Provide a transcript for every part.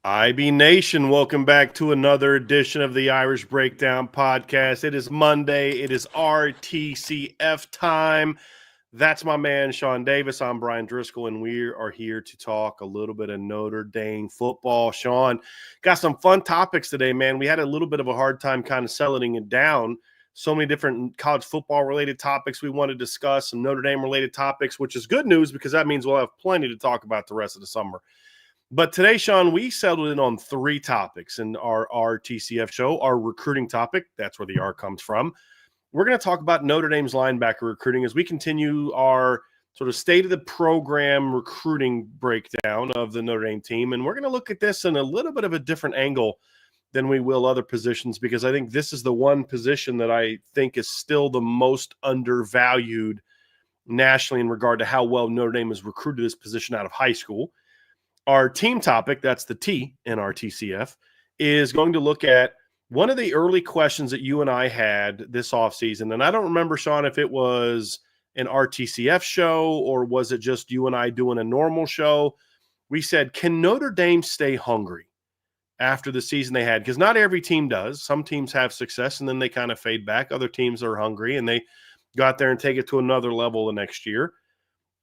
IB Nation, welcome back to another edition of the Irish Breakdown Podcast. It is Monday. It is RTCF time. That's my man, Sean Davis. I'm Brian Driscoll, and we are here to talk a little bit of Notre Dame football. Sean, got some fun topics today, man. We had a little bit of a hard time kind of settling it down. So many different college football-related topics we want to discuss, some Notre Dame-related topics, which is good news because that means we'll have plenty to talk about the rest of the summer. But today, Sean, we settled in on three topics in our RTCF show. Our recruiting topic, that's where the R comes from. We're going to talk about Notre Dame's linebacker recruiting as we continue our sort of state of the program recruiting breakdown of the Notre Dame team. And we're going to look at this in a little bit of a different angle than we will other positions, because I think this is the one position that I think is still the most undervalued nationally in regard to how well Notre Dame has recruited this position out of high school. Our team topic, that's the T in our TCF, is going to look at one of the early questions that you and I had this offseason. And I don't remember, Sean, if it was an RTCF show or was it just you and I doing a normal show. We said, can Notre Dame stay hungry after the season they had? Because not every team does. Some teams have success and then they kind of fade back. Other teams are hungry and they go out there and take it to another level the next year.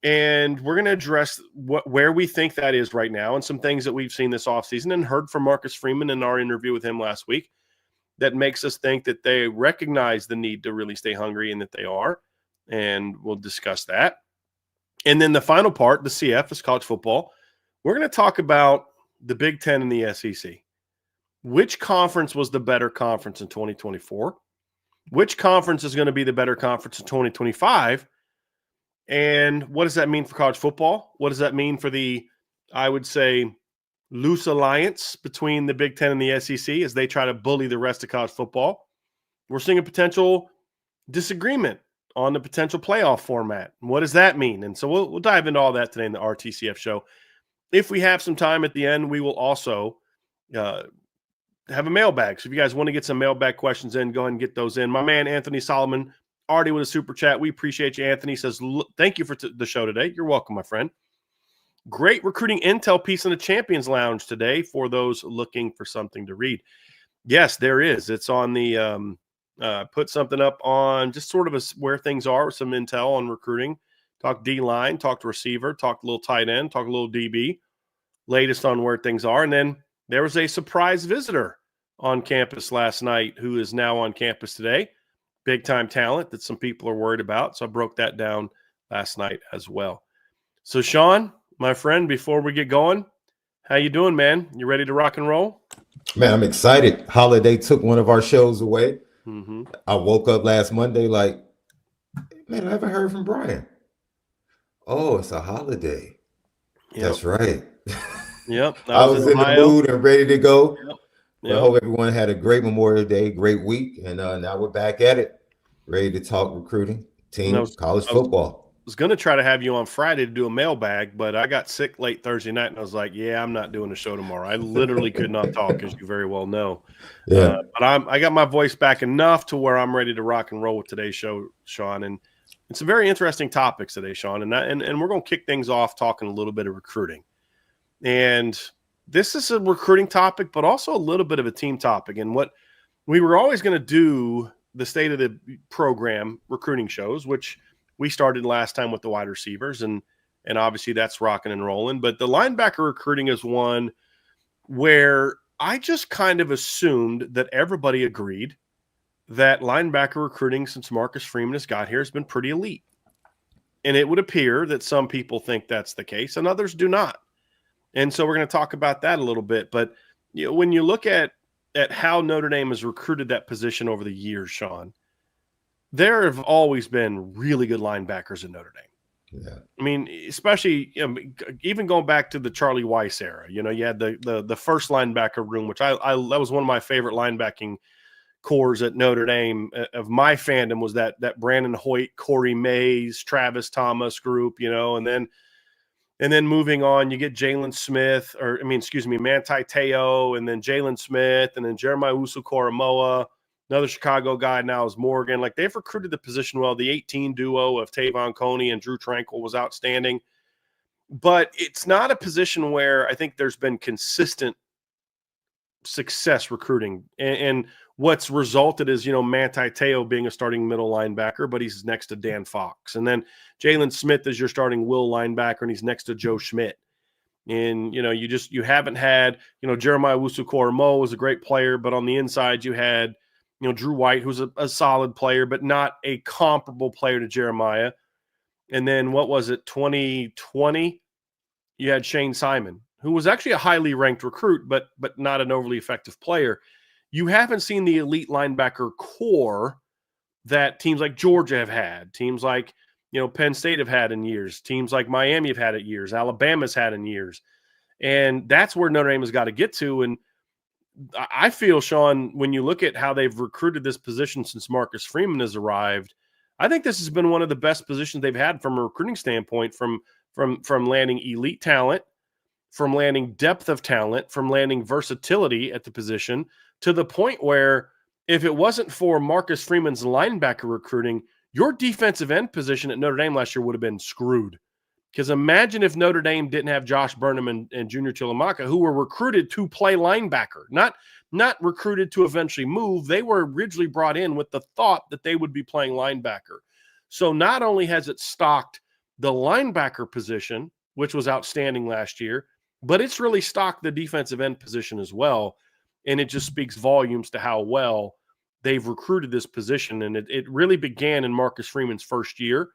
And we're going to address where we think that is right now and some things that we've seen this offseason and heard from Marcus Freeman in our interview with him last week that makes us think that they recognize the need to really stay hungry and that they are. And we'll discuss that. And then the final part, the CF, is college football. We're going to talk about the Big Ten and the SEC. Which conference was the better conference in 2024? Which conference is going to be the better conference in 2025? And what does that mean for college football? What does that mean for the, I would say, loose alliance between the Big Ten and the SEC as they try to bully the rest of college football? We're seeing a potential disagreement on the potential playoff format. What does that mean? And so we'll dive into all that today in the RTCF show. If we have some time at the end, we will also have a mailbag. So if you guys want to get some mailbag questions in, go ahead and get those in. My man, Anthony Solomon, already with a super chat. We appreciate you, Anthony. Says, thank you for the show today. You're welcome, my friend. Great recruiting intel piece in the Champions Lounge today for those looking for something to read. Yes, there is. It's on the put something up on just sort of where things are, some intel on recruiting. Talk D-line, talk receiver, talk a little tight end, talk a little DB. Latest on where things are. And then there was a surprise visitor on campus last night who is now on campus today. Big-time talent that some people are worried about. So I broke that down last night as well. So, Sean, my friend, before we get going, how you doing, man? You ready to rock and roll? Man, I'm excited. Holiday took one of our shows away. Mm-hmm. I woke up last Monday like, man, I haven't heard from Brian. Oh, it's a holiday. Yep. That's right. Yep. I was in the mood and ready to go. Yep. I hope everyone had a great Memorial Day, great week. And now we're back at it, ready to talk recruiting, team, college football. I was going to try to have you on Friday to do a mailbag, but I got sick late Thursday night, and I was like, yeah, I'm not doing a show tomorrow. I literally could not talk, as you very well know. Yeah. But I got my voice back enough to where I'm ready to rock and roll with today's show, Sean. And it's some very interesting topics today, Sean. And we're going to kick things off talking a little bit of recruiting. And this is a recruiting topic, but also a little bit of a team topic. And what we were always going to do, the state of the program recruiting shows, which we started last time with the wide receivers, and obviously that's rocking and rolling. But the linebacker recruiting is one where I just kind of assumed that everybody agreed that linebacker recruiting since Marcus Freeman has got here has been pretty elite. And it would appear that some people think that's the case and others do not. And so we're going to talk about that a little bit. But when you look at how Notre Dame has recruited that position over the years, Sean, there have always been really good linebackers in Notre Dame. Yeah. I mean, especially even going back to the Charlie Weiss era. You had the first linebacker room, which I that was one of my favorite linebacking cores at Notre Dame of my fandom was that Brandon Hoyt, Corey Mays, Travis Thomas group. And then moving on, you get Manti Te'o, and then Jalen Smith, and then Jeremiah Usu-Koromoa. Another Chicago guy now is Morgan. Like, they've recruited the position well. The 18 duo of Tavon Coney and Drew Tranquil was outstanding. But it's not a position where I think there's been consistent success recruiting. And what's resulted is, Manti Te'o being a starting middle linebacker, but he's next to Dan Fox. And then Jalen Smith is your starting will linebacker, and he's next to Joe Schmidt. And, you haven't had, Jeremiah Wusu-Koramoah was a great player, but on the inside you had, Drew White, who's a solid player, but not a comparable player to Jeremiah. And then what was it, 2020? You had Shane Simon, who was actually a highly ranked recruit, but not an overly effective player. You haven't seen the elite linebacker core that teams like Georgia have had, teams like, Penn State have had in years, teams like Miami have had it years, Alabama's had in years. And that's where Notre Dame has got to get to. And I feel, Sean, when you look at how they've recruited this position since Marcus Freeman has arrived, I think this has been one of the best positions they've had from a recruiting standpoint, from landing elite talent, from landing depth of talent, from landing versatility at the position, to the point where if it wasn't for Marcus Freeman's linebacker recruiting, your defensive end position at Notre Dame last year would have been screwed. Because imagine if Notre Dame didn't have Josh Burnham and Junior Chilamaka, who were recruited to play linebacker, not recruited to eventually move. They were originally brought in with the thought that they would be playing linebacker. So not only has it stocked the linebacker position, which was outstanding last year, but it's really stocked the defensive end position as well. And it just speaks volumes to how well they've recruited this position. And it really began in Marcus Freeman's first year,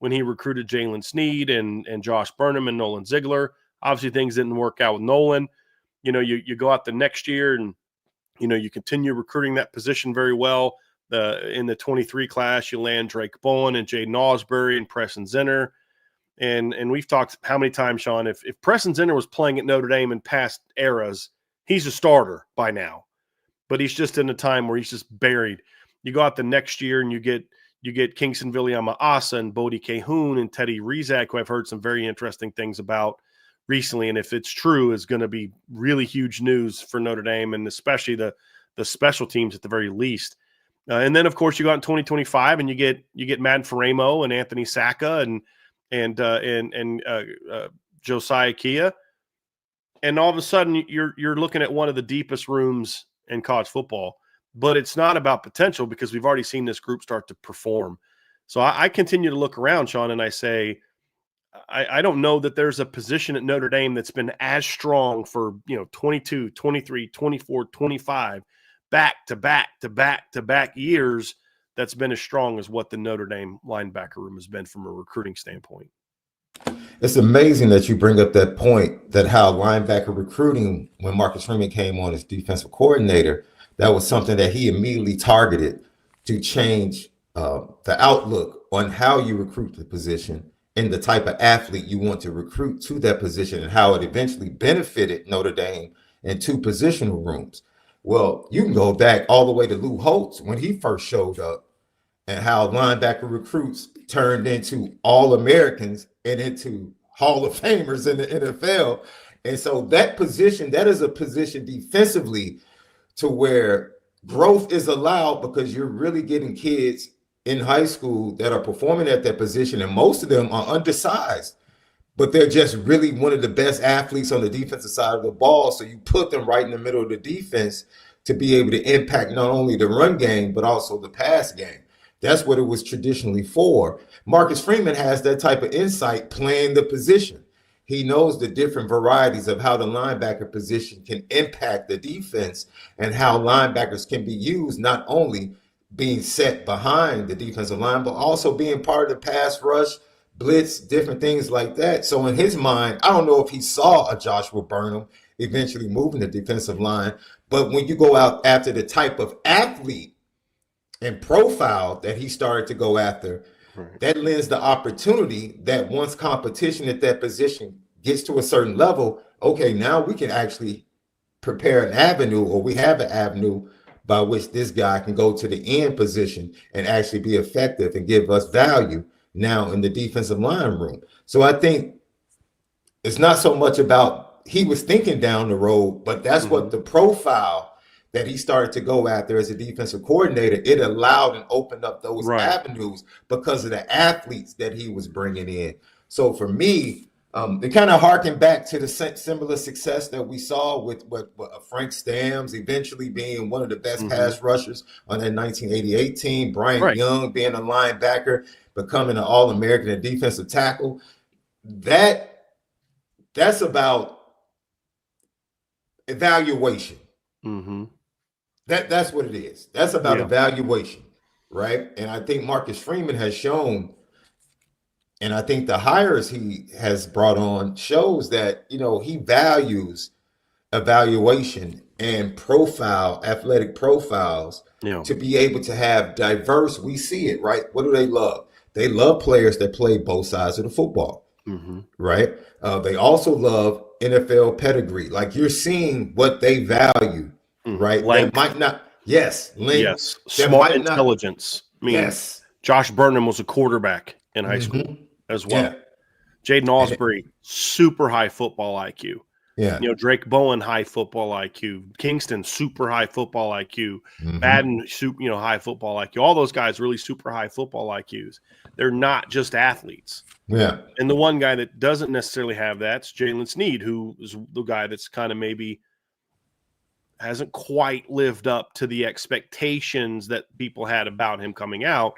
when he recruited Jalen Sneed and Josh Burnham and Nolan Ziegler. Obviously, things didn't work out with Nolan. You go out the next year and, you continue recruiting that position very well. In the 23 class, you land Drake Bowen and Jaden Ausberry and Preston Zinner. And we've talked how many times, Sean, if Preston Zinner was playing at Notre Dame in past eras, he's a starter by now. But he's just in a time where he's just buried. You go out the next year and you get Kingston Viliama-Asa and Bodie Cahoon and Teddy Rizak, who I've heard some very interesting things about recently. And if it's true, is going to be really huge news for Notre Dame, and especially the special teams at the very least. And then, of course, you go out in 2025 and you get Matt Faramo and Anthony Sacca and Josiah Kia. And all of a sudden you're looking at one of the deepest rooms in college football. But it's not about potential, because we've already seen this group start to perform. So I continue to look around, Sean, and I say, I don't know that there's a position at Notre Dame that's been as strong for, 22, 23, 24, 25, back to back years, that's been as strong as what the Notre Dame linebacker room has been from a recruiting standpoint. It's amazing that you bring up that point, that how linebacker recruiting, when Marcus Freeman came on as defensive coordinator, that was something that he immediately targeted to change the outlook on how you recruit the position and the type of athlete you want to recruit to that position, and how it eventually benefited Notre Dame in two positional rooms. Well, you can go back all the way to Lou Holtz when he first showed up, and how linebacker recruits turned into All-Americans and into Hall of Famers in the NFL. And so that position, that is a position defensively to where growth is allowed, because you're really getting kids in high school that are performing at that position, and most of them are undersized, but they're just really one of the best athletes on the defensive side of the ball. So you put them right in the middle of the defense to be able to impact not only the run game, but also the pass game. That's what it was traditionally for. Marcus Freeman has that type of insight playing the position. He knows the different varieties of how the linebacker position can impact the defense, and how linebackers can be used, not only being set behind the defensive line, but also being part of the pass rush, blitz, different things like that. So in his mind, I don't know if he saw a Joshua Burnham eventually moving the defensive line, but when you go out after the type of athlete and profile that he started to go after, right, that lends the opportunity that once competition at that position gets to a certain level, okay, now we can actually prepare an avenue, or we have an avenue by which this guy can go to the end position and actually be effective and give us value now in the defensive line room. So I think it's not so much about he was thinking down the road, but that's what the profile that he started to go after as a defensive coordinator, it allowed and opened up those avenues because of the athletes that he was bringing in. So for me, It kind of harkened back to the similar success that we saw with what Frank Stamms eventually being one of the best pass rushers on that 1988 team. Bryant Young being a linebacker, becoming an All-American and defensive tackle. That's about evaluation. That's what it is. That's about evaluation, right? And I think Marcus Freeman has shown, and I think the hires he has brought on shows that, he values evaluation and athletic profiles to be able to have diverse. We see it, right? What do they love? They love players that play both sides of the football, right? They also love NFL pedigree. Like, you're seeing what they value, right? Length. That might not, length. Yes, smart intelligence. Yes. Josh Burnham was a quarterback in high school as well. Yeah. Jaden Osbury, super high football IQ. Yeah. Drake Bowen, high football IQ. Kingston, super high football IQ. Madden, high football IQ. All those guys really super high football IQs. They're not just athletes. Yeah. And the one guy that doesn't necessarily have that's Jalen Sneed, who is the guy that's kind of maybe hasn't quite lived up to the expectations that people had about him coming out.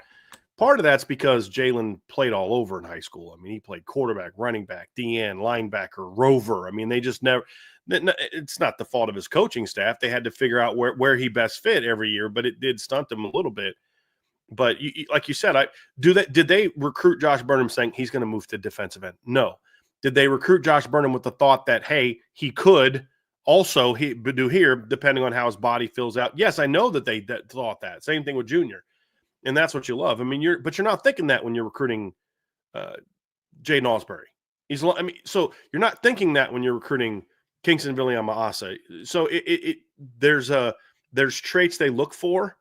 Part of that's because Jalen played all over in high school. I mean, he played quarterback, running back, DN, linebacker, rover. I mean, they just never – it's not the fault of his coaching staff. They had to figure out where he best fit every year, but it did stunt him a little bit. But like you said, did they recruit Josh Burnham saying he's going to move to defensive end? No. Did they recruit Josh Burnham with the thought that, hey, he could also do here depending on how his body fills out? Yes, I know that they thought that. Same thing with Junior. And that's what you love. I mean, you're not thinking that when you're recruiting Jaden Osbury. So you're not thinking that when you're recruiting Kingston Viliama-Asa. So there's traits they look for.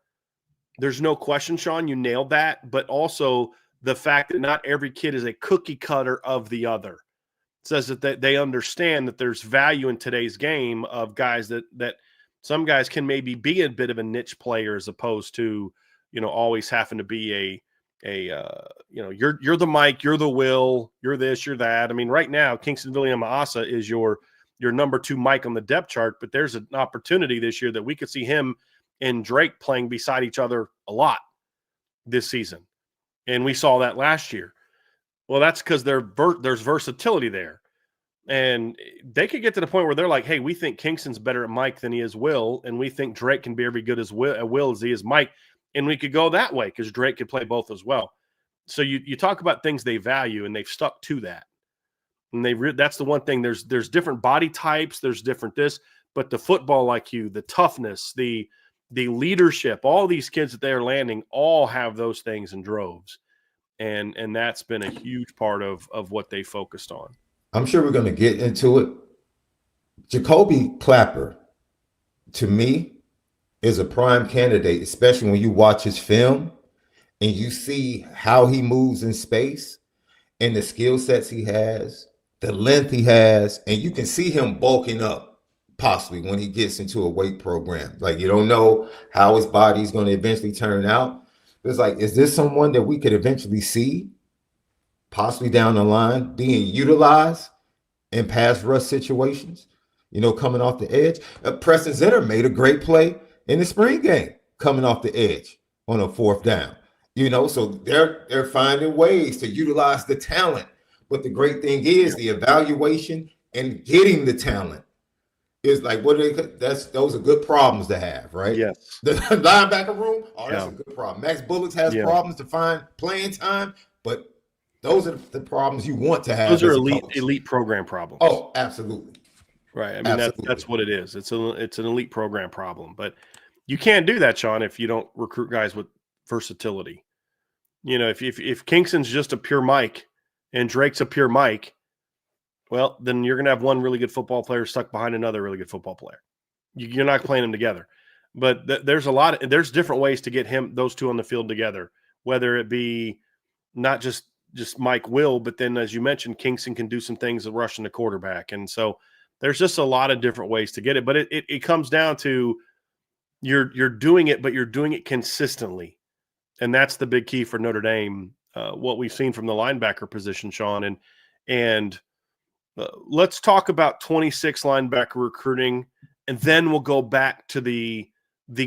There's no question, Sean, you nailed that. But also the fact that not every kid is a cookie cutter of the other. It says that they understand that there's value in today's game of guys that some guys can maybe be a bit of a niche player as opposed to, always having to be you're the Mike, you're the Will, you're this, you're that. I mean, right now, Kingston Viliama-Asa is your number 2 Mike on the depth chart, but there's an opportunity this year that we could see him and Drake playing beside each other a lot this season. And we saw that last year. Well, that's because there's versatility there. And they could get to the point where they're like, hey, we think Kingston's better at Mike than he is Will, and we think Drake can be every good as Will as he is Mike. And we could go that way because Drake could play both as well. So you talk about things they value, and they've stuck to that. And that's the one thing. There's different body types. There's different this, but the football IQ, the toughness, the leadership, all these kids that they're landing all have those things in droves. And that's been a huge part of what they focused on. I'm sure we're going to get into it. Jacoby Clapper, to me, is a prime candidate, especially when you watch his film and you see how he moves in space and the skill sets he has, the length he has, and you can see him bulking up possibly when he gets into a weight program. Like, you don't know how his body's going to eventually turn out. It's like, is this someone that we could eventually see possibly down the line being utilized in pass rush situations, coming off the edge? Preston Zenner made a great play in the spring game, coming off the edge on a 4th down, so they're finding ways to utilize the talent. But the great thing is the evaluation and getting the talent is like, those are good problems to have, right? Yes. The linebacker room, that's a good problem. Max Bullocks has problems to find playing time, but those are the problems you want to have. Those are elite program problems. Oh, absolutely. Right. I mean, that's what it is. It's an elite program problem, but you can't do that, Sean, if you don't recruit guys with versatility. If Kingston's just a pure Mike and Drake's a pure Mike, well, then you're going to have one really good football player stuck behind another really good football player. You're not playing them together. But there's different ways to get those two on the field together, whether it be not just Mike Will, but then, as you mentioned, Kingston can do some things of rushing the quarterback. And so there's just a lot of different ways to get it. But it comes down to you're doing it, but you're doing it consistently. And that's the big key for Notre Dame, what we've seen from the linebacker position, Sean. And let's talk about 26 linebacker recruiting, and then we'll go back to the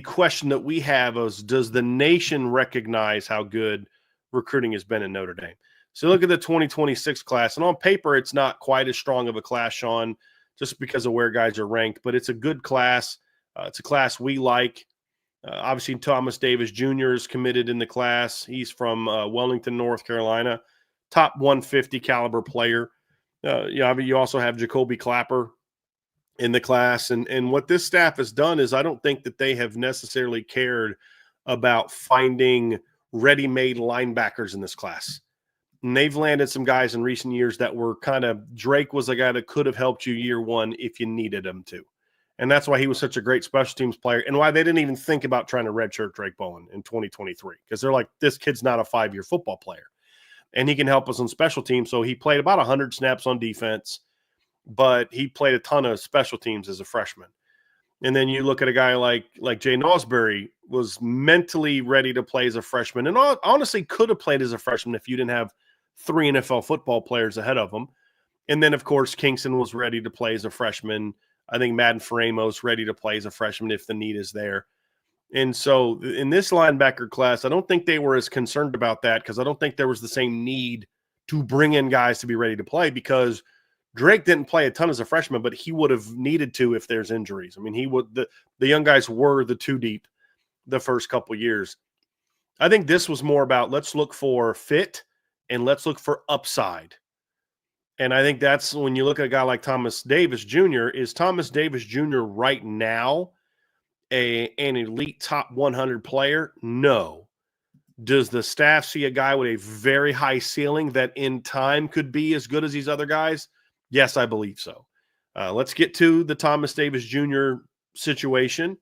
question that we have is, does the nation recognize how good recruiting has been in Notre Dame? So look at the 2026 class, and on paper, it's not quite as strong of a class, Sean, just because of where guys are ranked, but it's a good class. It's a class we like. Obviously, Thomas Davis Jr. is committed in the class. He's from Wellington, North Carolina, top 150 caliber player. You also have Jacoby Clapper in the class. And what this staff has done is I don't think that they have necessarily cared about finding ready-made linebackers in this class. And they've landed some guys in recent years that were kind of – Drake was a guy that could have helped you year one if you needed him to. And that's why he was such a great special teams player and why they didn't even think about trying to redshirt Drake Bowen in 2023, because they're like, this kid's not a 5-year football player. And he can help us on special teams. So he played about 100 snaps on defense, but he played a ton of special teams as a freshman. And then you look at a guy like Jay Nosbury was mentally ready to play as a freshman and honestly could have played as a freshman if you didn't have 3 NFL football players ahead of him. And then, of course, Kingston was ready to play as a freshman. I think Madden Faramos ready to play as a freshman if the need is there. And so in this linebacker class, I don't think they were as concerned about that because I don't think there was the same need to bring in guys to be ready to play because Drake didn't play a ton as a freshman, but he would have needed to if there's injuries. I mean, the young guys were the 2 deep the first couple of years. I think this was more about let's look for fit and let's look for upside. And I think that's when you look at a guy like Thomas Davis Jr., is Thomas Davis Jr. right now an elite top 100 player? No. Does the staff see a guy with a very high ceiling that in time could be as good as these other guys? Yes, I believe so. Let's get to the Thomas Davis Jr. situation.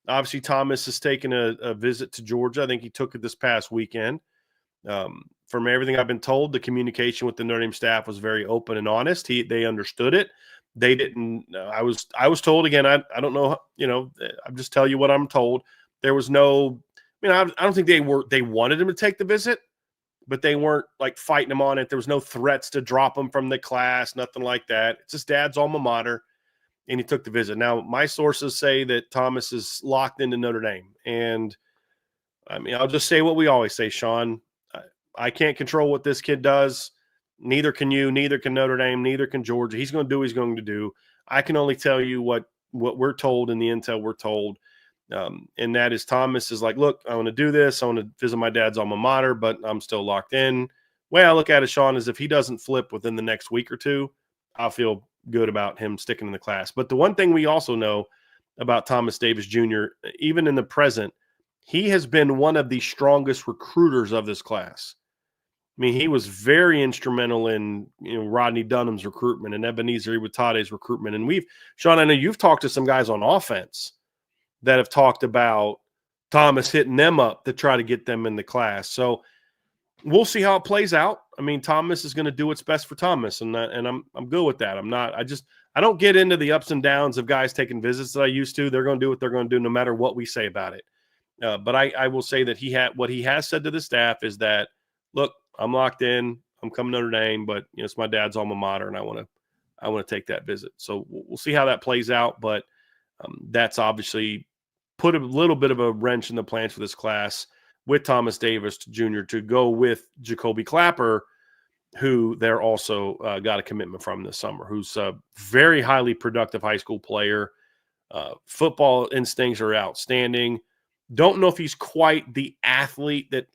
Obviously, Thomas has taken a visit to Georgia. I think he took it this past weekend. From everything I've been told, the communication with the Notre Dame staff was very open and honest. They understood it. They didn't. I was told again. I don't know. I'm just tell you what I'm told. There was no. I don't think they wanted him to take the visit, but they weren't like fighting him on it. There was no threats to drop him from the class, nothing like that. It's his dad's alma mater, and he took the visit. Now, my sources say that Thomas is locked into Notre Dame, and I'll just say what we always say, Sean. I can't control what this kid does. Neither can you. Neither can Notre Dame. Neither can Georgia. He's going to do what he's going to do. I can only tell you what we're told and the intel we're told. And that is Thomas is like, look, I want to do this. I want to visit my dad's alma mater, but I'm still locked in. Way I look at it, Sean, is if he doesn't flip within the next week or two, I'll feel good about him sticking in the class. But the one thing we also know about Thomas Davis Jr., even in the present, he has been one of the strongest recruiters of this class. He was very instrumental in Rodney Dunham's recruitment and Ebenezer Iwatade's recruitment. And Sean, I know you've talked to some guys on offense that have talked about Thomas hitting them up to try to get them in the class. So we'll see how it plays out. Thomas is going to do what's best for Thomas, and I'm good with that. I don't get into the ups and downs of guys taking visits that I used to. They're going to do what they're going to do no matter what we say about it. But I will say that what he has said to the staff is that, look, I'm locked in. I'm coming to Notre Dame, but it's my dad's alma mater, and I want to take that visit. So we'll see how that plays out. But that's obviously put a little bit of a wrench in the plans for this class with Thomas Davis Jr. to go with Jacoby Clapper, who they're also got a commitment from this summer, who's a very highly productive high school player. Football instincts are outstanding. Don't know if he's quite the athlete that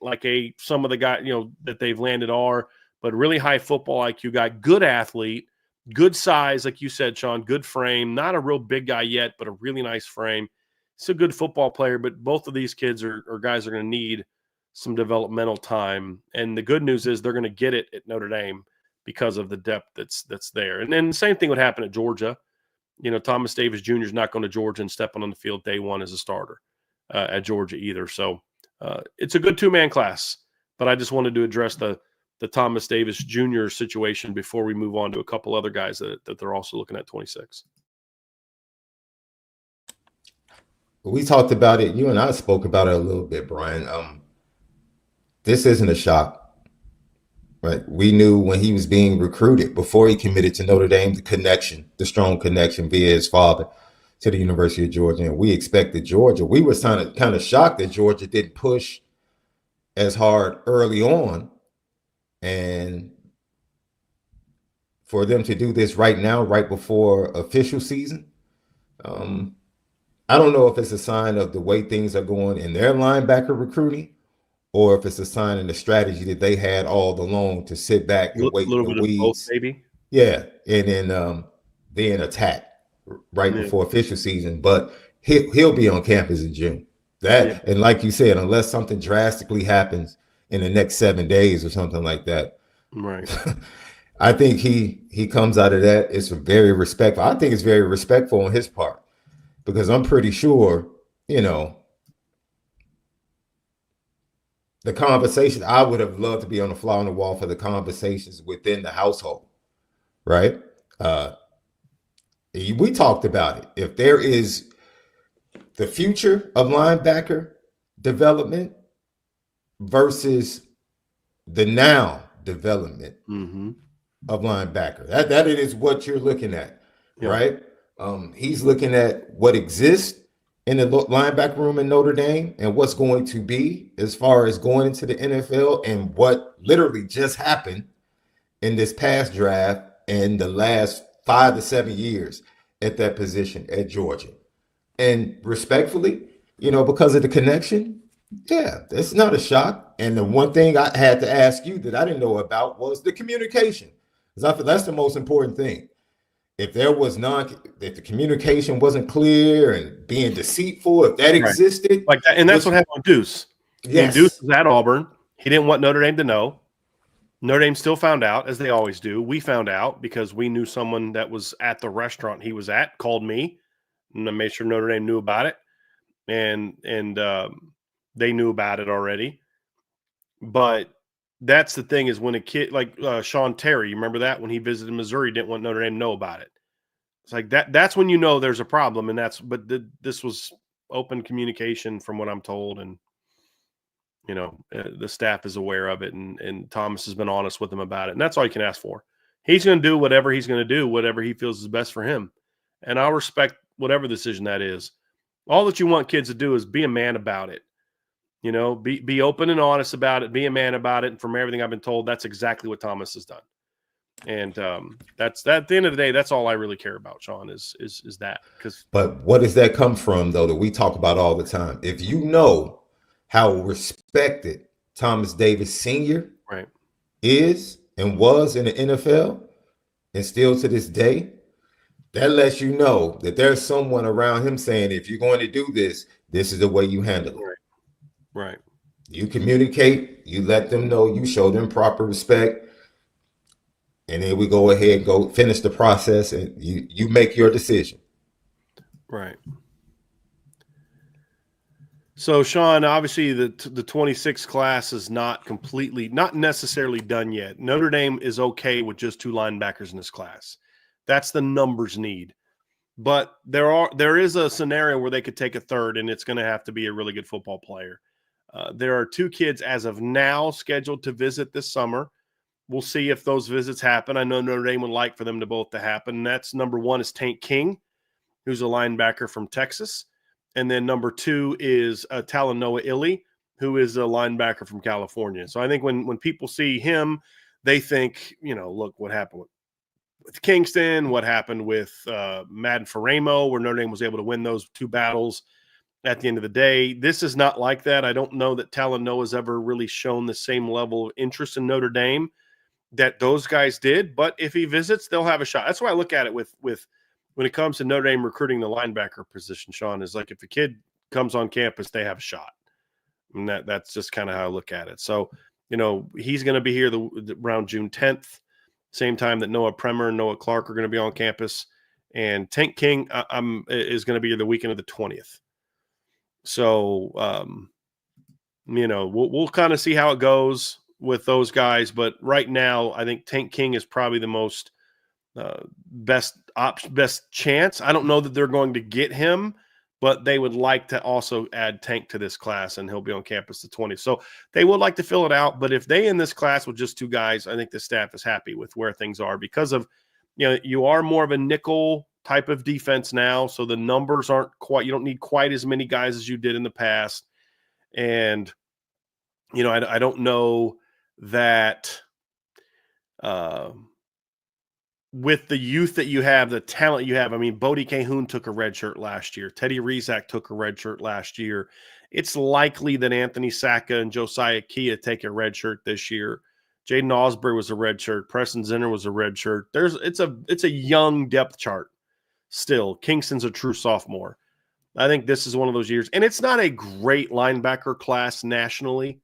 some of the guys, that they've landed are, but really high football IQ guy, good athlete, good size, like you said, Sean, good frame, not a real big guy yet, but a really nice frame. He's a good football player, but both of these kids are guys are going to need some developmental time. And the good news is they're going to get it at Notre Dame because of the depth that's there. And then the same thing would happen at Georgia. Thomas Davis Jr. is not going to Georgia and stepping on the field day one as a starter at Georgia either. So it's a good 2-man class, but I just wanted to address the Thomas Davis Jr. situation before we move on to a couple other guys that they're also looking at 26. We talked about it. You and I spoke about it a little bit, Brian. This isn't a shock. Right. We knew when he was being recruited before he committed to Notre Dame, the strong connection via his father to the University of Georgia. And we expected Georgia. We were kind of shocked that Georgia didn't push as hard early on. And for them to do this right now, right before official season, I don't know if it's a sign of the way things are going in their linebacker recruiting, or if it's a sign of the strategy that they had all along to sit back and wait in the bit weeds. Of both, maybe. Yeah, and then attack right before official season. But he'll be on campus in June. And like you said, unless something drastically happens in the next 7 days or something like that, right? I think he comes out of that. It's very respectful. I think it's very respectful on his part, because I'm pretty sure, the conversation, I would have loved to be on the fly on the wall for the conversations within the household, right? We talked about it. If there is the future of linebacker development versus the now development of linebacker, that it is what you're looking at, right? He's looking at what exists in the linebacker room in Notre Dame and what's going to be as far as going into the NFL, and what literally just happened in this past draft in the last 5 to 7 years at that position at Georgia. And respectfully, because of the connection, it's not a shock. And the one thing I had to ask you that I didn't know about was the communication, because I feel that's the most important thing. If there was if the communication wasn't clear and being deceitful, if that existed, like that, and that's what happened with Deuce. Yes. Deuce was at Auburn. He didn't want Notre Dame to know. Notre Dame still found out, as they always do. We found out because we knew someone that was at the restaurant he was at, called me, and I made sure Notre Dame knew about it, and they knew about it already. But that's the thing, is when a kid like Sean Terry, you remember that when he visited Missouri, didn't want Notre Dame to know about it. It's like that. That's when you know there's a problem, and this was open communication from what I'm told, and the staff is aware of it, and Thomas has been honest with them about it, and that's all you can ask for. He's going to do whatever he's going to do, whatever he feels is best for him, and I'll respect whatever decision that is. All that you want kids to do is be a man about it. Be open and honest about it, be a man about it. And from everything I've been told, that's exactly what Thomas has done. And that's that. At the end of the day, that's all I really care about, Sean, is that. But what does that come from, though, that we talk about all the time? If you know how respected Thomas Davis Sr. is and was in the NFL, and still to this day, that lets you know that there's someone around him saying, if you're going to do this, this is the way you handle it. Right. You communicate, you let them know, you show them proper respect, and then we go ahead and go finish the process, and you make your decision. Right. So, Sean, obviously the 26 class is not necessarily done yet. Notre Dame is okay with just 2 linebackers in this class. That's the numbers need. But there is a scenario where they could take a third, and it's going to have to be a really good football player. There are 2 kids as of now scheduled to visit this summer. We'll see if those visits happen. I know Notre Dame would like for them to both to happen. And that's number 1 is Tank King, who's a linebacker from Texas. And then number 2 is Talanoa Illy, who is a linebacker from California. So I think when people see him, they think, look what happened with Kingston, what happened with Madden Faramo, where Notre Dame was able to win those 2 battles. At the end of the day, this is not like that. I don't know that Talanoa has ever really shown the same level of interest in Notre Dame that those guys did. But if he visits, they'll have a shot. That's why I look at it with when it comes to Notre Dame recruiting the linebacker position, Sean, is like if a kid comes on campus, they have a shot. And that's just kind of how I look at it. So, he's going to be here around June 10th, same time that Noah Premer and Noah Clark are going to be on campus. And Tank King is going to be the weekend of the 20th. So, we'll kind of see how it goes with those guys. But right now, I think Tank King is probably the most best chance. I don't know that they're going to get him but they would like to also add Tank to this class, and he'll be on campus the 20th. So they would like to fill it out. But if they in this class with just 2 guys, I think the staff is happy with where things are because of, you are more of a nickel type of defense now. So the numbers aren't quite, you don't need quite as many guys as you did in the past. And, I don't know that with the youth that you have, the talent you have, I mean, Bodie Cahoon took a red shirt last year. Teddy Rizak took a red shirt last year. It's likely that Anthony Saka and Josiah Kia take a red shirt this year. Jaden Osbury was a red shirt. Preston Zinner was a red shirt. It's a young depth chart still. Kingston's a true sophomore. I think this is one of those years. And it's not a great linebacker class nationally.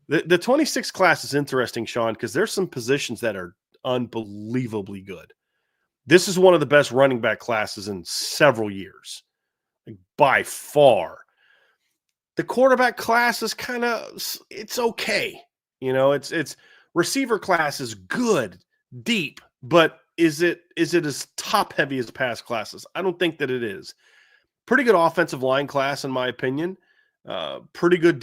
The 26 class is interesting, Sean, because there's some positions that are unbelievably good. This is one of the best running back classes in several years, like by far. The quarterback class is it's okay. It's receiver class is good, deep, but is it as top heavy as past classes? I don't think that it is. Pretty good offensive line class, in my opinion. Pretty good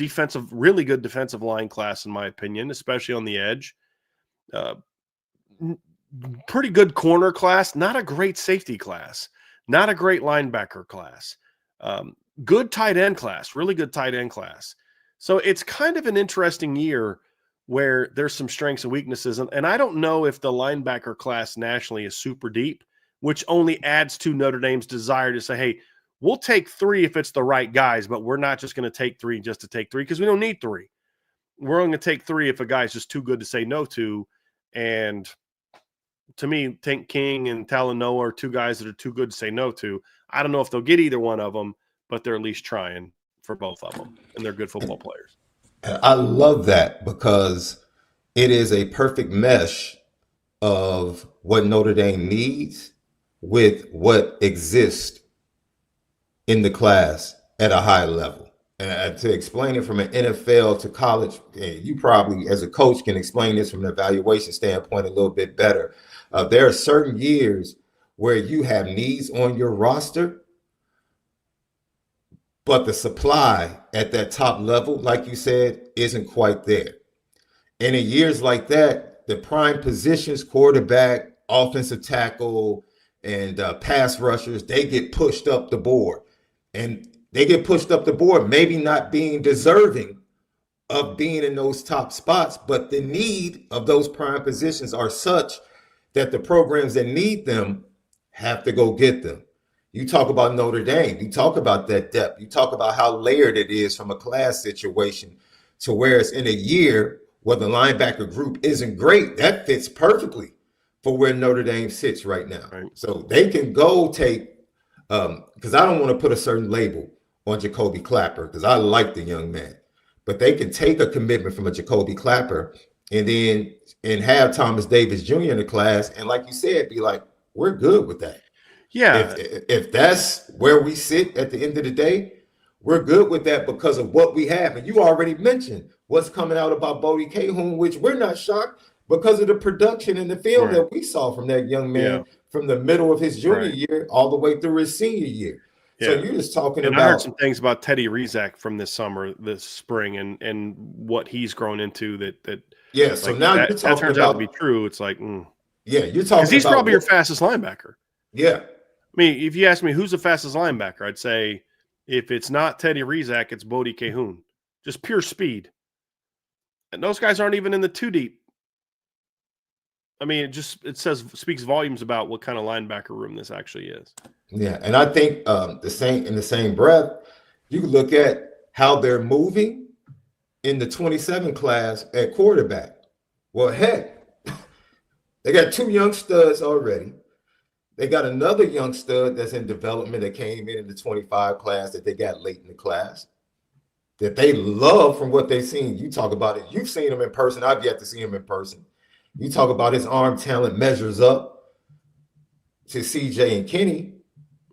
really good defensive line class, in my opinion, especially on the edge. Pretty good corner class, not a great safety class, not a great linebacker class. Good tight end class, really good tight end class. So it's kind of an interesting year where there's some strengths and weaknesses. And I don't know if the linebacker class nationally is super deep, which only adds to Notre Dame's desire to say, hey, we'll take 3 if it's the right guys, but we're not just going to take 3 just to take 3 because we don't need 3. We're only going to take 3 if a guy's just too good to say no to. And to me, Tank King and Talanoa are 2 guys that are too good to say no to. I don't know if they'll get either one of them, but they're at least trying for both of them, and they're good football players. I love that because it is a perfect mesh of what Notre Dame needs with what exists in the class at a high level. And to explain it from an NFL to college, you probably as a coach can explain this from an evaluation standpoint a little bit better. There are certain years where you have needs on your roster, but the supply at that top level, like you said, isn't quite there. And in years like that, the prime positions, quarterback, offensive tackle, and pass rushers, they get pushed up the board. And they get pushed up the board, maybe not being deserving of being in those top spots, but the need of those prime positions are such that the programs that need them have to go get them. You talk about Notre Dame, you talk about that depth, you talk about how layered it is from a class situation to where it's in a year where the linebacker group isn't great. That fits perfectly for where Notre Dame sits right now. Right. So they can go take, because I don't want to put a certain label on Jacoby Clapper because I like the young man, but they can take a commitment from a Jacoby Clapper and have Thomas Davis Jr. in the class. And like you said, be like, we're good with that. Yeah. If that's where we sit at the end of the day, we're good with that because of what we have. And you already mentioned what's coming out about Bodie Cahoon, which we're not shocked because of the production in the field that we saw from that young man from the middle of his junior year all the way through his senior year. Yeah. So you're just talking about. I heard some things about Teddy Rizak from this spring, and what he's grown into that. Yeah. So now you're talking that turns out to be true. It's like, yeah, you're talking because he's probably your fastest linebacker. Yeah. I mean, if you ask me who's the fastest linebacker, I'd say if it's not Teddy Rizak, it's Bodie Cahoon. Just pure speed. And those guys aren't even in the 2 deep. I mean, speaks volumes about what kind of linebacker room this actually is. Yeah, and I think in the same breath, you can look at how they're moving in the 27 class at quarterback. Well, heck, they got 2 young studs already. They got another young stud that's in development that came in the 25 class that they got late in the class that they love from what they've seen. You talk about it. You've seen him in person. I've yet to see him in person. You talk about his arm talent measures up to CJ and Kenny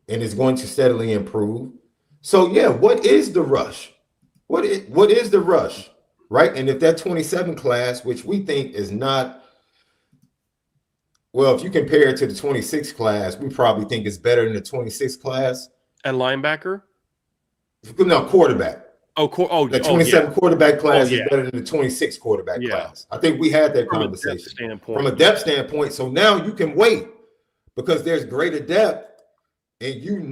and is going to steadily improve. So, yeah, what is the rush? What is the rush, right? And if that 27 class, which we think is not, well, if you compare it to the 26 class, we probably think it's better than the 26 class. At linebacker? No, quarterback. The 27 quarterback class is better than the 26 quarterback class. I think we had that conversation from a depth standpoint. So now you can wait because there's greater depth. And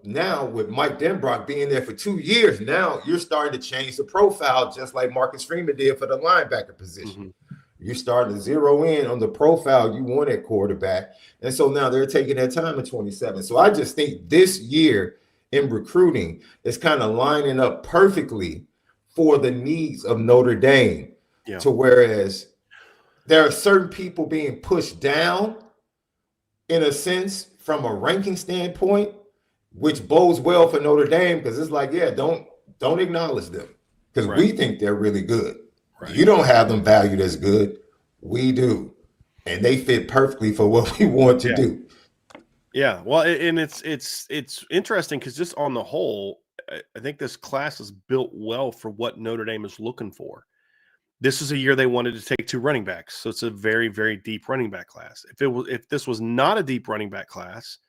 now with Mike Denbrock being there for 2 years, now you're starting to change the profile just like Marcus Freeman did for the linebacker position. You're starting to zero in on the profile you want at quarterback. And so now they're taking their time at 27. So I just think this year in recruiting is kind of lining up perfectly for the needs of Notre Dame. To whereas there are certain people being pushed down in a sense from a ranking standpoint, which bodes well for Notre Dame because it's like, don't acknowledge them because we think they're really good. You don't have them valued as good. We do. And they fit perfectly for what we want to do. Yeah. Well, and it's interesting because just on the whole, I think this class is built well for what Notre Dame is looking for. This is a year they wanted to take 2 running backs. So it's a very, very deep running back class. If this was not a deep running back class,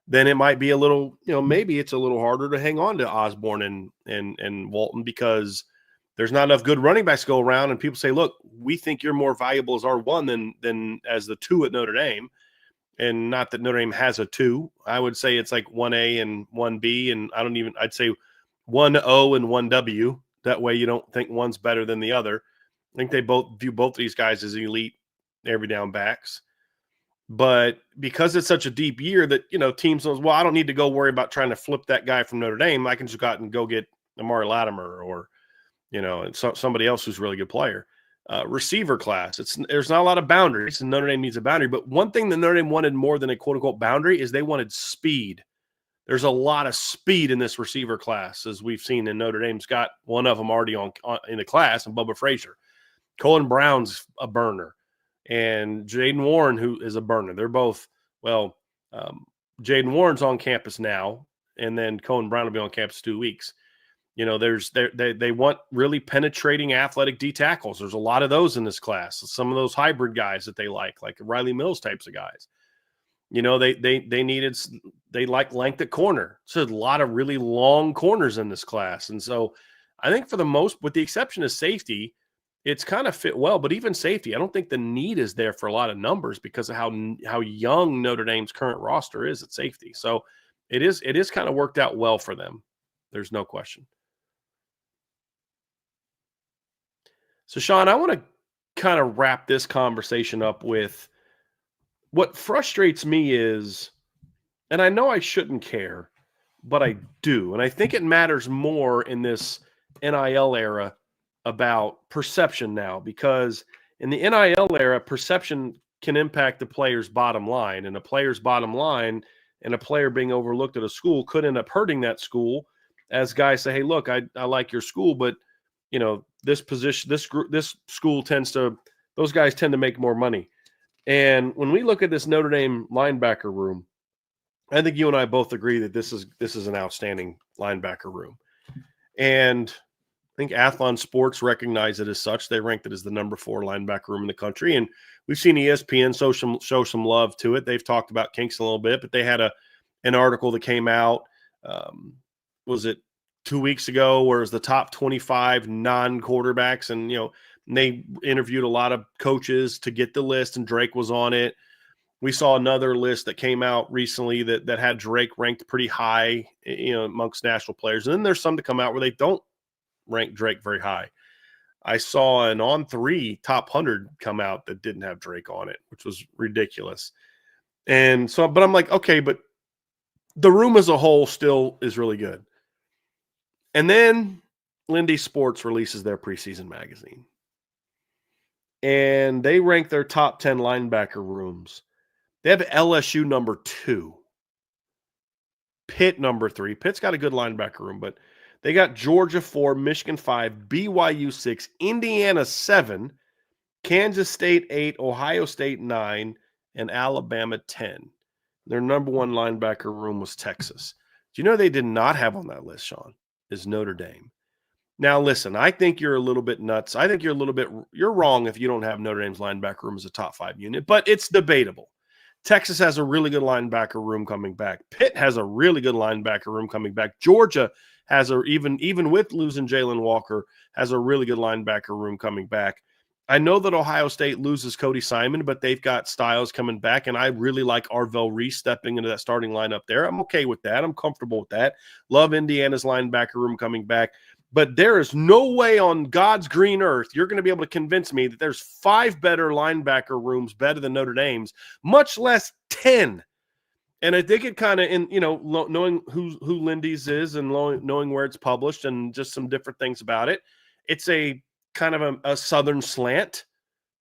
then it might be a little, maybe it's a little harder to hang on to Osborne and Walton because there's not enough good running backs to go around. And people say, look, we think you're more valuable as R1 than as the 2 at Notre Dame. And not that Notre Dame has a 2. I would say it's like 1A and 1B. And I'd say 1O and 1W. That way you don't think one's better than the other. I think they both view both of these guys as elite every down backs. But because it's such a deep year that, teams knows, well, I don't need to go worry about trying to flip that guy from Notre Dame. I can just go out and go get Amari Latimer or, somebody else who's a really good player. Receiver class. There's not a lot of boundaries, and Notre Dame needs a boundary. But one thing that Notre Dame wanted more than a quote-unquote boundary is they wanted speed. There's a lot of speed in this receiver class, as we've seen, and Notre Dame's got one of them already in the class, and Bubba Frazier. Colin Brown's a burner, and Jaden Warren, who is a burner. They're both, Jaden Warren's on campus now, and then Colin Brown will be on campus 2 weeks. They want really penetrating athletic D tackles. There's a lot of those in this class. Some of those hybrid guys that they like Riley Mills types of guys. They like length at corner. So a lot of really long corners in this class. And so I think for the most, with the exception of safety, it's kind of fit well, but even safety, I don't think the need is there for a lot of numbers because of how young Notre Dame's current roster is at safety. So it is kind of worked out well for them. There's no question. So Sean, I want to kind of wrap this conversation up with what frustrates me is, and I know I shouldn't care, but I do. And I think it matters more in this NIL era about perception now, because in the NIL era, perception can impact the player's bottom line, and a player's bottom line and a player being overlooked at a school could end up hurting that school as guys say, hey, look, I like your school, but this position, this school those guys tend to make more money. And when we look at this Notre Dame linebacker room, I think you and I both agree that this is an outstanding linebacker room. And I think Athlon Sports recognized it as such. They ranked it as the number 4 linebacker room in the country. And we've seen ESPN show some love to it. They've talked about Kingston a little bit, but they had an article that came out, was it 2 weeks ago, where it was the top 25 non-quarterbacks. And, they interviewed a lot of coaches to get the list, and Drake was on it. We saw another list that came out recently that had Drake ranked pretty high, amongst national players. And then there's some to come out where they don't rank Drake very high. I saw an On3 top 100 come out that didn't have Drake on it, which was ridiculous. And so, but I'm like, okay, but the room as a whole still is really good. And then Lindy Sports releases their preseason magazine. And they rank their top 10 linebacker rooms. They have LSU number 2. Pitt number 3. Pitt's got a good linebacker room, but they got Georgia 4, Michigan 5, BYU 6, Indiana 7, Kansas State 8, Ohio State 9, and Alabama 10. Their number 1 linebacker room was Texas. Do you know they did not have on that list, Sean? Is Notre Dame. Now, listen, I think you're a little bit nuts. I think you're wrong if you don't have Notre Dame's linebacker room as a top 5 unit, but it's debatable. Texas has a really good linebacker room coming back. Pitt has a really good linebacker room coming back. Georgia has even with losing Jalen Walker, has a really good linebacker room coming back. I know that Ohio State loses Cody Simon, but they've got Styles coming back, and I really like Arvell Reese stepping into that starting lineup there. I'm okay with that. I'm comfortable with that. Love Indiana's linebacker room coming back. But there is no way on God's green earth you're going to be able to convince me that there's 5 better linebacker rooms better than Notre Dame's, much less 10. And I think it kind of, knowing who Lindy's is and knowing where it's published and just some different things about it, it's a kind of a southern slant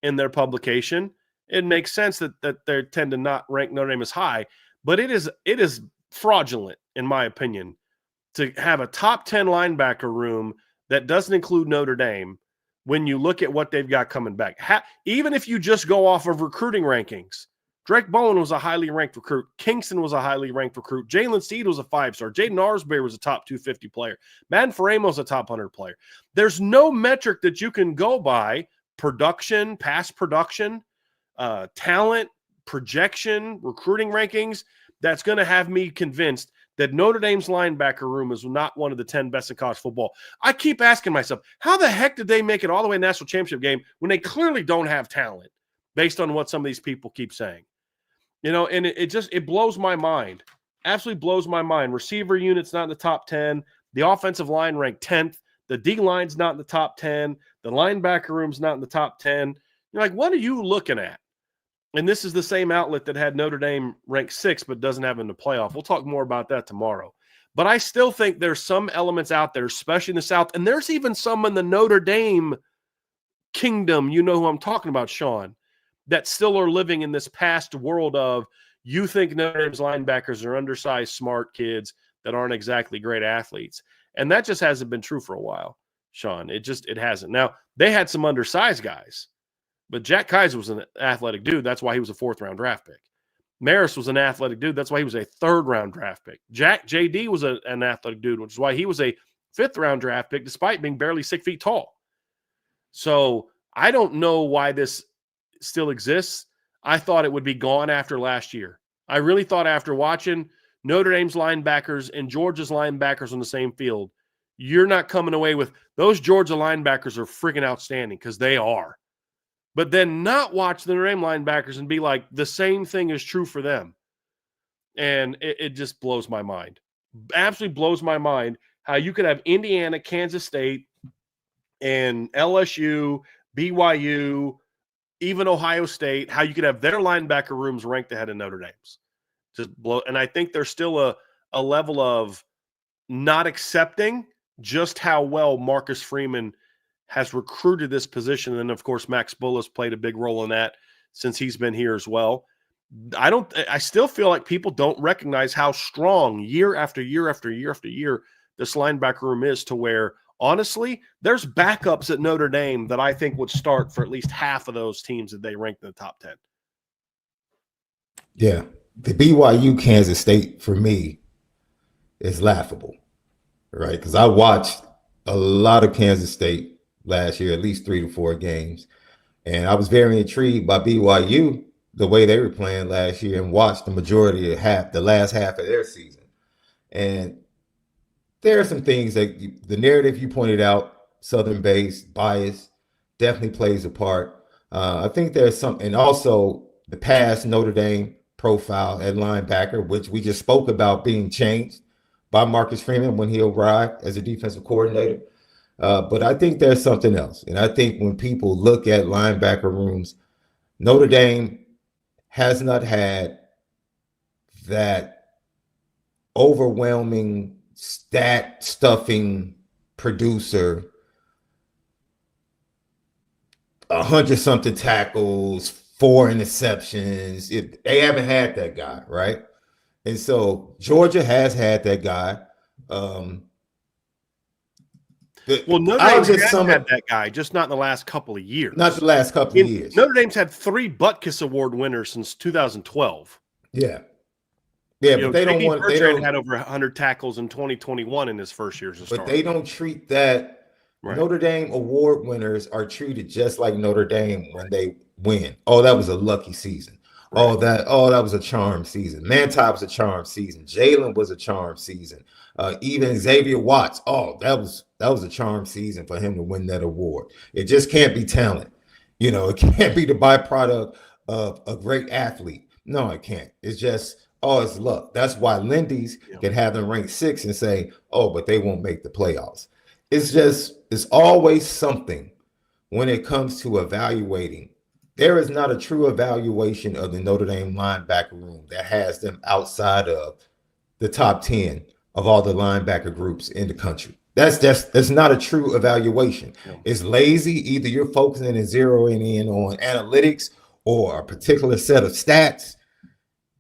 in their publication. It makes sense that they tend to not rank Notre Dame as high, but it is fraudulent, in my opinion, to have a top 10 linebacker room that doesn't include Notre Dame when you look at what they've got coming back. Even if you just go off of recruiting rankings, Drake Bowen was a highly ranked recruit. Kingston was a highly ranked recruit. Jalen Seed was a 5-star. Jaden Arsbury was a top 250 player. Madden Faramo was a top 100 player. There's no metric that you can go by: production, past production, talent, projection, recruiting rankings, that's going to have me convinced that Notre Dame's linebacker room is not one of the 10 best in college football. I keep asking myself, how the heck did they make it all the way to the national championship game when they clearly don't have talent, based on what some of these people keep saying? And it blows my mind. Absolutely blows my mind. Receiver unit's not in the top 10. The offensive line ranked 10th. The D-line's not in the top 10. The linebacker room's not in the top 10. You're like, what are you looking at? And this is the same outlet that had Notre Dame ranked 6th but doesn't have them in the playoff. We'll talk more about that tomorrow. But I still think there's some elements out there, especially in the South, and there's even some in the Notre Dame kingdom, you know who I'm talking about, Sean, that still are living in this past world of, you think Notre Dame's linebackers are undersized, smart kids that aren't exactly great athletes. And that just hasn't been true for a while, Sean. It hasn't. Now, they had some undersized guys, but Jack Kaiser was an athletic dude. That's why he was a 4th-round draft pick. Maris was an athletic dude. That's why he was a 3rd-round draft pick. JD was an athletic dude, which is why he was a 5th-round draft pick, despite being barely 6 feet tall. So I don't know why this still exists. I thought it would be gone after last year. I really thought, after watching Notre Dame's linebackers and Georgia's linebackers on the same field, you're not coming away with, those Georgia linebackers are freaking outstanding, because they are. But then not watch the Notre Dame linebackers and be like, the same thing is true for them. And it just blows my mind. Absolutely blows my mind how you could have Indiana, Kansas State, and LSU, BYU, even Ohio State, how you could have their linebacker rooms ranked ahead of Notre Dame's. Just blow. And I think there's still a level of not accepting just how well Marcus Freeman has recruited this position. And of course, Max Bullis played a big role in that since he's been here as well. I still feel like people don't recognize how strong year after year after year after year this linebacker room is, to where, honestly, there's backups at Notre Dame that I think would start for at least half of those teams that they ranked in the top 10. Yeah. The BYU Kansas State, for me, is laughable, right? Because I watched a lot of Kansas State last year, at least 3 to 4 games. And I was very intrigued by BYU, the way they were playing last year, and watched the majority of the last half of their season. And there are some things that the narrative you pointed out, Southern-based bias, definitely plays a part. I think there's some, and also the past Notre Dame profile at linebacker, which we just spoke about being changed by Marcus Freeman when he arrived as a defensive coordinator. But I think there's something else. And I think when people look at linebacker rooms, Notre Dame has not had that overwhelming stat stuffing producer, 100-something tackles, 4 interceptions. They haven't had that guy, right? And so Georgia has had that guy. Notre Dame's had that guy, just not in the last couple of years. Not the last couple of years. Notre Dame's had 3 Butkus Award winners since 2012. Yeah. Yeah, but they don't want. They don't had over 100 tackles in 2021 in his first year as a starter. But they don't treat that. Right. Notre Dame award winners are treated just like Notre Dame when they win. Oh, that was a lucky season. Oh, that was a charm season. Manti was a charm season. Jalen was a charm season. Even Xavier Watts. Oh, that was a charm season for him to win that award. It just can't be talent. It can't be the byproduct of a great athlete. No, it can't. It's just, it's luck. That's why Lindy's can have them ranked 6 and say, oh, but they won't make the playoffs. It's always something when it comes to evaluating. There is not a true evaluation of the Notre Dame linebacker room that has them outside of the top 10 of all the linebacker groups in the country. That's not a true evaluation. Yeah. It's lazy. Either you're focusing and zeroing in on analytics or a particular set of stats,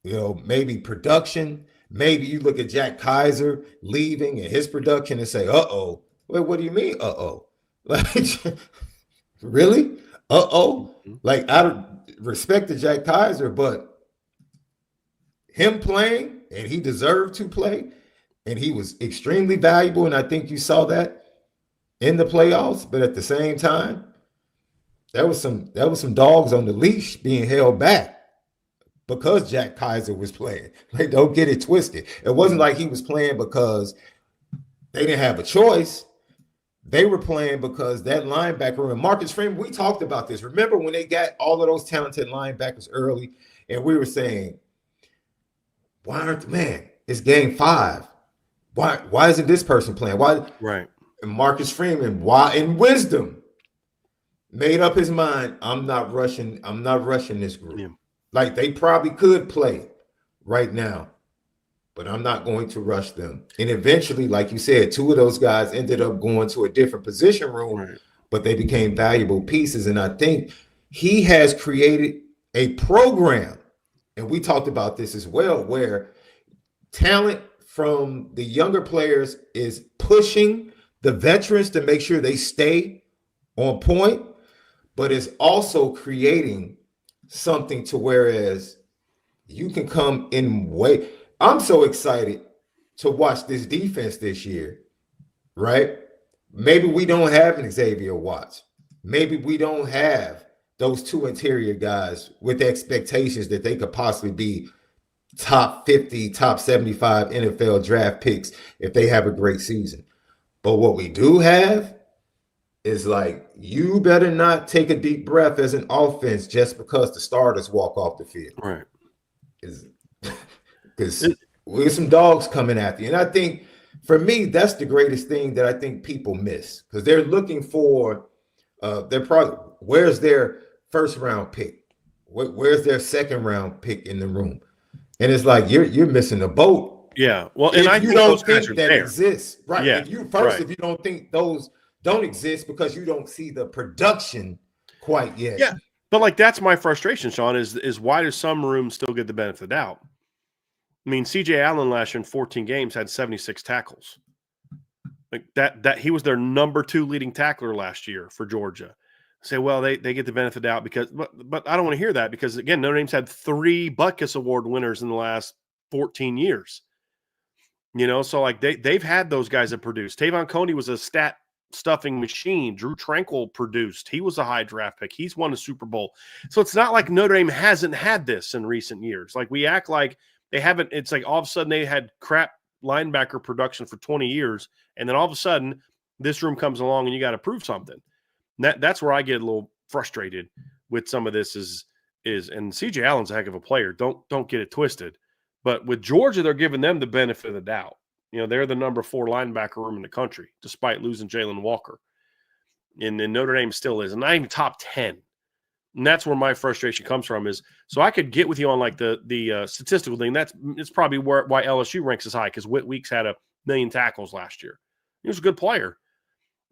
maybe production. Maybe you look at Jack Kaiser leaving and his production and say, uh-oh. Wait, what do you mean, uh-oh? Like, really? Uh-oh. Like, out of respect to Jack Kaiser, but him playing, and he deserved to play, and he was extremely valuable, and I think you saw that in the playoffs. But at the same time, there was some dogs on the leash being held back because Jack Kaiser was playing. Like, don't get it twisted. It wasn't like he was playing because they didn't have a choice. They were playing because that linebacker and Marcus Freeman, we talked about this. Remember when they got all of those talented linebackers early, and we were saying, it's game 5. Why isn't this person playing? Why? Right. And Marcus Freeman, why in wisdom, made up his mind, I'm not rushing this group. Yeah. Like, they probably could play right now, but I'm not going to rush them. And eventually, like you said, 2 of those guys ended up going to a different position room, right, but they became valuable pieces. And I think he has created a program, and we talked about this as well, where talent from the younger players is pushing the veterans to make sure they stay on point, but it's also creating something to whereas you can come in way. I'm so excited to watch this defense this year, right? Maybe we don't have an Xavier Watts. Maybe we don't have those 2 interior guys with expectations that they could possibly be top 50, top 75 NFL draft picks if they have a great season. But what we do have is, like, you better not take a deep breath as an offense just because the starters walk off the field. Right. Because we have some dogs coming after you. And I think, for me, that's the greatest thing that I think people miss. Because they're looking for where's their first round pick? Where's their second round pick in the room? And it's like you're missing a boat. Yeah. Well, and you don't think that exists. Right. Yeah. If you don't think those don't exist because you don't see the production quite yet. Yeah. But, like, that's my frustration, Sean, is why do some rooms still get the benefit of the doubt? I mean, C.J. Allen last year in 14 games had 76 tackles. Like that he was their number 2 leading tackler last year for Georgia. Say, well, they get the benefit of the doubt because but I don't want to hear that because, again, Notre Dame's had 3 Butkus Award winners in the last 14 years. So, like, they've had those guys that produced. Tavon Coney was a stat stuffing machine. Drew Tranquil produced. He was a high draft pick. He's won a Super Bowl. So it's not like Notre Dame hasn't had this in recent years. Like, we act like they haven't. It's like all of a sudden they had crap linebacker production for 20 years, and then all of a sudden this room comes along and you got to prove something. That's where I get a little frustrated with some of this is and CJ Allen's a heck of a player. Don't get it twisted. But with Georgia, they're giving them the benefit of the doubt. They're the number 4 linebacker room in the country, despite losing Jalen Walker. And Notre Dame still is, and not even top 10. And that's where my frustration comes from is, so I could get with you on, like, the statistical thing. It's probably why LSU ranks as high, because Whit Weeks had 1 million tackles last year. He was a good player.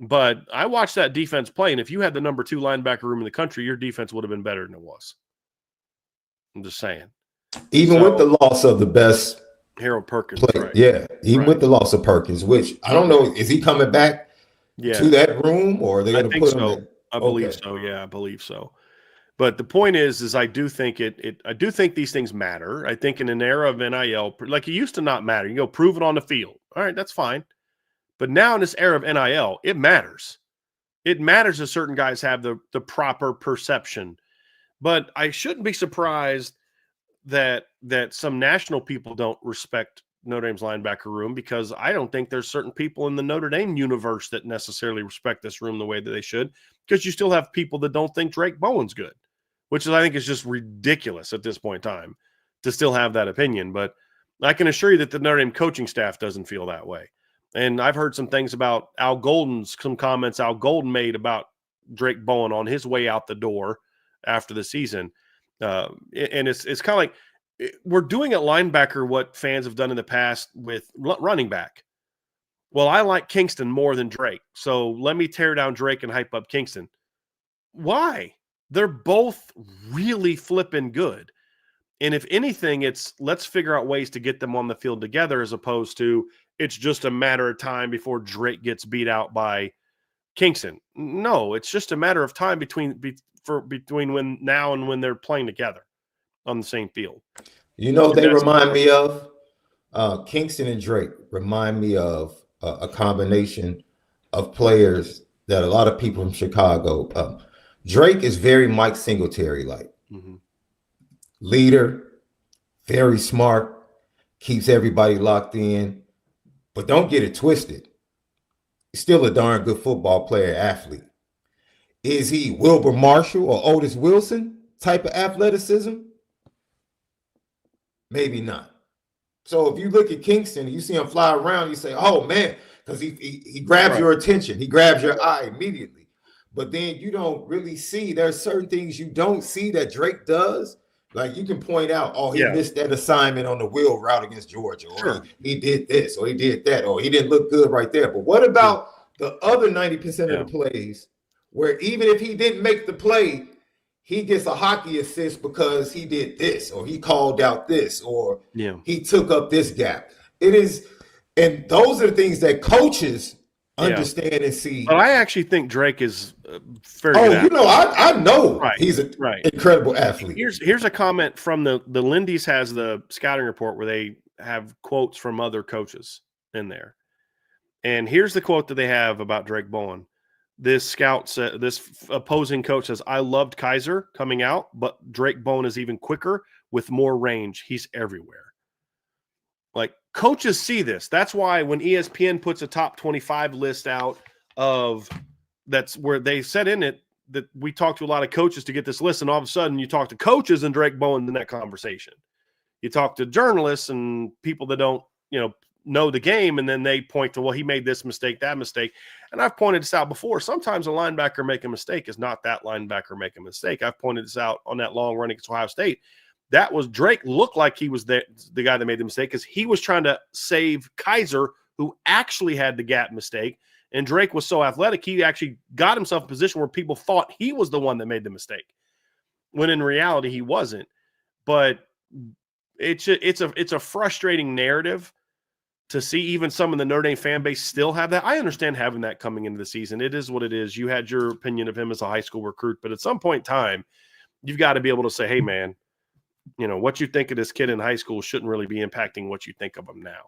But I watched that defense play, and if you had the number 2 linebacker room in the country, your defense would have been better than it was. I'm just saying. Even with the loss of the best Harold Perkins, right? Yeah, even with the loss of Perkins, which I don't know, is he coming back to that room, or are they going to put him in? I believe so. Yeah, I believe so. But the point is I do think I do think these things matter. I think in an era of NIL, like, it used to not matter. You go prove it on the field. All right, that's fine. But now in this era of NIL, it matters. It matters that certain guys have the proper perception. But I shouldn't be surprised that some national people don't respect Notre Dame's linebacker room, because I don't think there's certain people in the Notre Dame universe that necessarily respect this room the way that they should, because you still have people that don't think Drake Bowen's good, which is, I think, is just ridiculous at this point in time to still have that opinion. But I can assure you that the Notre Dame coaching staff doesn't feel that way. And I've heard some things about some comments Al Golden made about Drake Bowen on his way out the door after the season. And it's kind of like we're doing at linebacker what fans have done in the past with running back. Well, I like Kingston more than Drake, so let me tear down Drake and hype up Kingston. Why? They're both really flipping good. And if anything, it's let's figure out ways to get them on the field together, as opposed to it's just a matter of time before Drake gets beat out by Kingston. No, it's just a matter of time between when now and when they're playing together on the same field. You know, they remind me of Kingston and Drake remind me of a combination of players that a lot of people from Chicago. Drake is very Mike Singletary-like. Mm-hmm. Leader, very smart, keeps everybody locked in, but don't get it twisted. He's still a darn good football player, athlete. Is he Wilbur Marshall or Otis Wilson type of athleticism? Maybe not. So if you look at Kingston, you see him fly around, you say, oh man, because he grabs your attention. He grabs your eye immediately. But then you don't really see, there's certain things you don't see that Drake does. Like you can point out, oh, he missed that assignment on the wheel route against Georgia, or he did this, or he did that, or he didn't look good right there. But what about the other 90% of the plays where even if he didn't make the play, he gets a hockey assist because he did this, or he called out this, or he took up this gap. It is, and those are the things that coaches understand and see. But I actually think Drake is very good. You know, I know he's an incredible athlete. Here's a comment from the Lindy's has the scouting report where they have quotes from other coaches in there. And here's the quote that they have about Drake Bowen. This scout said, this opposing coach says, I loved Kaiser coming out, but Drake Bowen is even quicker with more range. He's everywhere. Like, coaches see this. That's why when ESPN puts a top 25 list out of that's where they said in it that we talked to a lot of coaches to get this list. And all of a sudden you talk to coaches and Drake Bowen in that conversation. You talk to journalists and people that don't, know the game, and then they point to, well, he made this mistake, that mistake. And I've pointed this out before. Sometimes a linebacker make a mistake is not that linebacker make a mistake. I've pointed this out on that long run against Ohio State. That was Drake looked like he was the guy that made the mistake because he was trying to save Kaiser, who actually had the gap mistake. And Drake was so athletic, he actually got himself in a position where people thought he was the one that made the mistake, when in reality he wasn't. But it's a frustrating narrative to see even some in the Notre Dame fan base still have that. I understand having that coming into the season. It is what it is. You had your opinion of him as a high school recruit, but at some point in time, you've got to be able to say, hey, man, what you think of this kid in high school shouldn't really be impacting what you think of him now.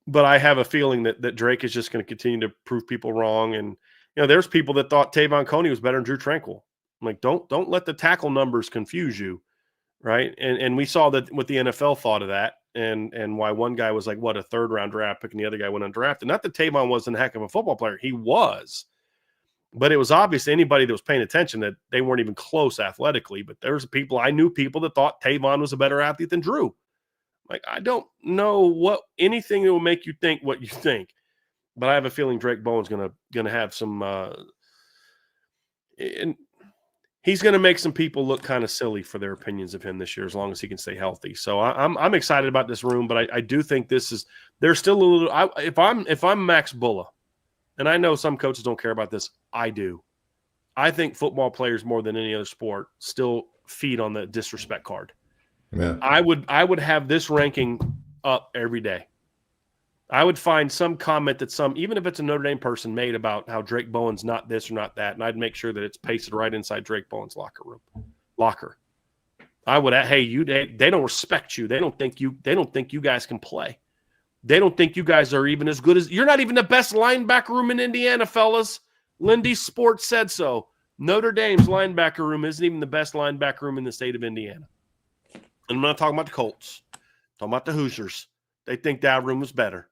But I have a feeling that Drake is just going to continue to prove people wrong. And, there's people that thought Tavon Coney was better than Drew Tranquil. I'm like, don't let the tackle numbers confuse you, right? And we saw that what the NFL thought of that. And why one guy was like, a third-round draft pick, and the other guy went undrafted. Not that Tavon wasn't a heck of a football player. He was. But it was obvious to anybody that was paying attention that they weren't even close athletically. But I knew people that thought Tavon was a better athlete than Drew. Like, I don't know anything that will make you think what you think. But I have a feeling Drake Bowen's gonna have some and he's going to make some people look kind of silly for their opinions of him this year, as long as he can stay healthy. So I'm excited about this room, but I do think there's still a little. If I'm Max Bulla, and I know some coaches don't care about this, I do. I think football players more than any other sport still feed on the disrespect card. Yeah. I would have this ranking up every day. I would find some comment that even if it's a Notre Dame person made about how Drake Bowen's not this or not that, and I'd make sure that it's pasted right inside Drake Bowen's locker. I would, hey, they don't respect you. They don't think you guys can play. They don't think you guys are even as good as you're not even the best linebacker room in Indiana, fellas. Lindy Sports said so. Notre Dame's linebacker room isn't even the best linebacker room in the state of Indiana. And I'm not talking about the Colts. I'm talking about the Hoosiers. They think that room was better.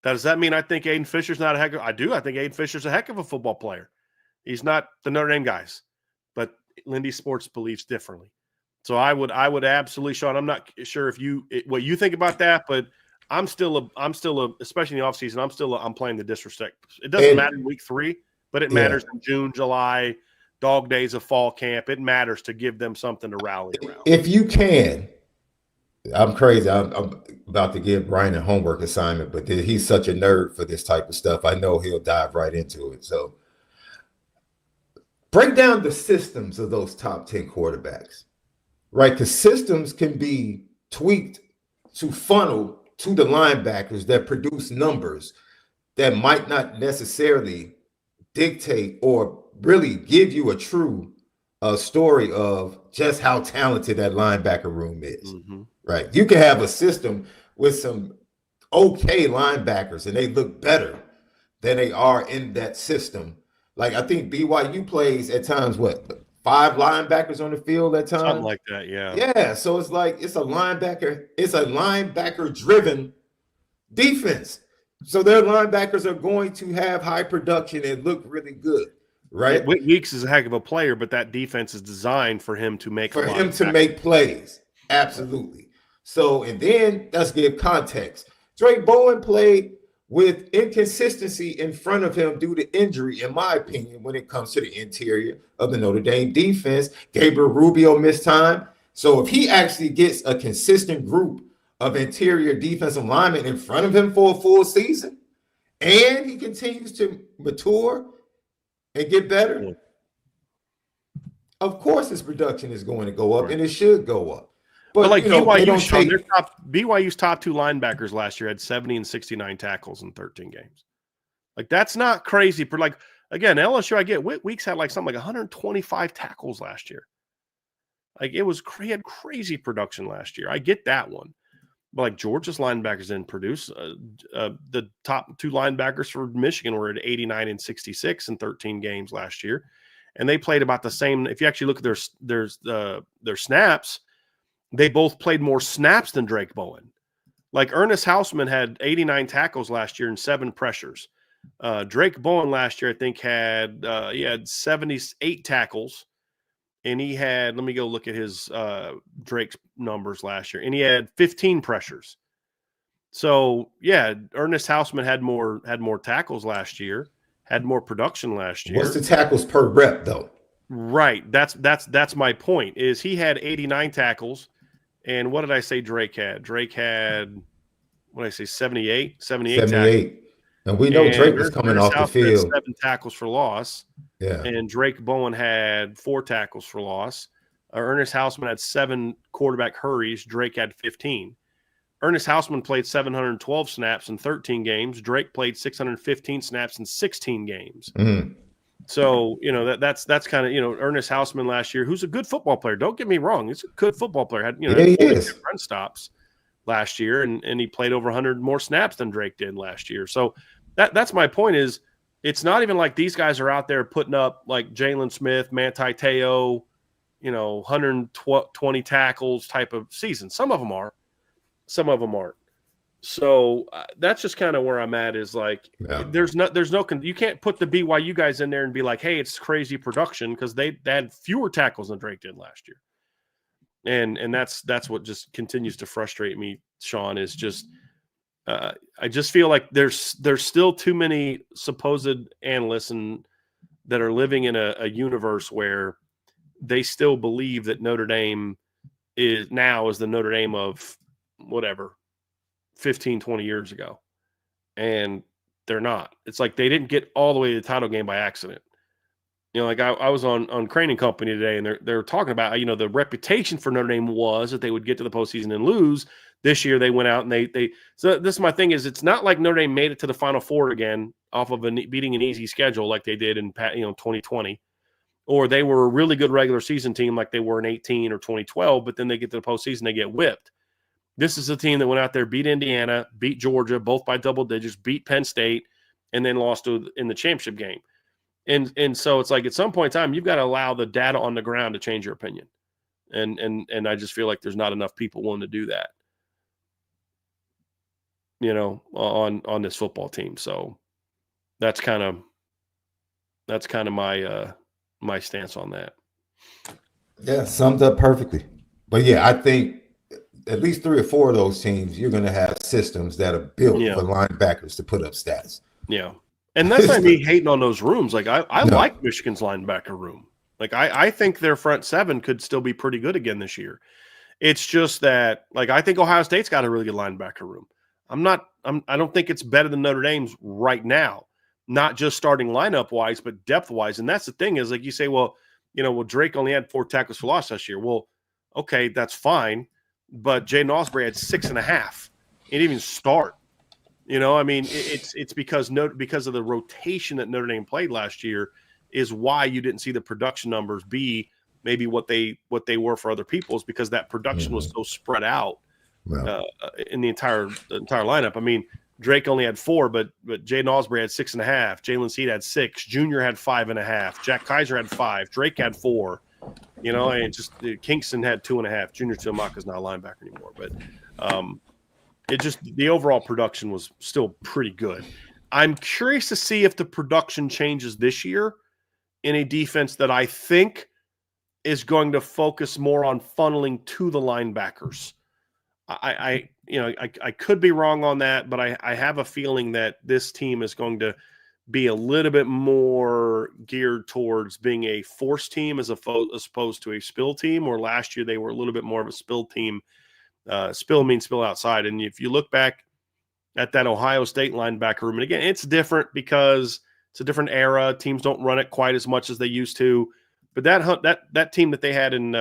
Does that mean I think Aiden Fisher's not a heck of – I do. I think Aiden Fisher's a heck of a football player. He's not the Notre Dame guys. But Lindy Sports believes differently. So I would absolutely, Sean, I'm not sure what you think about that, but I'm still especially in the offseason, I'm playing the disrespect. It doesn't matter in week 3, but it matters in June, July, dog days of fall camp. It matters to give them something to rally around. If you can, I'm crazy. I'm about to give Brian a homework assignment, but he's such a nerd for this type of stuff. I know he'll dive right into it. So break down the systems of those top 10 quarterbacks, right? Because systems can be tweaked to funnel to the linebackers that produce numbers that might not necessarily dictate or really give you a true story of just how talented that linebacker room is, right? You can have a system with some okay linebackers and they look better than they are in that system. Like I think BYU plays at times, 5 linebackers on the field at times? Something like that, yeah. Yeah, so it's like it's a linebacker-driven defense. So their linebackers are going to have high production and look really good, right? Weeks is a heck of a player, but that defense is designed for him to make plays. Absolutely. So, and then let's give context. Drake Bowen played with inconsistency in front of him due to injury, in my opinion, when it comes to the interior of the Notre Dame defense. Gabriel Rubio missed time. So if he actually gets a consistent group of interior defensive linemen in front of him for a full season, and he continues to mature and get better, of course his production is going to go up, and it should go up. But like BYU's top 2 linebackers last year had 70 and 69 tackles in 13 games. Like that's not crazy. For like again, LSU, I get Weeks had like something like 125 tackles last year. Like he had crazy production last year. I get that one. But like Georgia's linebackers didn't produce. The top 2 linebackers for Michigan were at 89 and 66 in 13 games last year, and they played about the same. If you actually look at their snaps, they both played more snaps than Drake Bowen. Like Ernest Hausman had 89 tackles last year and 7 pressures. Drake Bowen last year, I think, had 78 tackles, and he had. Let me go look at his Drake's numbers last year, and he had 15 pressures. So yeah, Ernest Hausman had more tackles last year, had more production last year. What's the tackles per rep though? Right. That's my point. Is he had 89 tackles. And what did I say Drake had? Drake had, what did I say, 78 tackles. And we know Drake was coming off the field. 7 tackles for loss. Yeah. And Drake Bowen had 4 tackles for loss. Ernest Hausman had 7 quarterback hurries. Drake had 15. Ernest Hausman played 712 snaps in 13 games. Drake played 615 snaps in 16 games. Mm-hmm. So, that's kind of, Ernest Hausman last year, who's a good football player. Don't get me wrong. He's a good football player. Had, he is. Run stops last year, and he played over 100 more snaps than Drake did last year. So that's my point is it's not even like these guys are out there putting up like Jalen Smith, Manti Te'o, 120 tackles type of season. Some of them are. Some of them aren't. So that's just kind of where I'm at is like, you can't put the BYU guys in there and be like, hey, it's crazy production because they had fewer tackles than Drake did last year. And that's what just continues to frustrate me, Sean, is just, I just feel like there's still too many supposed analysts that are living in a universe where they still believe that Notre Dame is the Notre Dame of whatever, 15, 20 years ago. And they're not. It's like they didn't get all the way to the title game by accident. Like I was on Crane and Company today, and they're talking about, the reputation for Notre Dame was that they would get to the postseason and lose. This year they went out and they so this is my thing is it's not like Notre Dame made it to the Final Four again off of beating an easy schedule like they did in 2020, or they were a really good regular season team like they were in 18 or 2012, but then they get to the postseason, they get whipped. This is a team that went out there, beat Indiana, beat Georgia, both by double digits, beat Penn State, and then lost in the championship game. And so it's like at some point in time, you've got to allow the data on the ground to change your opinion. And I just feel like there's not enough people willing to do that, on this football team. So that's kind of my stance on that. Yeah, summed up perfectly. But yeah, I think at least 3 or 4 of those teams, you're going to have systems that are built for linebackers to put up stats. Yeah. And that's not me hating on those rooms. Like I No. like Michigan's linebacker room. Like I think their front seven could still be pretty good again this year. It's just that, like, I think Ohio State's got a really good linebacker room. I don't think it's better than Notre Dame's right now, not just starting lineup wise, but depth wise. And that's the thing is, like, you say, well, Drake only had 4 tackles for loss this year. Well, okay, that's fine. But Jaden Osbury had 6.5. He didn't even start. I mean, it's because of the rotation that Notre Dame played last year is why you didn't see the production numbers be maybe what they were for other people's, because that production was so spread out in the entire lineup. I mean, Drake only had 4, but Jaden Osbury had 6.5. Jalen Seed had 6. Junior had 5.5. Jack Kaiser had 5. Drake had 4. And just Kingston had 2.5. Junior Tuamaka's not a linebacker anymore, but the overall production was still pretty good. I'm curious to see if the production changes this year in a defense that I think is going to focus more on funneling to the linebackers. I could be wrong on that, but I have a feeling that this team is going to be a little bit more geared towards being a force team as opposed to a spill team, where last year they were a little bit more of a spill team. Spill means spill outside. And if you look back at that Ohio State linebacker room, and again, it's different because it's a different era. Teams don't run it quite as much as they used to. But that team that they had in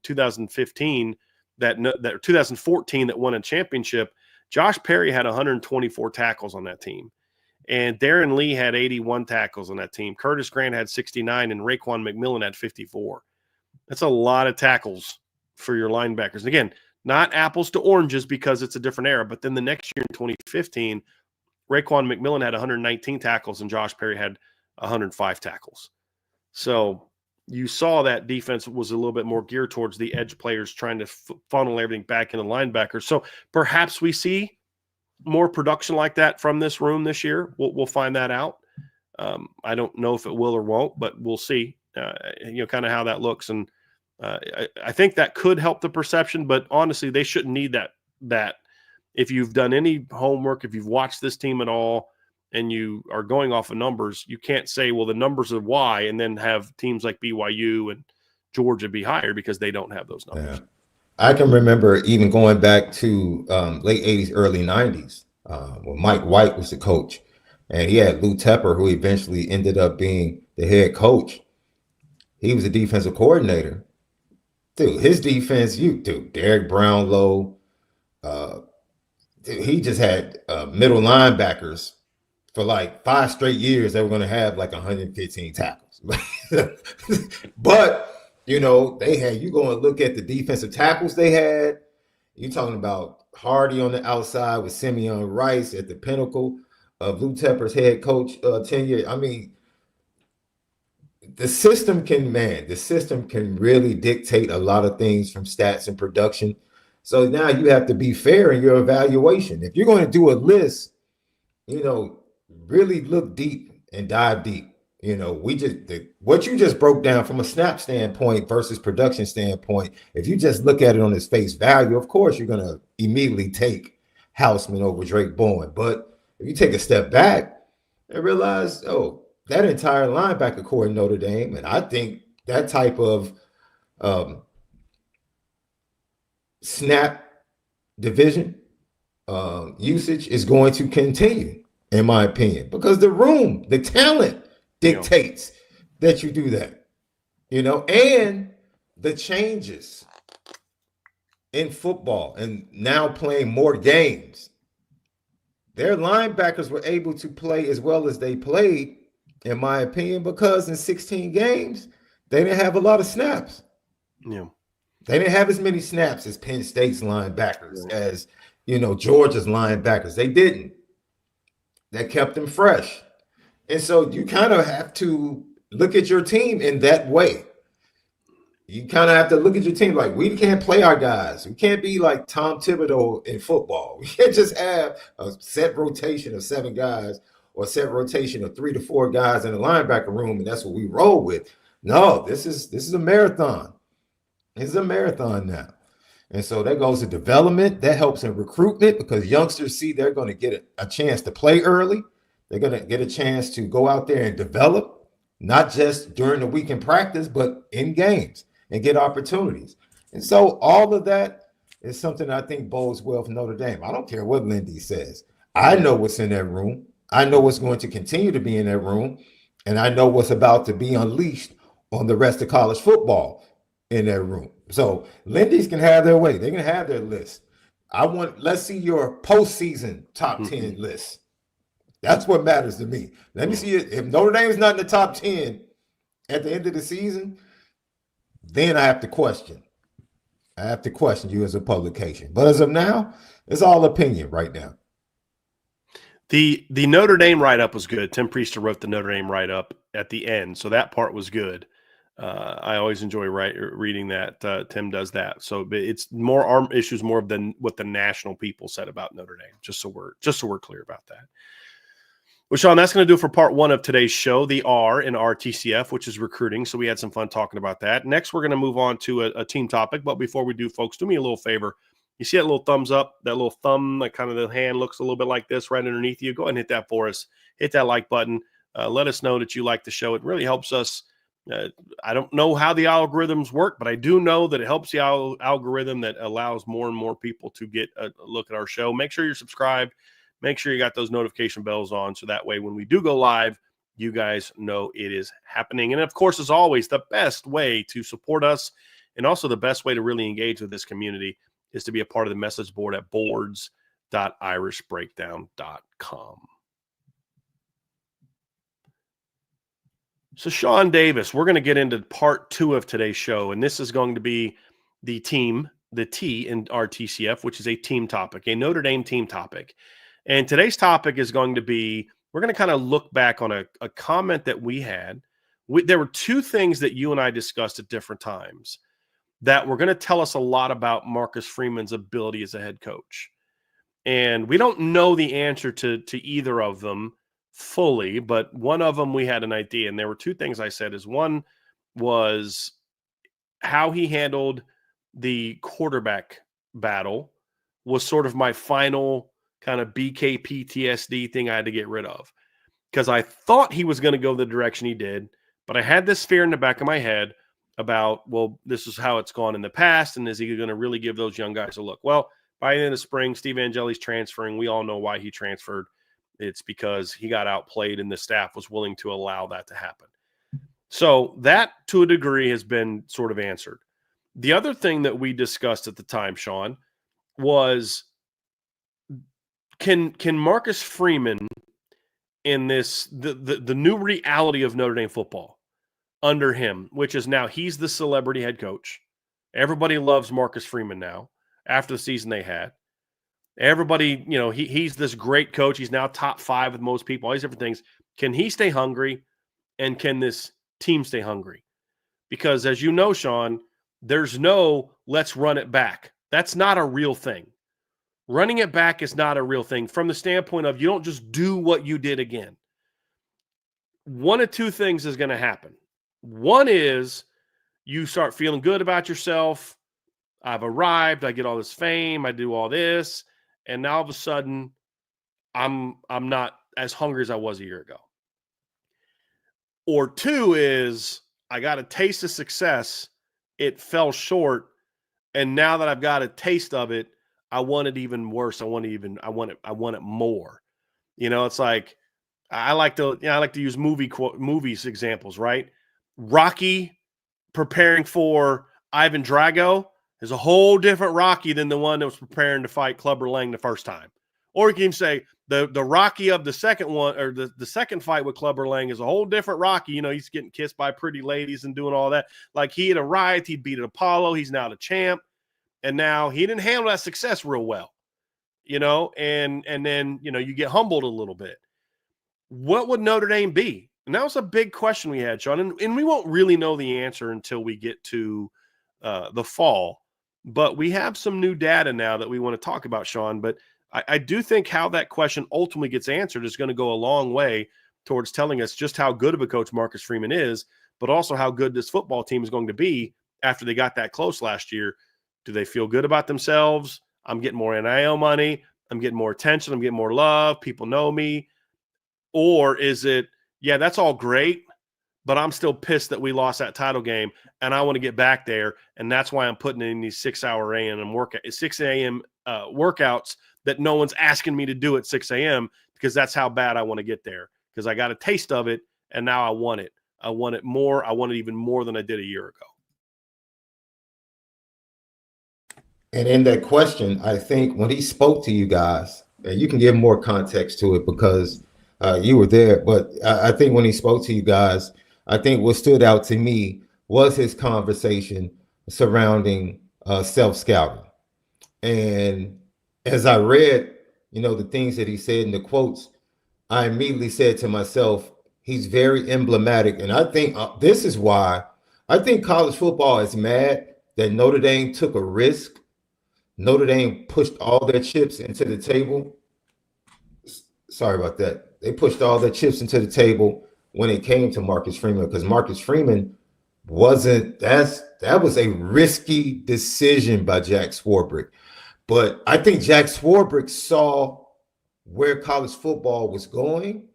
2015, that 2014 that won a championship, Josh Perry had 124 tackles on that team. And Darren Lee had 81 tackles on that team. Curtis Grant had 69, and Raekwon McMillan had 54. That's a lot of tackles for your linebackers. And again, not apples to oranges because it's a different era. But then the next year in 2015, Raekwon McMillan had 119 tackles, and Josh Perry had 105 tackles. So you saw that defense was a little bit more geared towards the edge players trying to funnel everything back into linebackers. So perhaps we see more production like that from this room this year. We'll find that out. I don't know if it will or won't, but we'll see, kind of how that looks. And I think that could help the perception, but honestly, they shouldn't need that. If you've done any homework, if you've watched this team at all, and you are going off of numbers, you can't say, well, the numbers are why, and then have teams like BYU and Georgia be higher because they don't have those numbers. Yeah. I can remember even going back to late 80s, early 90s, when Mike White was the coach, and he had Lou Tepper, who eventually ended up being the head coach. He was a defensive coordinator. Dude, his defense, Derek Brownlow, he just had middle linebackers for like 5 straight years that were going to have like 115 tackles. But, they had, you go and look at the defensive tackles they had. You're talking about Hardy on the outside with Simeon Rice at the pinnacle of Lou Tepper's head coach tenure. I mean, the system can really dictate a lot of things from stats and production. So now you have to be fair in your evaluation. If you're going to do a list, really look deep and dive deep. What you just broke down from a snap standpoint versus production standpoint, if you just look at it on its face value, of course, you're going to immediately take Houseman over Drake Bowen. But if you take a step back and realize, that entire linebacker core in Notre Dame, and I think that type of snap division usage is going to continue, in my opinion, because the talent dictates that you do that, and the changes in football and now playing more games. Their linebackers were able to play as well as they played, in my opinion, because in 16 games, they didn't have a lot of snaps. Yeah. They didn't have as many snaps as Penn State's linebackers, as, Georgia's linebackers. They didn't. That kept them fresh. And so you kind of have to look at your team in that way. You kind of have to look at your team like, we can't play our guys. We can't be like Tom Thibodeau in football. We can't just have a set rotation of 7 guys or a set rotation of 3 to 4 guys in the linebacker room, and that's what we roll with. No, this is a marathon. It's a marathon now. And so that goes to development. That helps in recruitment because youngsters see they're going to get a chance to play early. They're going to get a chance to go out there and develop, not just during the week in practice, but in games and get opportunities. And so all of that is something I think bodes well for Notre Dame. I don't care what Lindy says. I know what's in that room. I know what's going to continue to be in that room. And I know what's about to be unleashed on the rest of college football in that room. So Lindy's can have their way. They can have their list. Let's see your postseason top 10 list. That's what matters to me. Let me see it. If Notre Dame is not in the top 10 at the end of the season, then I have to question. I have to question you as a publication. But as of now, it's all opinion right now. The Notre Dame write-up was good. Tim Priester wrote the Notre Dame write-up at the end, so that part was good. I always enjoy reading that. Tim does that. So it's more our issues more than what the national people said about Notre Dame, just so we're clear about that. Well, Sean, that's going to do it for part 1 of today's show, the R in RTCF, which is recruiting. So we had some fun talking about that. Next, we're going to move on to a team topic. But before we do, folks, do me a little favor. You see that little thumbs up, that little thumb, like kind of the hand looks a little bit like this right underneath you. Go ahead and hit that for us. Hit that like button. Let us know that you like the show. It really helps us. I don't know how the algorithms work, but I do know that it helps the algorithm that allows more and more people to get a look at our show. Make sure you're subscribed. Make sure you got those notification bells on so that way when we do go live, you guys know it is happening. And, of course, as always, the best way to support us and also the best way to really engage with this community is to be a part of the message board at boards.irishbreakdown.com. So, Sean Davis, we're going to get into part 2 of today's show, and this is going to be the T in RTCF, which is a team topic, a Notre Dame team topic. And today's topic is going to be, we're going to kind of look back on a comment that we had. There were 2 things that you and I discussed at different times that were going to tell us a lot about Marcus Freeman's ability as a head coach. And we don't know the answer to either of them fully, but one of them we had an idea. And there were 2 things I said. One was how he handled the quarterback battle was sort of my final kind of BK PTSD thing I had to get rid of, because I thought he was going to go the direction he did, but I had this fear in the back of my head about, well, this is how it's gone in the past, and is he going to really give those young guys a look? Well, by the end of spring, Steve Angeli's transferring. We all know why he transferred. It's because he got outplayed, and the staff was willing to allow that to happen. So that, to a degree, has been sort of answered. The other thing that we discussed at the time, Sean, was can Marcus Freeman in this the new reality of Notre Dame football under him, which is now he's the celebrity head coach. Everybody loves Marcus Freeman now after the season they had. Everybody, he's this great coach. He's now top 5 with most people, all these different things. Can he stay hungry, and can this team stay hungry? Because as you know, Sean, there's no let's run it back. That's not a real thing. Running it back is not a real thing from the standpoint of you don't just do what you did again. One of 2 things is going to happen. One is you start feeling good about yourself. I've arrived. I get all this fame. I do all this. And now all of a sudden, I'm not as hungry as I was a year ago. Or 2 is I got a taste of success. It fell short. And now that I've got a taste of it, I want it even worse. I want it more. It's like I like to use movies examples, right? Rocky preparing for Ivan Drago is a whole different Rocky than the one that was preparing to fight Clubber Lang the first time. Or you can say the Rocky of the second one, or the second fight with Clubber Lang is a whole different Rocky. He's getting kissed by pretty ladies and doing all that. Like he had arrived, he'd beat Apollo, he's now the champ. And now he didn't handle that success real well, and then, you get humbled a little bit. What would Notre Dame be? And that was a big question we had, Sean. And we won't really know the answer until we get to the fall. But we have some new data now that we want to talk about, Sean. But I do think how that question ultimately gets answered is going to go a long way towards telling us just how good of a coach Marcus Freeman is, but also how good this football team is going to be after they got that close last year. Do they feel good about themselves? I'm getting more NIL money. I'm getting more attention. I'm getting more love. People know me. Or is it, yeah, that's all great, but I'm still pissed that we lost that title game, and I want to get back there, and that's why I'm putting in these 6 a.m. workouts that no one's asking me to do at 6 a.m. because that's how bad I want to get there, because I got a taste of it, and now I want it. I want it more. I want it even more than I did a year ago. And in that question, I think when he spoke to you guys, and you can give more context to it because you were there, but I think when he spoke to you guys, I think what stood out to me was his conversation surrounding self-scouting. And as I read, the things that he said in the quotes, I immediately said to myself, he's very emblematic. And I think this is why I think college football is mad that Notre Dame took a risk. Notre Dame pushed all their chips into the table. Sorry about that. They pushed all their chips into the table when it came to Marcus Freeman, because Marcus Freeman that was a risky decision by Jack Swarbrick. But I think Jack Swarbrick saw where college football was going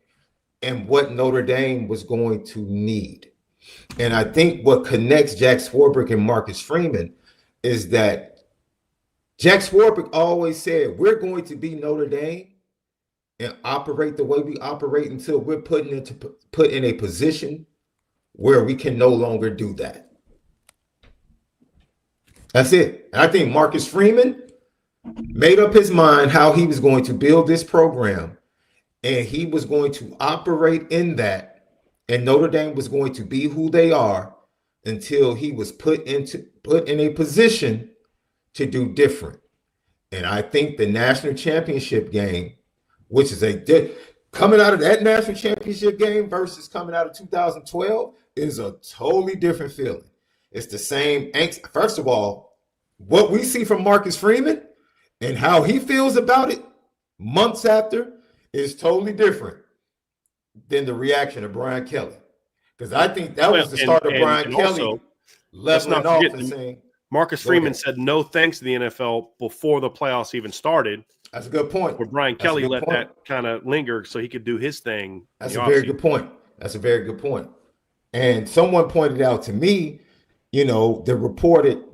and what Notre Dame was going to need. And I think what connects Jack Swarbrick and Marcus Freeman is that Jack Swarbrick always said, we're going to be Notre Dame and operate the way we operate until we're put in a position where we can no longer do that. That's it. And I think Marcus Freeman made up his mind how he was going to build this program, and he was going to operate in that, and Notre Dame was going to be who they are until he was put in a position to do different. And I think the national championship game, which is coming out of that national championship game versus coming out of 2012, is a totally different feeling. It's the same angst. First of all, what we see from Marcus Freeman and how he feels about it months after is totally different than the reaction of Brian Kelly. Because I think that was the start of Brian Kelly also, leveling off and saying, Marcus Freeman said no thanks to the NFL before the playoffs even started. That's a good point. Where Brian Kelly let that kind of linger so he could do his thing. That's a very good point. That's a very good point. And someone pointed out to me, the reported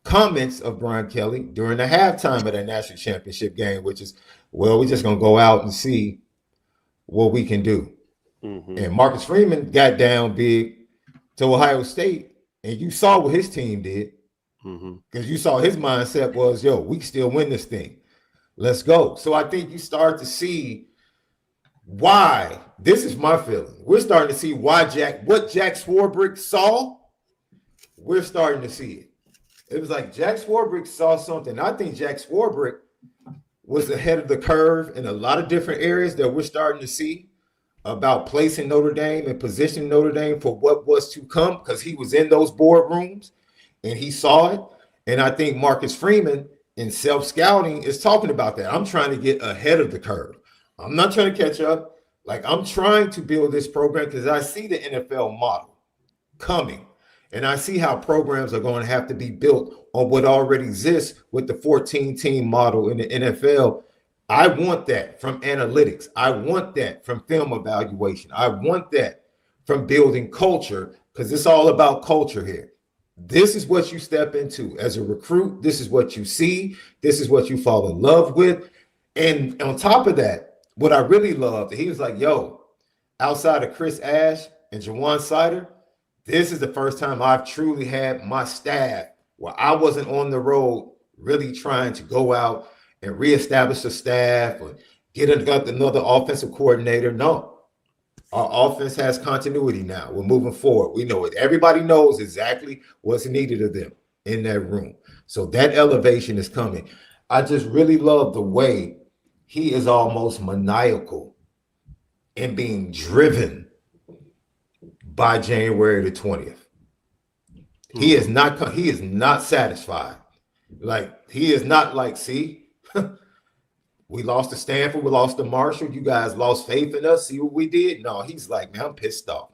comments of Brian Kelly during the halftime of that national championship game, which is, well, we're just going to go out and see what we can do. Mm-hmm. And Marcus Freeman got down big to Ohio State, and you saw what his team did, because you saw his mindset was, we can still win this thing. Let's go. So I think you start to see why, this is my feeling, we're starting to see why what Jack Swarbrick saw, we're starting to see it. It was like Jack Swarbrick saw something. I think Jack Swarbrick was ahead of the curve in a lot of different areas that we're starting to see about placing Notre Dame and positioning Notre Dame for what was to come, because he was in those boardrooms and he saw it. And I think Marcus Freeman in self-scouting is talking about that. I'm trying to get ahead of the curve. I'm not trying to catch up. I'm trying to build this program because I see the NFL model coming. And I see how programs are going to have to be built on what already exists with the 14-team model in the NFL. I want that from analytics. I want that from film evaluation. I want that from building culture, because it's all about culture here. This is what you step into as a recruit. This is what you see. This is what you fall in love with. And on top of that, what I really loved, he was like, outside of Chris Ash and Jawan Sider, this is the first time I've truly had my staff where I wasn't on the road really trying to go out and reestablish the staff or get another offensive coordinator. No. Our offense has continuity now. We're moving forward. We know it. Everybody knows exactly what's needed of them in that room. So that elevation is coming. I just really love the way he is almost maniacal in being driven by January the 20th. He is not satisfied. Like, he is not like, see, we lost to Stanford, we lost to Marshall. You guys lost faith in us. See what we did? No, he's like, man, I'm pissed off.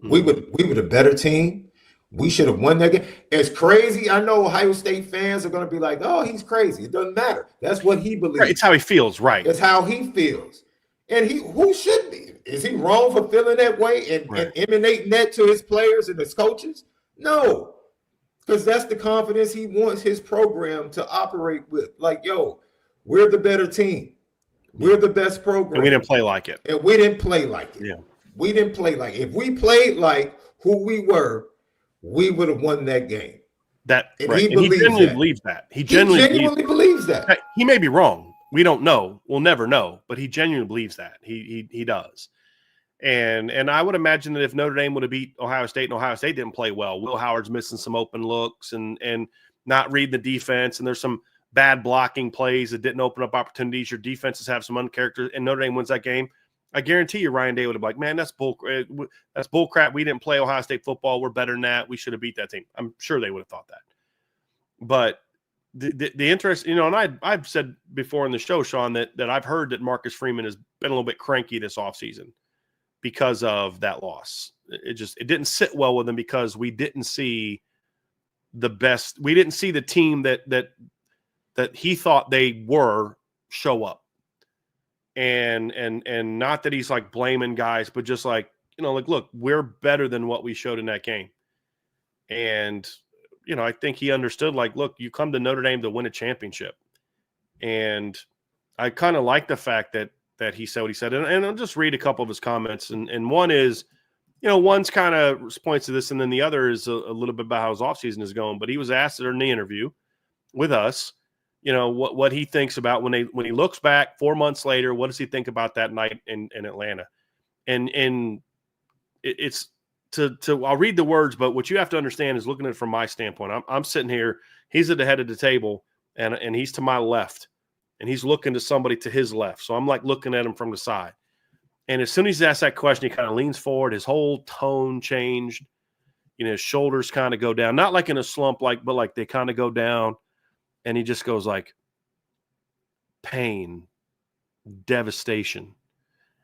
We were the better team. We should have won that game. It's crazy. I know Ohio State fans are going to be like, oh, he's crazy. It doesn't matter. That's what he believes. Right, it's how he feels, right? It's how he feels. And who should be? Is he wrong for feeling that way and emanating that to his players and his coaches? No, because that's the confidence he wants his program to operate with. Like, yo, we're the better team. We're the best program. And we didn't play like it. And we didn't play like it. Yeah. We didn't play like it. If we played like who we were, we would have won that game. He genuinely believes that. He genuinely believes that. He may be wrong. We don't know. We'll never know. But he genuinely believes that. He does. And I would imagine that if Notre Dame would have beat Ohio State and Ohio State didn't play well, Will Howard's missing some open looks and not reading the defense, and there's some bad blocking plays that didn't open up opportunities. Your defenses have some uncharacteristic, and Notre Dame wins that game. I guarantee you Ryan Day would have been like, man, that's bull crap. We didn't play Ohio State football. We're better than that. We should have beat that team. I'm sure they would have thought that. But the interest, and I've said before in the show, Sean, that I've heard that Marcus Freeman has been a little bit cranky this offseason because of that loss. It didn't sit well with him because we didn't see the best. We didn't see the team that he thought they were show up. And not that he's like blaming guys, but just like, like, look, we're better than what we showed in that game. And, I think he understood, like, look, you come to Notre Dame to win a championship. And I kind of like the fact that he said what he said. And I'll just read a couple of his comments. And one is, one's kind of points to this, and then the other is a little bit about how his offseason is going. But he was asked during the interview with us, what he thinks about when he looks back 4 months later, what does he think about that night in Atlanta? And it's I'll read the words, but what you have to understand is looking at it from my standpoint. I'm sitting here, he's at the head of the table and he's to my left and he's looking to somebody to his left. So I'm like looking at him from the side. And as soon as he asked that question, he kind of leans forward, his whole tone changed, his shoulders kind of go down, not like in a slump, but like they kind of go down. And he just goes like, pain, devastation.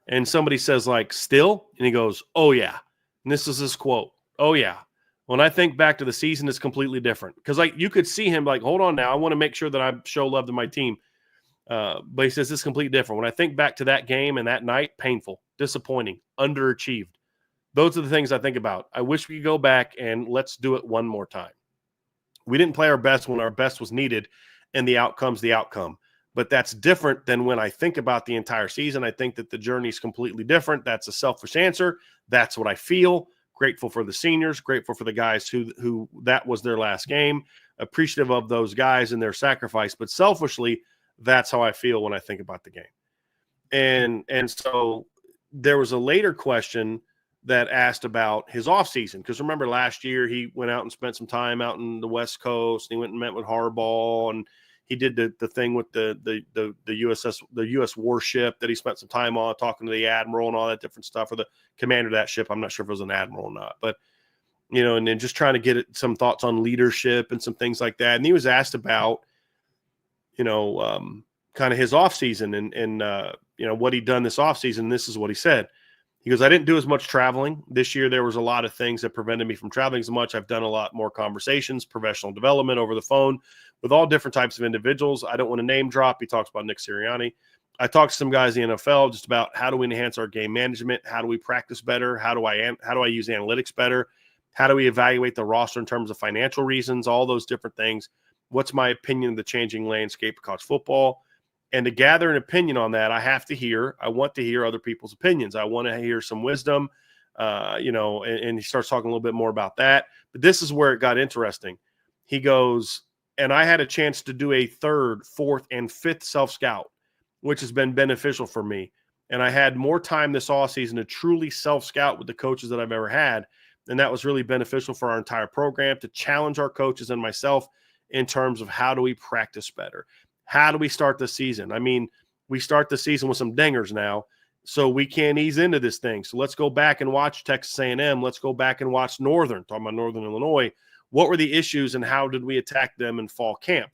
And somebody says like, still? And he goes, oh, yeah. And this is his quote. Oh, yeah. When I think back to the season, it's completely different. Because like you could see him like, hold on now. I want to make sure that I show love to my team. But he says it's completely different. When I think back to that game and that night, painful, disappointing, underachieved. Those are the things I think about. I wish we could go back and let's do it one more time. We didn't play our best when our best was needed, and the outcome's the outcome. But that's different than when I think about the entire season. I think that the journey is completely different. That's a selfish answer. That's what I feel. Grateful for the seniors, grateful for the guys who that was their last game, appreciative of those guys and their sacrifice. But selfishly, that's how I feel when I think about the game. And so there was a later question that asked about his offseason. Because remember last year he went out and spent some time out in the West Coast. And he went and met with Harbaugh, and he did the thing with the U.S. warship that he spent some time on, talking to the admiral and all that different stuff, or the commander of that ship. I'm not sure if it was an admiral or not, but and then just trying to get some thoughts on leadership and some things like that. And he was asked about, kind of his offseason and what he'd done this offseason. This is what he said. He goes, I didn't do as much traveling. This year there was a lot of things that prevented me from traveling as much. I've done a lot more conversations, professional development over the phone with all different types of individuals. I don't want to name drop. He talks about Nick Sirianni. I talked to some guys in the NFL just about how do we enhance our game management? How do we practice better? How do I use analytics better? How do we evaluate the roster in terms of financial reasons? All those different things. What's my opinion of the changing landscape of college football? And to gather an opinion on that, I want to hear other people's opinions. I want to hear some wisdom, and he starts talking a little bit more about that. But this is where it got interesting. He goes, and I had a chance to do a third, fourth, and fifth self-scout, which has been beneficial for me. And I had more time this offseason to truly self-scout with the coaches that I've ever had. And that was really beneficial for our entire program to challenge our coaches and myself in terms of how do we practice better? How do we start the season? I mean, we start the season with some dingers now, so we can't ease into this thing. So let's go back and watch Texas A&M. Let's go back and watch Northern, talking about Northern Illinois. What were the issues and how did we attack them in fall camp?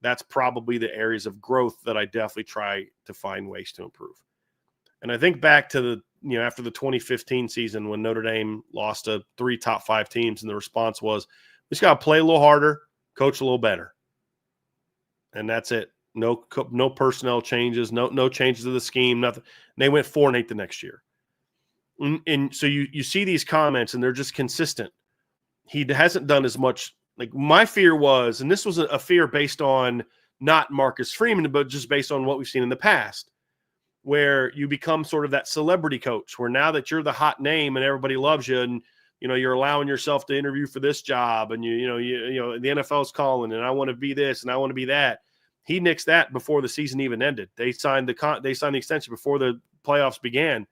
That's probably the areas of growth that I definitely try to find ways to improve. And I think back to after the 2015 season when Notre Dame lost to 3 top 5 teams, and the response was, we just got to play a little harder, coach a little better. And that's it. No personnel changes, no changes to the scheme, nothing. And they went 4-8 the next year. And so you see these comments, and they're just consistent. He hasn't done as much. Like, my fear was, and this was a fear based on not Marcus Freeman, but just based on what we've seen in the past, where you become sort of that celebrity coach, where now that you're the hot name and everybody loves you, and you're allowing yourself to interview for this job, and the NFL's calling, and I want to be this and I want to be that. He nixed that before the season even ended. They signed the extension before the playoffs began.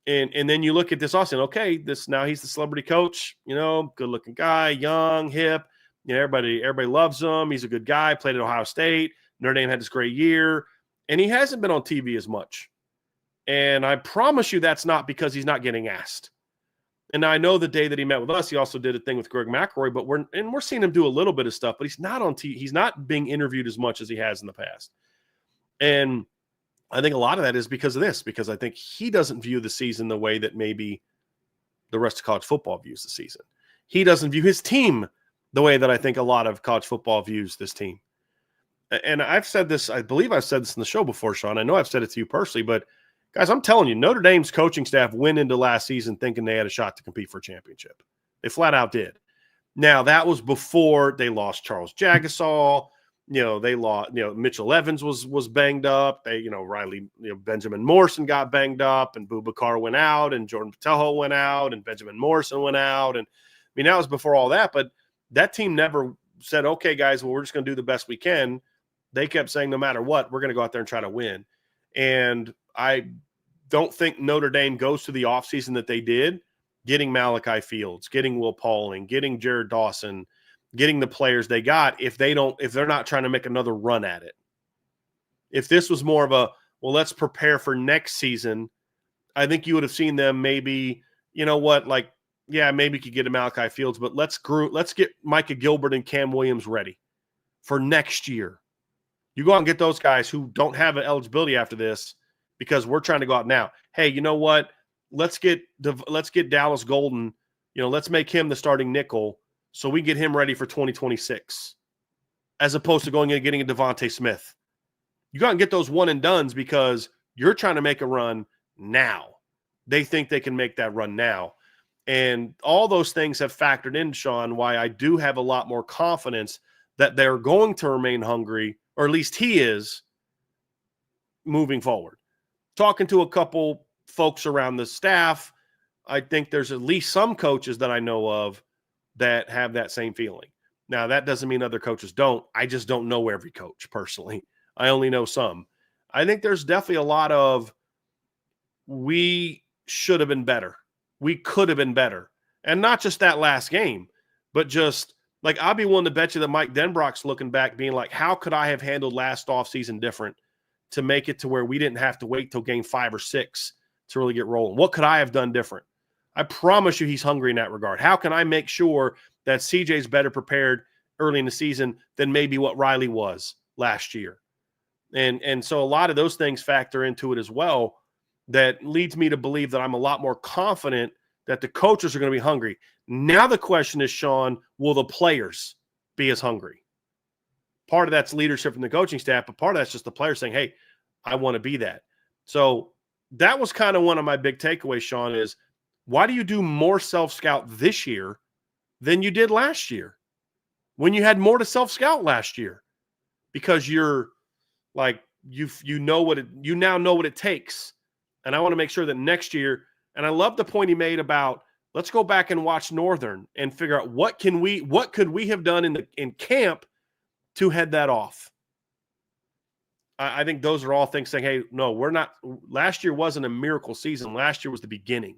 And then you look at this Austin, okay, now he's the celebrity coach, good looking guy, young, hip, everybody loves him. He's a good guy, played at Ohio State. Notre Dame had this great year, and he hasn't been on TV as much. And I promise you that's not because he's not getting asked. And I know the day that he met with us, he also did a thing with Greg McElroy, but we're seeing him do a little bit of stuff, but he's not on TV. He's not being interviewed as much as he has in the past. And I think a lot of that is because of this, because I think he doesn't view the season the way that maybe the rest of college football views the season. He doesn't view his team the way that I think a lot of college football views this team. And I've said this, I believe I've said this in the show before, Sean. I know I've said it to you personally, but guys, I'm telling you, Notre Dame's coaching staff went into last season thinking they had a shot to compete for a championship. They flat out did. Now, that was before they lost Charles Jagasaw. They lost, Mitchell Evans was banged up. They, Riley, Benjamin Morrison got banged up, and Boubacar went out, and Jordan Patel went out, and Benjamin Morrison went out. And that was before all that, but that team never said, okay, guys, well, we're just going to do the best we can. They kept saying, no matter what, we're going to go out there and try to win. And I don't think Notre Dame goes to the offseason that they did, getting Malachi Fields, getting Will Pauling, getting Jared Dawson, getting the players they got if they're not trying to make another run at it. If this was more of a, well, let's prepare for next season, I think you would have seen them maybe, maybe could get a Malachi Fields, but let's get Micah Gilbert and Cam Williams ready for next year. You go out and get those guys who don't have an eligibility after this because we're trying to go out now. Hey, you know what? Let's get Dallas Golden. Let's make him the starting nickel so we get him ready for 2026, as opposed to going and getting a Devontae Smith. You go out and get those one and dones because you're trying to make a run now. They think they can make that run now. And all those things have factored in, Sean, why I do have a lot more confidence that they're going to remain hungry, or at least he is, moving forward. Talking to a couple folks around the staff, I think there's at least some coaches that I know of that have that same feeling. Now, that doesn't mean other coaches don't. I just don't know every coach personally. I only know some. I think there's definitely a lot of, we should have been better. We could have been better. And not just that last game, but just like, I'll be willing to bet you that Mike Denbrock's looking back being like, how could I have handled last offseason different to make it to where we didn't have to wait till game 5 or 6 to really get rolling? What could I have done different? I promise you he's hungry in that regard. How can I make sure that CJ's better prepared early in the season than maybe what Riley was last year? And so a lot of those things factor into it as well. That leads me to believe that I'm a lot more confident that the coaches are going to be hungry. Now the question is, Sean, will the players be as hungry? Part of that's leadership from the coaching staff, but part of that's just the players saying, hey, I want to be that. So that was kind of one of my big takeaways, Sean, is why do you do more self-scout this year than you did last year when you had more to self-scout last year? Because you're like, you now know what it takes. And I want to make sure that next year, and I love the point he made about, let's go back and watch Northern and figure out what could we have done in camp to head that off. I think those are all things saying, hey, no, we're not. Last year wasn't a miracle season. Last year was the beginning.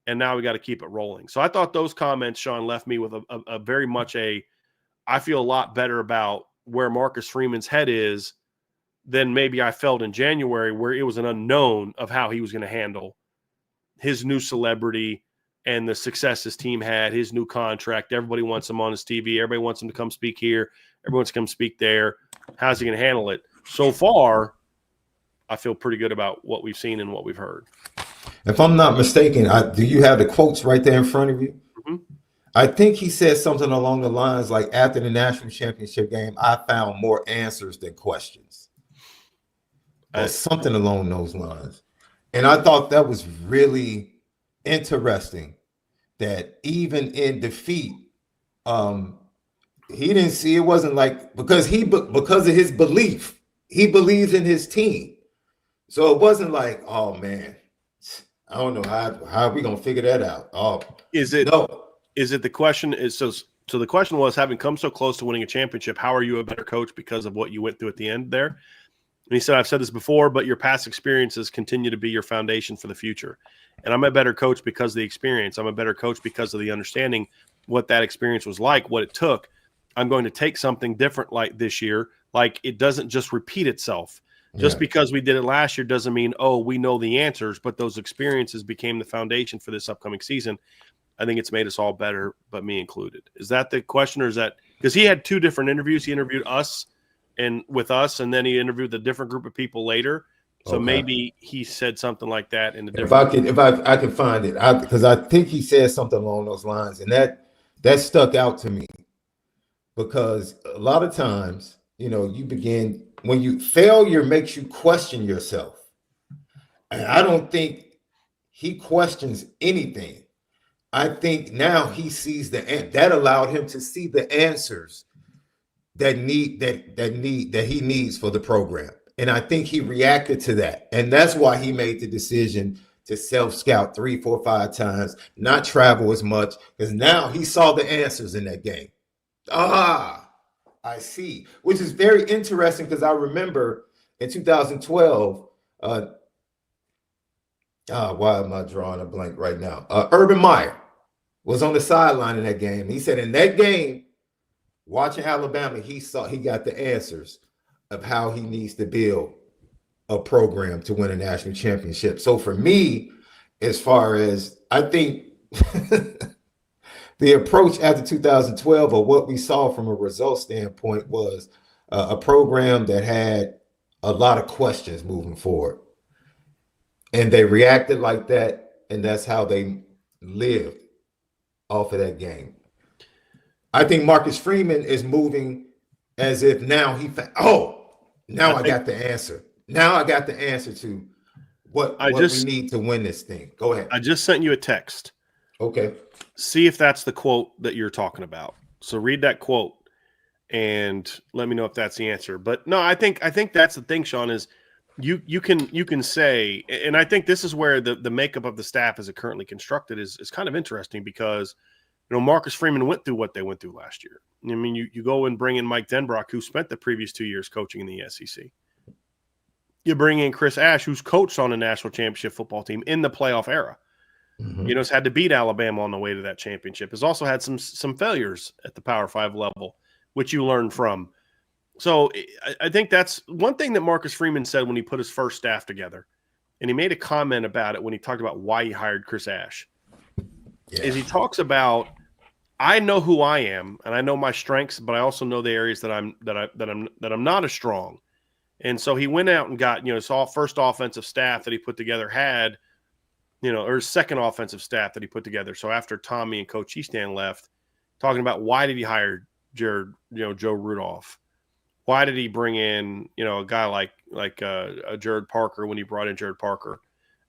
And now we got to keep it rolling. So I thought those comments, Sean, left me with a very much I feel a lot better about where Marcus Freeman's head is than maybe I felt in January, where it was an unknown of how he was going to handle his new celebrity and the success his team had, his new contract. Everybody wants him on his TV. Everybody wants him to come speak here. Everyone wants to come speak there. How's he going to handle it? So far, I feel pretty good about what we've seen and what we've heard. If I'm not mistaken, do you have the quotes right there in front of you? Mm-hmm. I think he said something along the lines like, after the national championship game, I found more answers than questions. Or something along those lines. And I thought that was really interesting, that even in defeat, he didn't see, it wasn't like, because of his belief, he believes in his team. So it wasn't like, oh man, I don't know how are we gonna figure that out. Oh, is it no? Is it the question is so the question was, having come so close to winning a championship, how are you a better coach because of what you went through at the end there? And he said, I've said this before, but your past experiences continue to be your foundation for the future. And I'm a better coach because of the experience. I'm a better coach because of the understanding what that experience was like, what it took. I'm going to take something different like this year. Like, it doesn't just repeat itself. Just because we did it last year doesn't mean, oh, we know the answers, but those experiences became the foundation for this upcoming season. I think it's made us all better, but me included. Is that the question, or is that because he had two different interviews? He interviewed us and then he interviewed a different group of people later. So maybe he said something like that in a different. If I can find it, because I think he said something along those lines, and that stuck out to me, because a lot of times, when failure makes you question yourself. And I don't think he questions anything. I think now he sees that allowed him to see the answers that he needs for the program. And I think he reacted to that. And that's why he made the decision to self-scout 3, 4, 5 times, not travel as much, because now he saw the answers in that game. I see, which is very interesting, because I remember in 2012, why am I drawing a blank right now? Urban Meyer was on the sideline in that game. He said in that game, watching Alabama, he got the answers of how he needs to build a program to win a national championship. So for me, as far as I think the approach after 2012, or what we saw from a result standpoint, was a program that had a lot of questions moving forward. And they reacted like that, and that's how they lived off of that game. I think Marcus Freeman is moving as if now I got the answer. Now I got the answer to what we need to win this thing. Go ahead. I just sent you a text. Okay. See if that's the quote that you're talking about. So read that quote and let me know if that's the answer. But no, I think that's the thing, Sean, is you can say, and I think this is where the makeup of the staff as it currently constructed is kind of interesting, because Marcus Freeman went through what they went through last year. I mean, you go and bring in Mike Denbrock, who spent the previous 2 years coaching in the SEC. You bring in Chris Ash, who's coached on a national championship football team in the playoff era. Mm-hmm. Has had to beat Alabama on the way to that championship. Has also had some failures at the Power 5 level, which you learn from. So I think that's one thing that Marcus Freeman said when he put his first staff together, and he made a comment about it when he talked about why he hired Chris Ash. Yeah. Is he talks about, I know who I am and I know my strengths, but I also know the areas that I'm not as strong. And so he went out and got, his first offensive staff that he put together had, or his second offensive staff that he put together. So after Tommy and Coach Easton left, talking about why did he hire Joe Rudolph? Why did he bring in, a guy like Jared Parker when he brought in Jared Parker?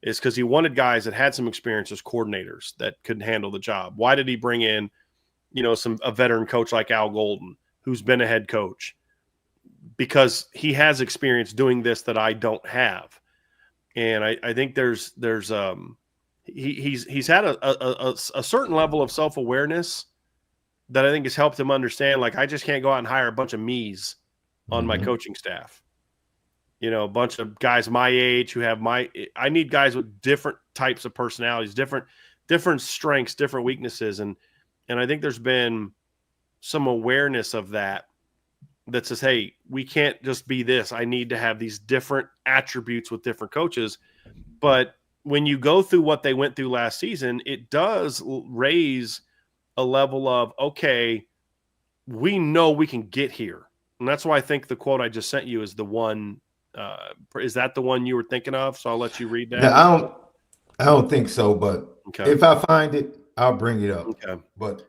Is because he wanted guys that had some experience as coordinators that could handle the job. Why did he bring in, a veteran coach like Al Golden, who's been a head coach? Because he has experience doing this that I don't have. And I think he's had a certain level of self-awareness that I think has helped him understand, like, I just can't go out and hire a bunch of me's on my coaching staff. A bunch of guys my age who have I need guys with different types of personalities, different strengths, different weaknesses. And I think there's been some awareness of that says, hey, we can't just be this. I need to have these different attributes with different coaches. But when you go through what they went through last season, it does raise a level of, okay, we know we can get here. And that's why I think the quote I just sent you is the one. Is that the one you were thinking of? So I'll let you read that. Now, I don't think so, but Okay. if I find it, I'll bring it up. Okay. But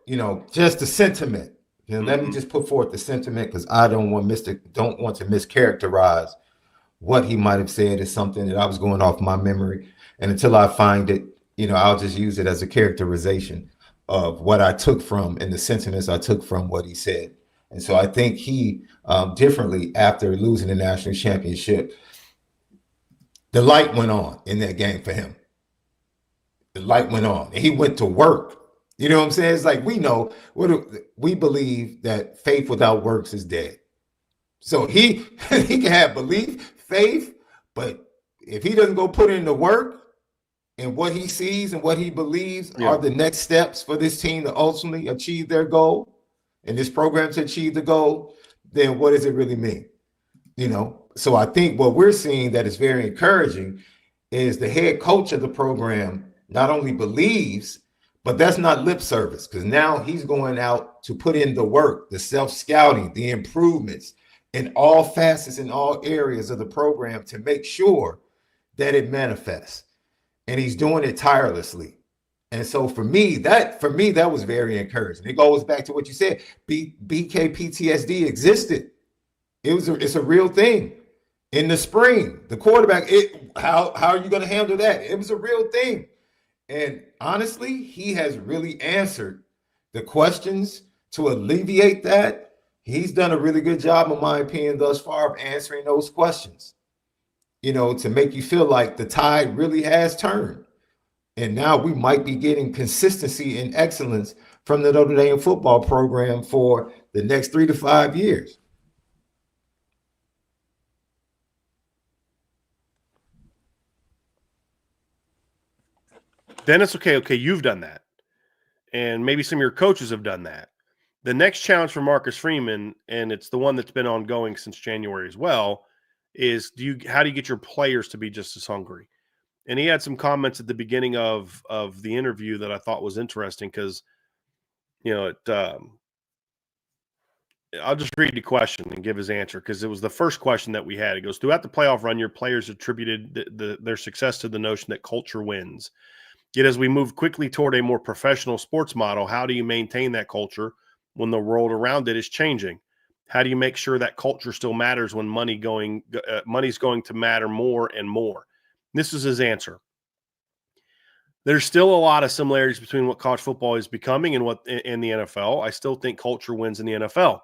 just the sentiment. Let me just put forth the sentiment, because I don't want to mischaracterize what he might have said as something that I was going off my memory. And until I find it, I'll just use it as a characterization of what I took from and the sentiments I took from what he said. And so I think he differently after losing the national championship, the light went on in that game for him. The light went on and he went to work. You know what I'm saying? It's like, we believe that faith without works is dead. So he can have belief, faith, but if he doesn't go put in the work, and what he sees and what he believes are the next steps for this team to ultimately achieve their goal and this program to achieve the goal, then what does it really mean? So I think what we're seeing that is very encouraging is the head coach of the program not only believes, but that's not lip service, because now he's going out to put in the work, the self-scouting, the improvements in all facets, in all areas of the program to make sure that it manifests. And he's doing it tirelessly. And so for me, that was very encouraging. It goes back to what you said. BK PTSD existed. It's a real thing. In the spring, the quarterback, how are you going to handle that? It was a real thing. And honestly, he has really answered the questions to alleviate that. He's done a really good job, in my opinion, thus far of answering those questions. To make you feel like the tide really has turned. And now we might be getting consistency and excellence from the Notre Dame football program for the next 3 to 5 years. Then it's okay, you've done that. And maybe some of your coaches have done that. The next challenge for Marcus Freeman, and it's the one that's been ongoing since January as well, is how do you get your players to be just as hungry? And he had some comments at the beginning of the interview that I thought was interesting because, I'll just read the question and give his answer because it was the first question that we had. It goes, throughout the playoff run, your players attributed their success to the notion that culture wins. Yet as we move quickly toward a more professional sports model, how do you maintain that culture when the world around it is changing? How do you make sure that culture still matters when money's going to matter more and more? This is his answer. There's still a lot of similarities between what college football is becoming and what in the NFL. I still think culture wins in the NFL.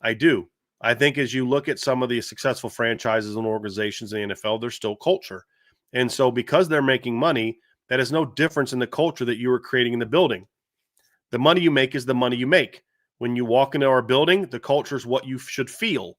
I do. I think as you look at some of the successful franchises and organizations in the NFL, there's still culture. And so because they're making money, that is no difference in the culture that you are creating in the building. The money you make is the money you make. When you walk into our building, the culture is what you should feel.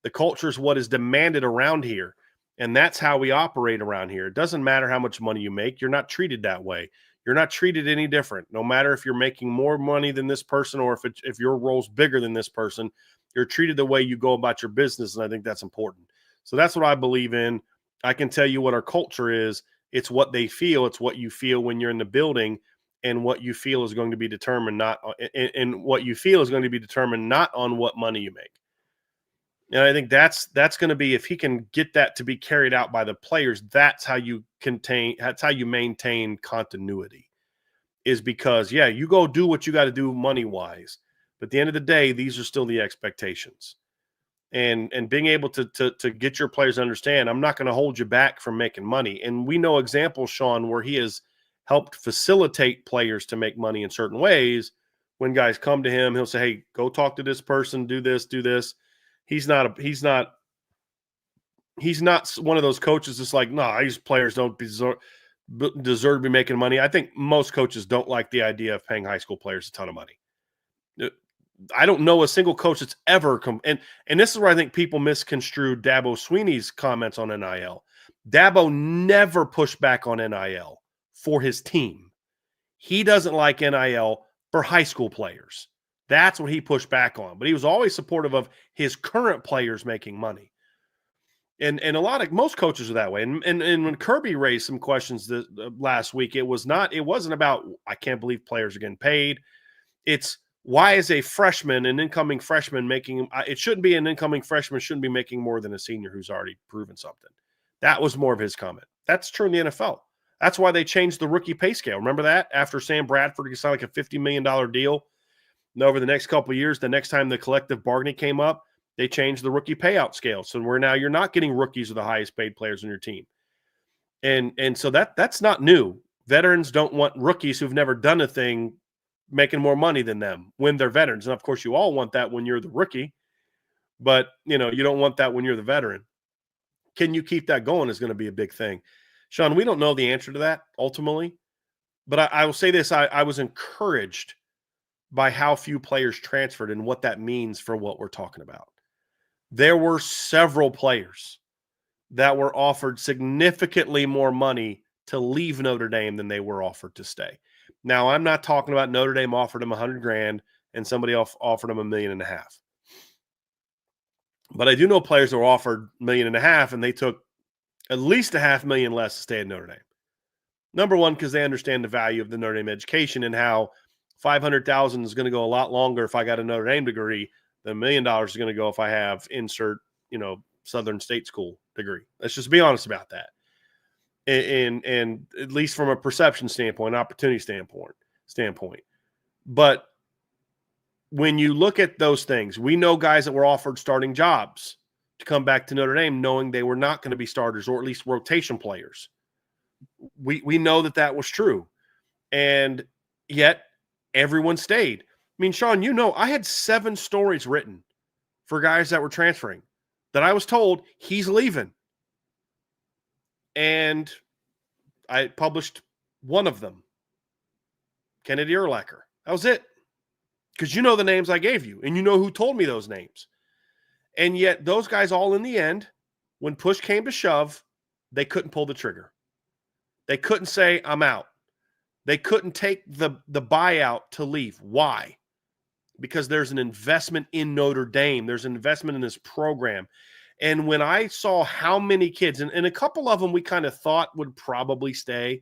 The culture is what is demanded around here. And that's how we operate around here. It doesn't matter how much money you make. You're not treated that way. You're not treated any different. No matter if you're making more money than this person or if your role's bigger than this person, you're treated the way you go about your business. And I think that's important. So that's what I believe in. I can tell you what our culture is. It's what they feel. It's what you feel when you're in the building. And what you feel is going to be determined not on what money you make. And I think that's going to be, if he can get that to be carried out by the players, that's how you maintain continuity, is because, you go do what you got to do money wise. But at the end of the day, these are still the expectations. And being able to get your players to understand, I'm not going to hold you back from making money. And we know examples, Sean, where he has helped facilitate players to make money in certain ways. When guys come to him, he'll say, hey, go talk to this person, do this. He's not one of those coaches that's like, no, these players don't deserve to be making money. I think most coaches don't like the idea of paying high school players a ton of money. I don't know a single coach that's ever come. And this is where I think people misconstrue Dabo Swinney's comments on NIL. Dabo never pushed back on NIL for his team. He doesn't like NIL for high school players. That's what he pushed back on. But he was always supportive of his current players making money. And most coaches are that way. And when Kirby raised some questions last week, it wasn't about, I can't believe players are getting paid. It's, why is an incoming freshman making, it shouldn't be an incoming freshman shouldn't be making more than a senior who's already proven something. That was more of his comment. That's true in the NFL. That's why they changed the rookie pay scale. Remember that? After Sam Bradford signed like a $50 million deal, and over the next couple of years, the next time the collective bargaining came up, they changed the rookie payout scale. So where now you're not getting rookies or the highest paid players on your team. And so that's not new. Veterans don't want rookies who've never done a thing making more money than them when they're veterans. And of course, you all want that when you're the rookie, but you don't want that when you're the veteran. Can you keep that going is going to be a big thing. Sean, we don't know the answer to that ultimately, but I will say this. I was encouraged by how few players transferred and what that means for what we're talking about. There were several players that were offered significantly more money to leave Notre Dame than they were offered to stay. Now, I'm not talking about Notre Dame offered him $100,000 and somebody else offered him $1.5 million. But I do know players that were offered $1.5 million and they took at least $500,000 less to stay at Notre Dame. Number one, because they understand the value of the Notre Dame education and how $500,000 is going to go a lot longer if I got a Notre Dame degree than $1 million is going to go if I have insert, Southern State School degree. Let's just be honest about that. And at least from a perception standpoint, opportunity standpoint. But when you look at those things, we know guys that were offered starting jobs to come back to Notre Dame knowing they were not going to be starters or at least rotation players. We know that was true. And yet everyone stayed. I mean, Sean, I had 7 stories written for guys that were transferring that I was told he's leaving. And I published one of them, Kennedy Urlacher. That was it. Because you know the names I gave you, and you know who told me those names. And yet those guys all in the end, when push came to shove, they couldn't pull the trigger. They couldn't say, I'm out. They couldn't take the buyout to leave. Why? Because there's an investment in Notre Dame. There's an investment in this program. And when I saw how many kids, and a couple of them we kind of thought would probably stay.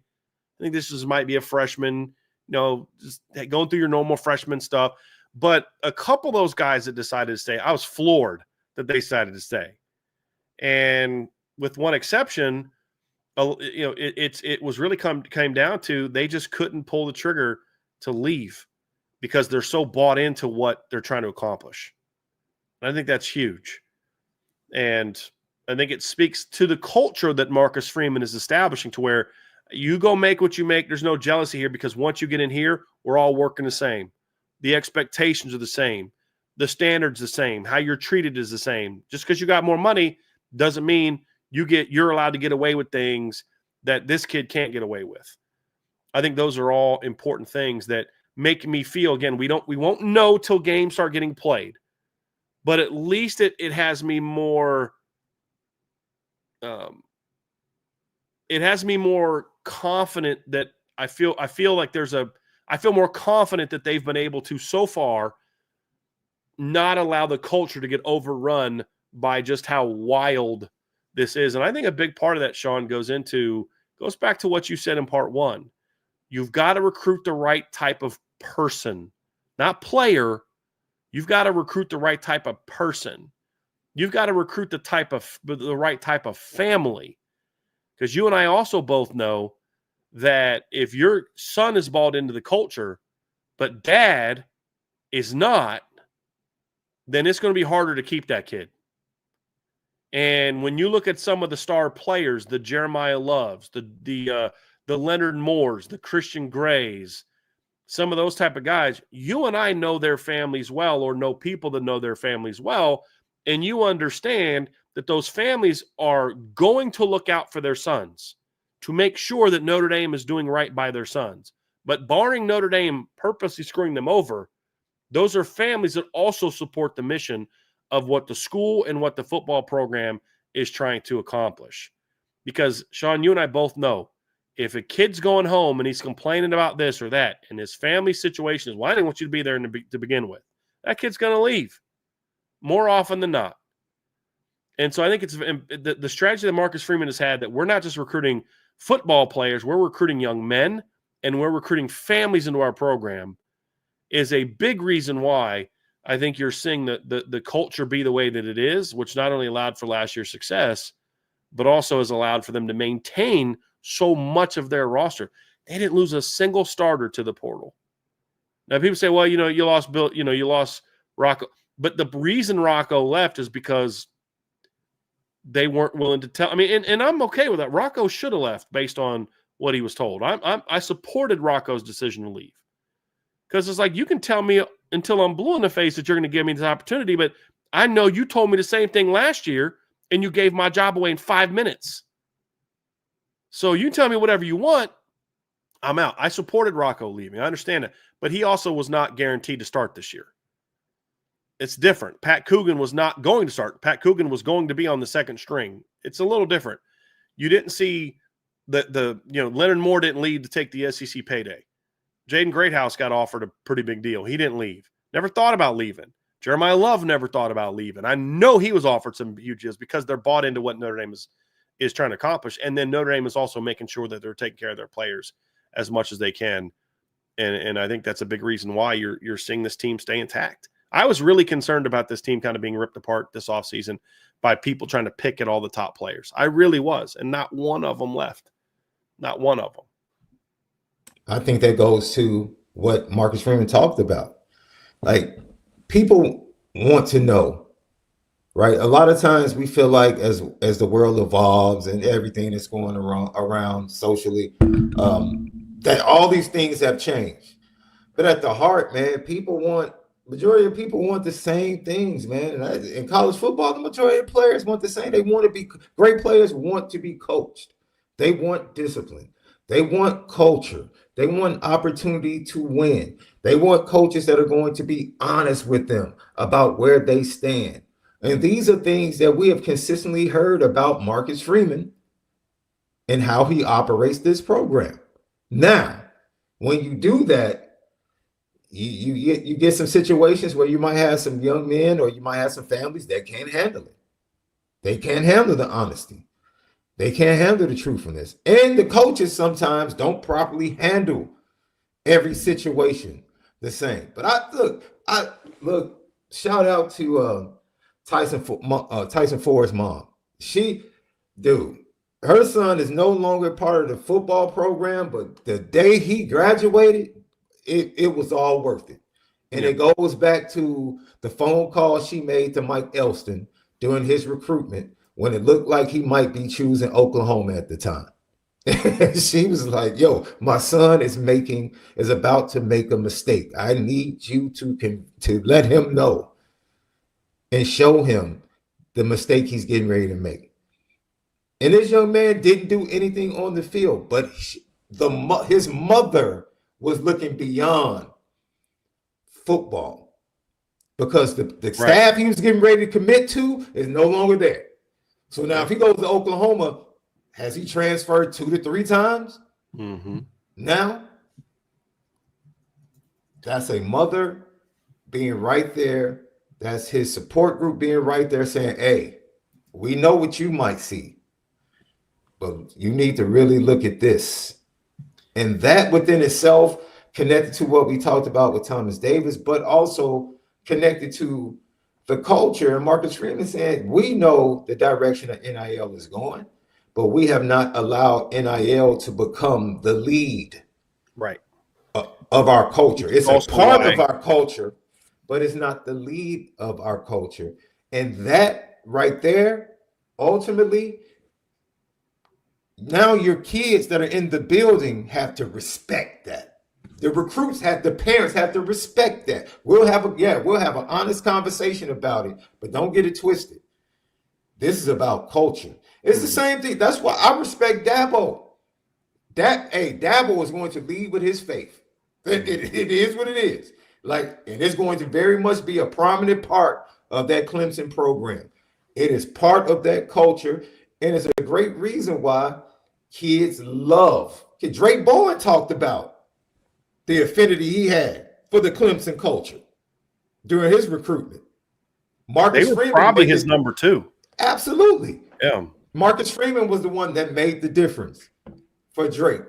I think might be a freshman, just going through your normal freshman stuff. But a couple of those guys that decided to stay, I was floored that they decided to stay. And with one exception, it was really came down to they just couldn't pull the trigger to leave because they're so bought into what they're trying to accomplish. And I think that's huge. And I think it speaks to the culture that Marcus Freeman is establishing to where you go make what you make. There's no jealousy here because once you get in here, we're all working the same. The expectations are the same. The standards the same. How you're treated is the same. Just because you got more money doesn't mean you're allowed to get away with things that this kid can't get away with. I think those are all important things that make me feel, again, we won't know till games start getting played. But at least it has me more confident that I feel like I feel more confident that they've been able to so far not allow the culture to get overrun by just how wild this is. And I think a big part of that, Sean, goes back to what you said in part 1. You've got to recruit the right type of person, not player. You've got to recruit the right type of person. You've got to recruit the right type of family. Because you and I also both know that if your son is bought into the culture, but dad is not, then it's going to be harder to keep that kid. And when you look at some of the star players, the Jeremiah Loves, the Leonard Moores, the Christian Grays, some of those type of guys, you and I know their families well or know people that know their families well, and you understand that those families are going to look out for their sons to make sure that Notre Dame is doing right by their sons. But barring Notre Dame purposely screwing them over, those are families that also support the mission of what the school and what the football program is trying to accomplish. Because, Sean, you and I both know if a kid's going home and he's complaining about this or that, and his family situation is, well, I didn't want you to be there to begin with, that kid's going to leave more often than not. And so I think it's the strategy that Marcus Freeman has had, that we're not just recruiting football players, we're recruiting young men and we're recruiting families into our program, is a big reason why I think you're seeing the culture be the way that it is, which not only allowed for last year's success, but also has allowed for them to maintain so much of their roster. They didn't lose a single starter to the portal. Now, people say, well, you lost Bill, you lost Rocco. But the reason Rocco left is because they weren't willing to tell. I mean, and I'm okay with that. Rocco should have left based on what he was told. I supported Rocco's decision to leave, because it's like, you can tell me until I'm blue in the face that you're going to give me this opportunity, but I know you told me the same thing last year and you gave my job away in 5 minutes. So you tell me whatever you want, I'm out. I supported Rocco leaving. I understand it, but he also was not guaranteed to start this year. It's different. Pat Coogan was not going to start. Pat Coogan was going to be on the second string. It's a little different. You didn't see Leonard Moore didn't leave to take the SEC payday. Jaden Greathouse got offered a pretty big deal. He didn't leave. Never thought about leaving. Jeremiah Love never thought about leaving. I know he was offered some huge deals because they're bought into what Notre Dame is trying to accomplish. And then Notre Dame is also making sure that they're taking care of their players as much as they can. And I think that's a big reason why you're seeing this team stay intact. I was really concerned about this team kind of being ripped apart this offseason by people trying to pick at all the top players. I really was. And not one of them left. Not one of them. I think that goes to what Marcus Freeman talked about. Like, people want to know, right? A lot of times we feel like as the world evolves and everything that's going around socially, that all these things have changed. But at the heart, man, majority of people want the same things, man. And in college football, the majority of players want the same. They want to be great players, want to be coached. They want discipline. They want culture. They want opportunity to win. They want coaches that are going to be honest with them about where they stand. And these are things that we have consistently heard about Marcus Freeman and how he operates this program. Now, when you do that, you get some situations where you might have some young men or you might have some families that can't handle it. They can't handle the honesty. They can't handle the truthfulness. And the coaches sometimes don't properly handle every situation the same. But I look, shout out to Tyson Ford's mom. Her son is no longer part of the football program, but the day he graduated, it was all worth it. And It goes back to the phone call she made to Mike Elston during his recruitment when it looked like he might be choosing Oklahoma at the time. She was like, yo, my son is about to make a mistake. I need you to let him know and show him the mistake he's getting ready to make. And this young man didn't do anything on the field, but his mother was looking beyond football because the staff he was getting ready to commit to is no longer there. So now if he goes to Oklahoma, has he transferred 2 to 3 times? Mm-hmm. Now, that's a mother being right there. That's his support group being right there saying, hey, we know what you might see, but you need to really look at this. And that within itself connected to what we talked about with Thomas Davis, but also connected to the culture. And Marcus Freeman said, we know the direction that NIL is going, but we have not allowed NIL to become the lead of our culture. It's a part of our culture, but it's not the lead of our culture. And that right there, ultimately, now your kids that are in the building have to respect that. The recruits the parents have to respect that. We'll have an honest conversation about it, but don't get it twisted. This is about culture. It's the same thing. That's why I respect Dabo. Dabo is going to lead with his faith. It is what it is. And it's going to very much be a prominent part of that Clemson program. It is part of that culture, and it's a great reason why kids love. Drake Bowen talked about the affinity he had for the Clemson culture during his recruitment. Marcus Freeman probably his number 2. Absolutely. Yeah. Marcus Freeman was the one that made the difference for Drake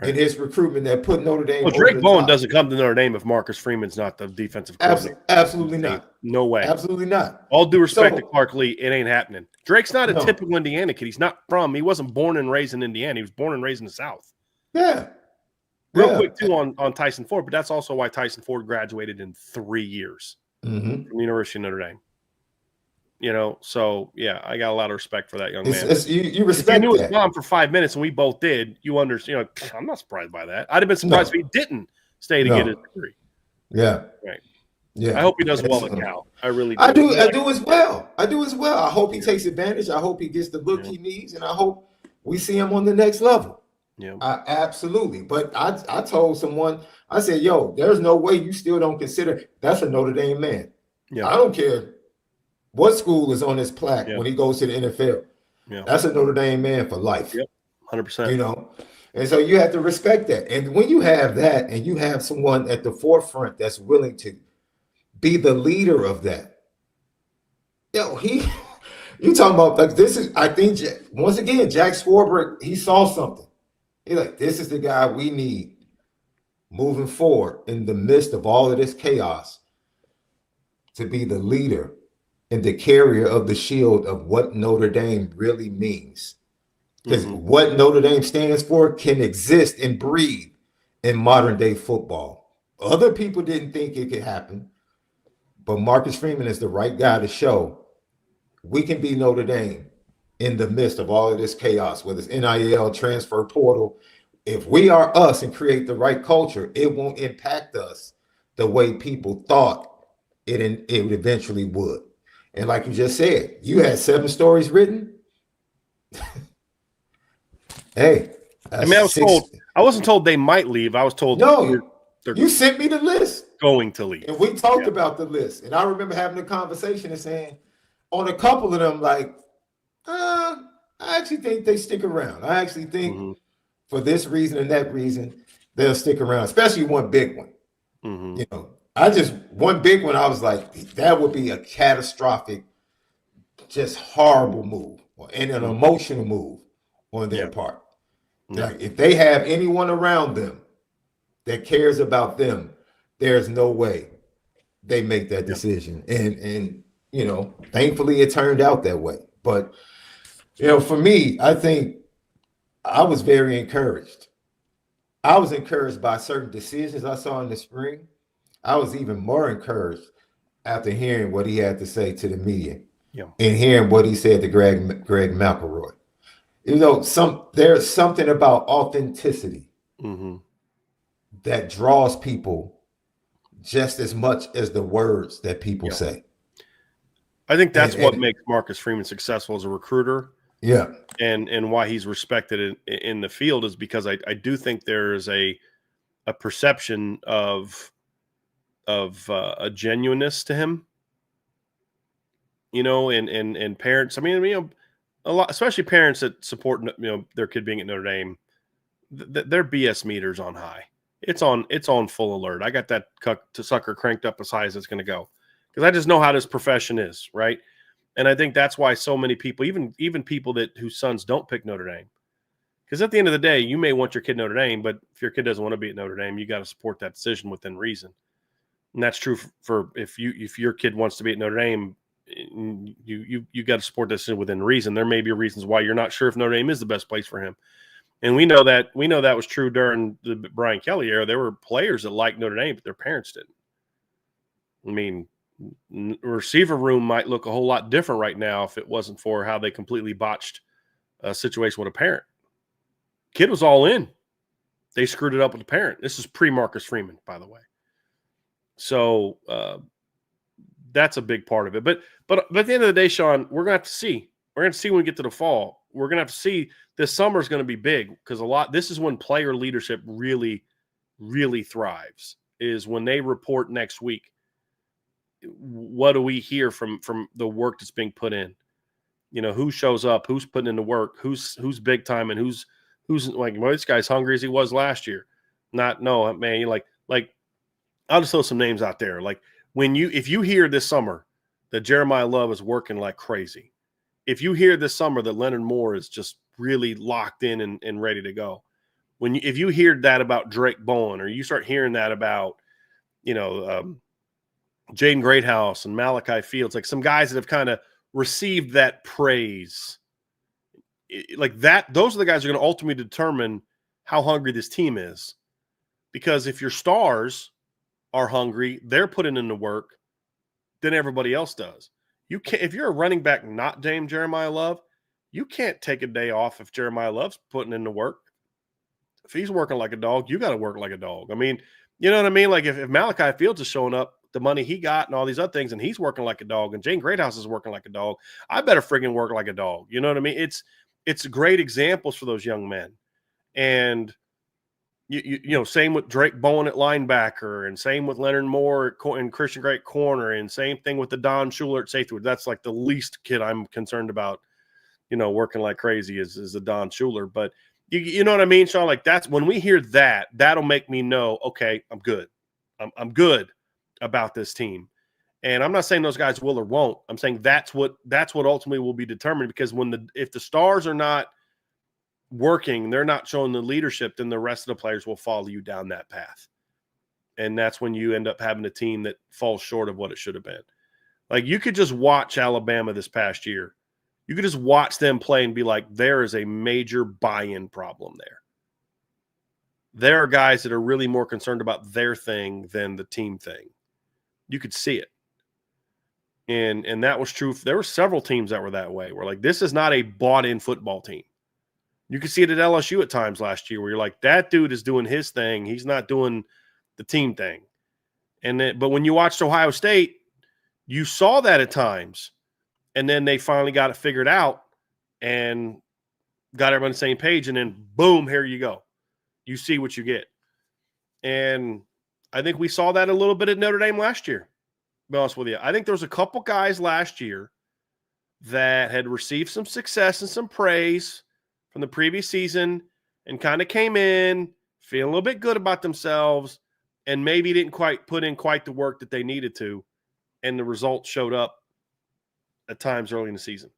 in his recruitment that put Notre Dame Well, over Drake the Bowen top. doesn't come to Notre Dame if Marcus Freeman's not the defensive coordinator. Absolutely not. No way. Absolutely not. All due respect to Clark Lee, it ain't happening. Drake's not a No. typical Indiana kid. He wasn't born and raised in Indiana. He was born and raised in the South. Yeah. Real quick, too, on Tyson Ford, but that's also why Tyson Ford graduated in 3 years from the University of Notre Dame. You know, so, yeah, I got a lot of respect for that young man. You respect if you knew that. his mom for 5 minutes, and we both did, you understand. I'm not surprised by that. I'd have been surprised if he didn't stay to get his degree. Yeah. Right. Yeah. I hope he does well at Cal. I really do. I do as well. I hope he takes advantage. I hope he gets the look he needs, and I hope we see him on the next level. Yeah. Absolutely. But I told someone, I said, yo, there's no way you still don't consider that's a Notre Dame man. Yeah. I don't care what school is on his plaque when he goes to the NFL. Yeah. That's a Notre Dame man for life. Yep. 100%. You know, and so you have to respect that. And when you have that and you have someone at the forefront that's willing to be the leader of that, you talking about like this is, I think, once again, Jack Swarbrick, he saw something. He's like, this is the guy we need moving forward in the midst of all of this chaos to be the leader and the carrier of the shield of what Notre Dame really means. Because what Notre Dame stands for can exist and breathe in modern day football. Other people didn't think it could happen, but Marcus Freeman is the right guy to show we can be Notre Dame in the midst of all of this chaos, whether it's NIL, transfer portal. If we are us and create the right culture, it won't impact us the way people thought it eventually would. And like you just said, you had 7 stories written. Hey, I mean, I wasn't told they might leave. I was told they're you sent me the list. Going to leave. And we talked about the list. And I remember having a conversation and saying on a couple of them, like, I actually think they stick around. I actually think for this reason and that reason, they'll stick around, especially one big one. You know, one big one, I was like, that would be a catastrophic, just horrible move and an emotional move on their part. Like, if they have anyone around them that cares about them, there's no way they make that decision. And you know, thankfully it turned out that way. But, you know, for me, I think I was very encouraged. I was encouraged by certain decisions I saw in the spring. I was even more encouraged after hearing what he had to say to the media and hearing what he said to Greg McElroy. You know, there's something about authenticity that draws people just as much as the words that people say. I think that's what makes Marcus Freeman successful as a recruiter. Yeah. And why he's respected in the field is because I do think there is a perception of a genuineness to him, you know, and parents. I mean, you know, a lot, especially parents that support, you know, their kid being at Notre Dame, their BS meter's on high. It's on full alert. I got that sucker cranked up as high as it's going to go because I just know how this profession is, right? And I think that's why so many people, even people whose sons don't pick Notre Dame, because at the end of the day, you may want your kid Notre Dame, but if your kid doesn't want to be at Notre Dame, you got to support that decision within reason. And that's true for if your kid wants to be at Notre Dame, you got to support that decision within reason. There may be reasons why you're not sure if Notre Dame is the best place for him. And we know that was true during the Brian Kelly era. There were players that liked Notre Dame, but their parents didn't. I mean, receiver room might look a whole lot different right now if it wasn't for how they completely botched a situation with a parent. Kid was all in. They screwed it up with the parent. This is pre-Marcus Freeman, by the way. So that's a big part of it. But at the end of the day, Sean, we're going to have to see. We're going to see when we get to the fall. We're going to have to see. This summer is going to be big because this is when player leadership really, really thrives, is when they report next week. What do we hear from the work that's being put in? You know, who shows up, who's putting in the work, who's big time, and who's like, well, this guy's hungry as he was last year. No, man, like I'll just throw some names out there. Like if you hear this summer that Jeremiah Love is working like crazy, if you hear this summer that Leonard Moore is just really locked in and ready to go, if you hear that about Drake Bowen, or you start hearing that about, Jaden Greathouse and Malachi Fields, like some guys that have kind of received that praise, like that, those are the guys who are going to ultimately determine how hungry this team is. Because if your stars are hungry, they're putting in the work, then everybody else does. You can't, if you're a running back not named Jeremiah Love, you can't take a day off if Jeremiah Love's putting in the work. If he's working like a dog, you got to work like a dog. I mean, you know what I mean? Like if Malachi Fields is showing up, the money he got and all these other things, and he's working like a dog, and Jane Greathouse is working like a dog, I better friggin' work like a dog. You know what I mean? It's great examples for those young men. And same with Drake Bowen at linebacker, and same with Leonard Moore and Christian Gray at corner, and same thing with the Don Schuler at safety. That's like the least kid I'm concerned about, working like crazy is the Don Schuler. But you know what I mean, Sean? Like that's when we hear that, that'll make me know, okay, I'm good. I'm good about this team. And I'm not saying those guys will or won't. I'm saying that's what ultimately will be determined, because if the stars are not working, they're not showing the leadership, then the rest of the players will follow you down that path. And that's when you end up having a team that falls short of what it should have been. Like you could just watch Alabama this past year. You could just watch them play and be like, there is a major buy-in problem there. There are guys that are really more concerned about their thing than the team thing. You could see it. And that was true. There were several teams that were that way, where like, this is not a bought-in football team. You could see it at LSU at times last year, where you're like, that dude is doing his thing. He's not doing the team thing. But when you watched Ohio State, you saw that at times. And then they finally got it figured out and got everyone on the same page. And then boom, here you go. You see what you get. And I think we saw that a little bit at Notre Dame last year, to be honest with you. I think there was a couple guys last year that had received some success and some praise from the previous season and kind of came in feeling a little bit good about themselves and maybe didn't quite put in quite the work that they needed to. And the results showed up at times early in the season.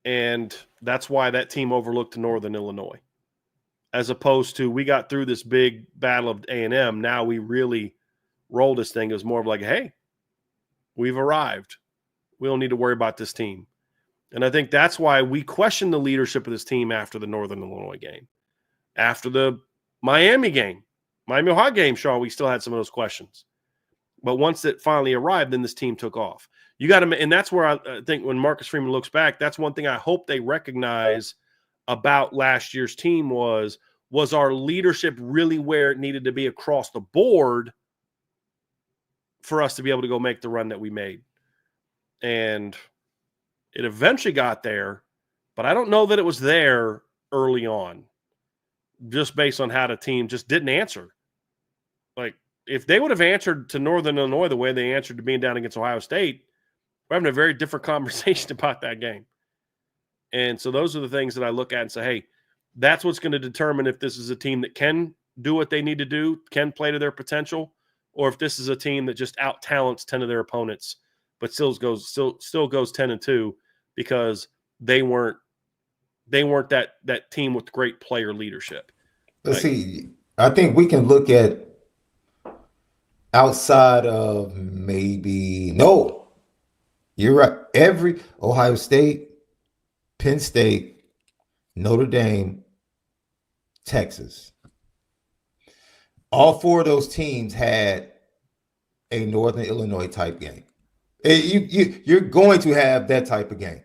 And that's why that team overlooked Northern Illinois, as opposed to we got through this big battle of A&M. Now we really roll this thing. It was more of like, hey, we've arrived. We don't need to worry about this team. And I think that's why we questioned the leadership of this team after the Northern Illinois game. After the Miami game, Miami Ohio game, Sean, we still had some of those questions. But once it finally arrived, then this team took off. You got to, and that's where I think when Marcus Freeman looks back, that's one thing I hope they recognize about last year's team was our leadership really where it needed to be across the board for us to be able to go make the run that we made. And it eventually got there, but I don't know that it was there early on, just based on how the team just didn't answer. Like, if they would have answered to Northern Illinois the way they answered to being down against Ohio State, we're having a very different conversation about that game. And so those are the things that I look at and say, hey, that's what's going to determine if this is a team that can do what they need to do, can play to their potential, or if this is a team that just out-talents 10 of their opponents, but still goes 10-2 because they weren't that team with great player leadership. Let's see. I think we can look at outside of you're right. Every Ohio State, Penn State, Notre Dame, Texas. All four of those teams had a Northern Illinois type game. You're going to have that type of game.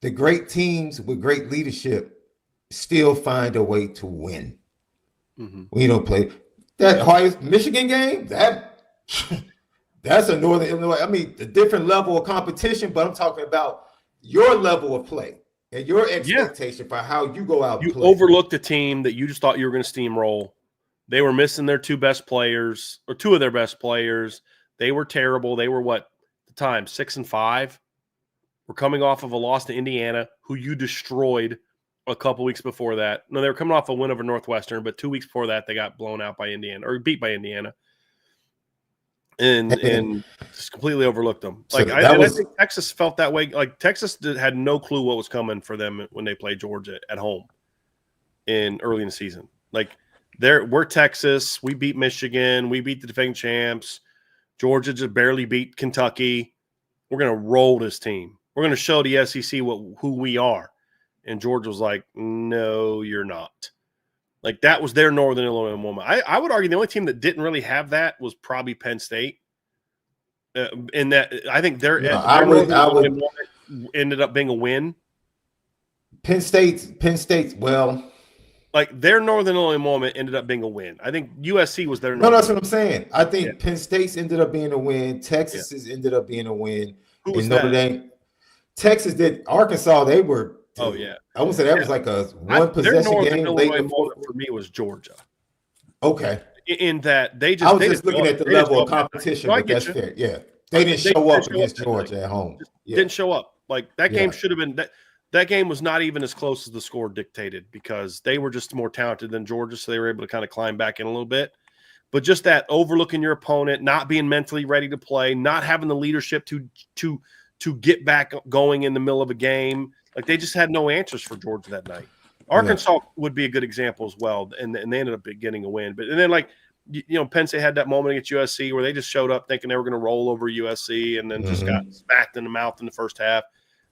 The great teams with great leadership still find a way to win. Mm-hmm. When you don't play that Ohio Michigan game, that's a Northern Illinois. I mean, a different level of competition, but I'm talking about your level of play and your expectation for how you go out. You overlooked a team that you just thought you were going to steamroll. They were missing their two of their best players. They were terrible. They were at the time 6-5. We're coming off of a loss to Indiana, who you destroyed a couple weeks before that. No, they were coming off a win over Northwestern, but 2 weeks before that, they got blown out by Indiana or beat by Indiana. and just completely overlooked them. So Like I think Texas felt that way. Like Texas had no clue what was coming for them when they played Georgia at home early in the season. Like we're Texas. We beat Michigan. We beat the defending champs. Georgia just barely beat Kentucky. We're going to roll this team. We're going to show the SEC who we are. And Georgia was like, no, you're not. Like that was their Northern Illinois moment. I would argue the only team that didn't really have that was probably Penn State. In that, I think their Northern Illinois moment ended up being a win. Penn State. Well, like their Northern Illinois moment ended up being a win. I think USC was their. No, that's what I'm saying. I think Penn State's ended up being a win. Texas's ended up being a win. Who was Notre Dame. Texas did. Arkansas, they were. Oh yeah, I would say that was like a one possession game. Late in the moment for me was Georgia. Okay. In that they just. I was just looking at the level of competition, but that's fair. Yeah, they didn't show up against Georgia at home. Didn't show up. Like that game should have been that game was not even as close as the score dictated because they were just more talented than Georgia, so they were able to kind of climb back in a little bit. But just that overlooking your opponent, not being mentally ready to play, not having the leadership to get back going in the middle of a game. Like they just had no answers for Georgia that night. Arkansas would be a good example as well, and they ended up getting a win. But and then like Penn State had that moment against USC where they just showed up thinking they were going to roll over USC, and then just got smacked in the mouth in the first half.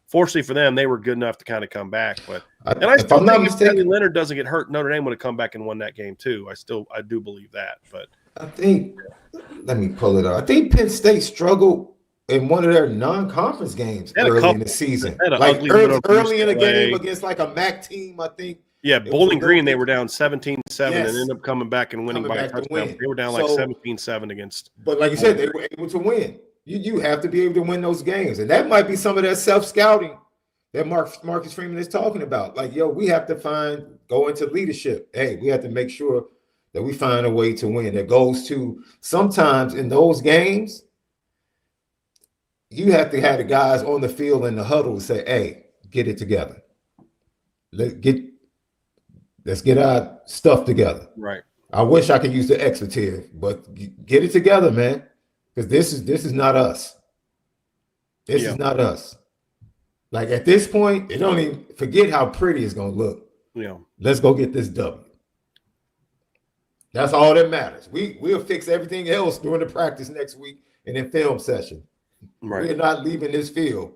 Fortunately for them, they were good enough to kind of come back. But I still think if Teddy Leonard doesn't get hurt, Notre Dame would have come back and won that game too. I do believe that. But I think let me pull it up. I think Penn State struggled in one of their non-conference games early in the season. Like early in the game against like a MAC team, I think. Yeah, Bowling Green, they were down 17-7 and ended up coming back and winning by a touchdown. They were down like 17-7 against. But like you said, they were able to win. You have to be able to win those games. And that might be some of that self-scouting that Marcus Freeman is talking about. Like, we have to go into leadership. Hey, we have to make sure that we find a way to win. That goes to sometimes in those games, you have to have the guys on the field in the huddle say, hey, get it together. Let's get our stuff together. Right. I wish I could use the expletive, but get it together, man. Because this is not us. This is not us. Like at this point, it don't even forget how pretty it's gonna look. Yeah. Let's go get this W. That's all that matters. We'll fix everything else during the practice next week and in film session. Right. We're not leaving this field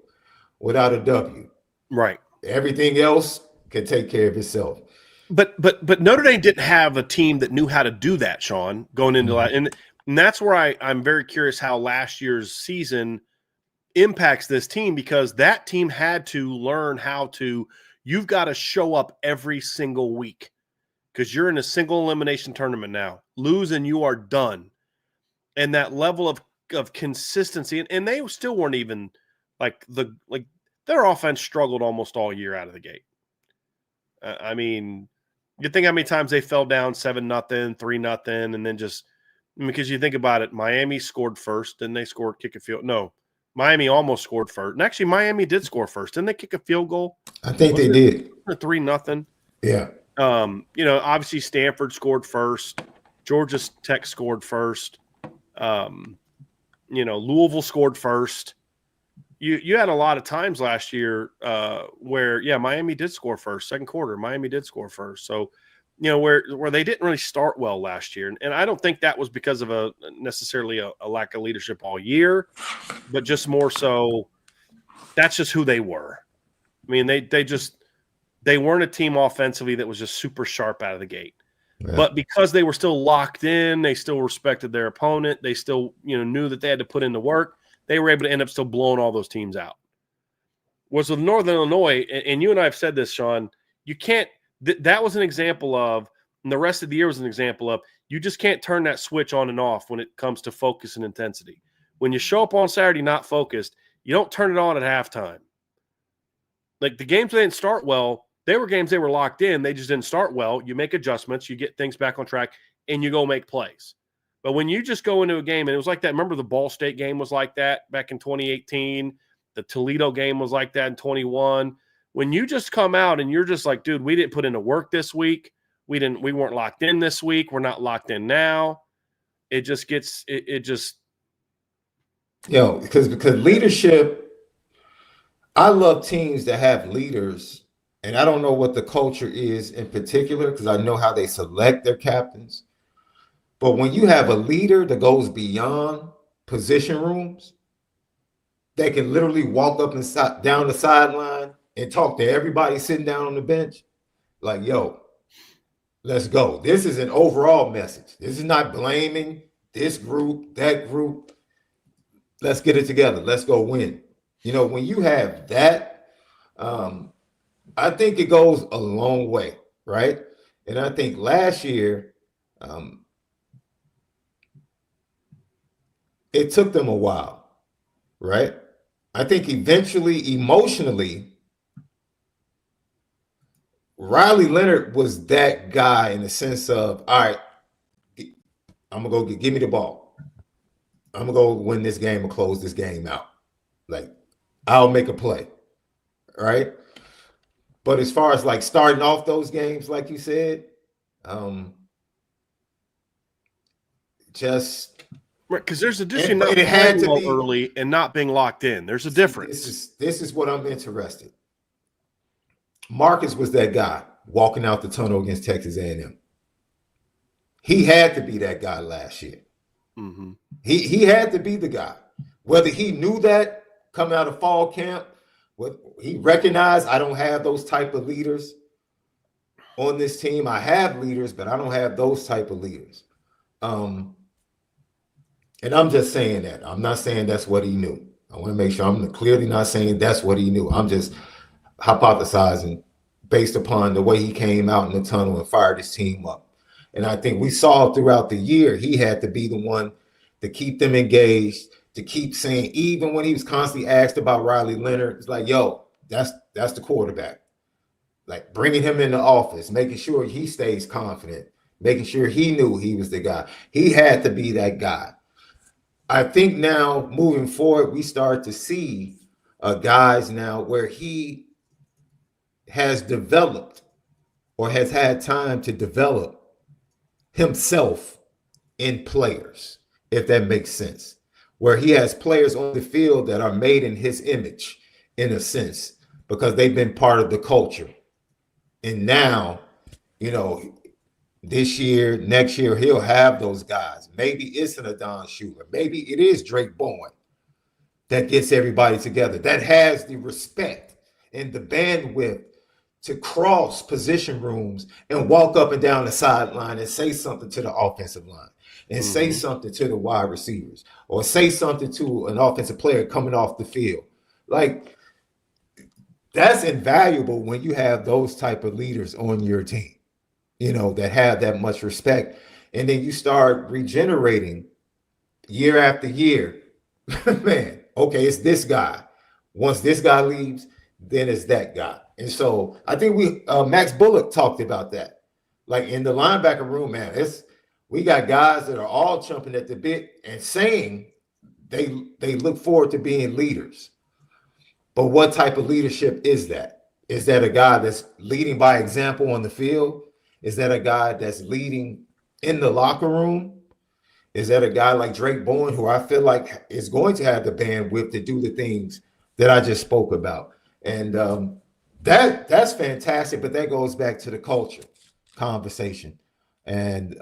without a W. Right. Everything else can take care of itself. But Notre Dame didn't have a team that knew how to do that, Sean, going into that. And that's where I'm very curious how last year's season impacts this team, because that team had to learn you've got to show up every single week because you're in a single elimination tournament now. Lose and you are done. And that level of consistency, and they still weren't even their offense struggled almost all year out of the gate. I mean, you think how many times they fell down 7-0, 3-0, and then just because you think about it, Miami scored first, then they scored kick a field. No, Miami almost scored first, and actually Miami did score first. Didn't they kick a field goal? I think they did. 3-0. Yeah. Obviously Stanford scored first. Georgia Tech scored first. Louisville scored first. You had a lot of times last year where Miami did score first. Second quarter, Miami did score first. So, where they didn't really start well last year, and I don't think that was because of necessarily a lack of leadership all year, but just more so that's just who they were. I mean, they weren't a team offensively that was just super sharp out of the gate. Yeah. But because they were still locked in, they still respected their opponent. They still, knew that they had to put in the work. They were able to end up still blowing all those teams out. Was with Northern Illinois, and you and I have said this, Sean, you can't that was an example of, and the rest of the year was an example of, you just can't turn that switch on and off when it comes to focus and intensity. When you show up on Saturday not focused, you don't turn it on at halftime. Like the games that didn't start well, they were games they were locked in. They just didn't start well. You make adjustments, you get things back on track, and you go make plays. But when you just go into a game, and it was like that, remember the Ball State game was like that back in 2018. The Toledo game was like that in 21. When you just come out and you're just like, dude, we didn't put in the work this week. We weren't locked in this week. We're not locked in now. It just gets, Because leadership, I love teams that have leaders, and I don't know what the culture is in particular because I know how they select their captains. But when you have a leader that goes beyond position rooms, they can literally walk up and down the sideline and talk to everybody sitting down on the bench, like, yo, let's go. This is an overall message. This is not blaming this group, that group. Let's get it together. Let's go win. When you have that, I think it goes a long way, right? And I think last year, it took them a while, right? I think eventually, emotionally, Riley Leonard was that guy in the sense of, all right, I'm going to go give me the ball. I'm going to go win this game and close this game out. Like, I'll make a play, right? But as far as like starting off those games, like you said, just because there's a difference not it had to playing be early and not being locked in. There's a difference. This is what I'm interested. Marcus was that guy walking out the tunnel against Texas A&M. He had to be that guy last year. Mm-hmm. He had to be the guy. Whether he knew that coming out of fall camp, he recognized I don't have those type of leaders on this team. I have leaders, but I don't have those type of leaders. And I'm just saying that. I'm not saying that's what he knew. I want to make sure I'm clearly not saying that's what he knew. I'm just hypothesizing based upon the way he came out in the tunnel and fired his team up. And I think we saw throughout the year, he had to be the one to keep them engaged, to keep saying, even when he was constantly asked about Riley Leonard, it's like, yo, that's the quarterback. Like bringing him in the office, making sure he stays confident, making sure he knew he was the guy. He had to be that guy. I think now moving forward, we start to see guys now where he has developed or has had time to develop himself in players, if that makes sense, where he has players on the field that are made in his image, in a sense, because they've been part of the culture. And now, this year, next year, he'll have those guys. Maybe it's an Adon Schuler. Maybe it is Drake Bowen that gets everybody together, that has the respect and the bandwidth to cross position rooms and walk up and down the sideline and say something to the offensive line and say something to the wide receivers or say something to an offensive player coming off the field. Like, that's invaluable when you have those type of leaders on your team, that have that much respect. And then you start regenerating year after year. Man, okay, it's this guy. Once this guy leaves, then it's that guy. And so I think Max Bullock talked about that. Like in the linebacker room, man, we got guys that are all jumping at the bit and saying they look forward to being leaders. But what type of leadership is that? Is that a guy that's leading by example on the field? Is that a guy that's leading in the locker room? Is that a guy like Drake Bowen, who I feel like is going to have the bandwidth to do the things that I just spoke about? And that's fantastic, but that goes back to the culture conversation and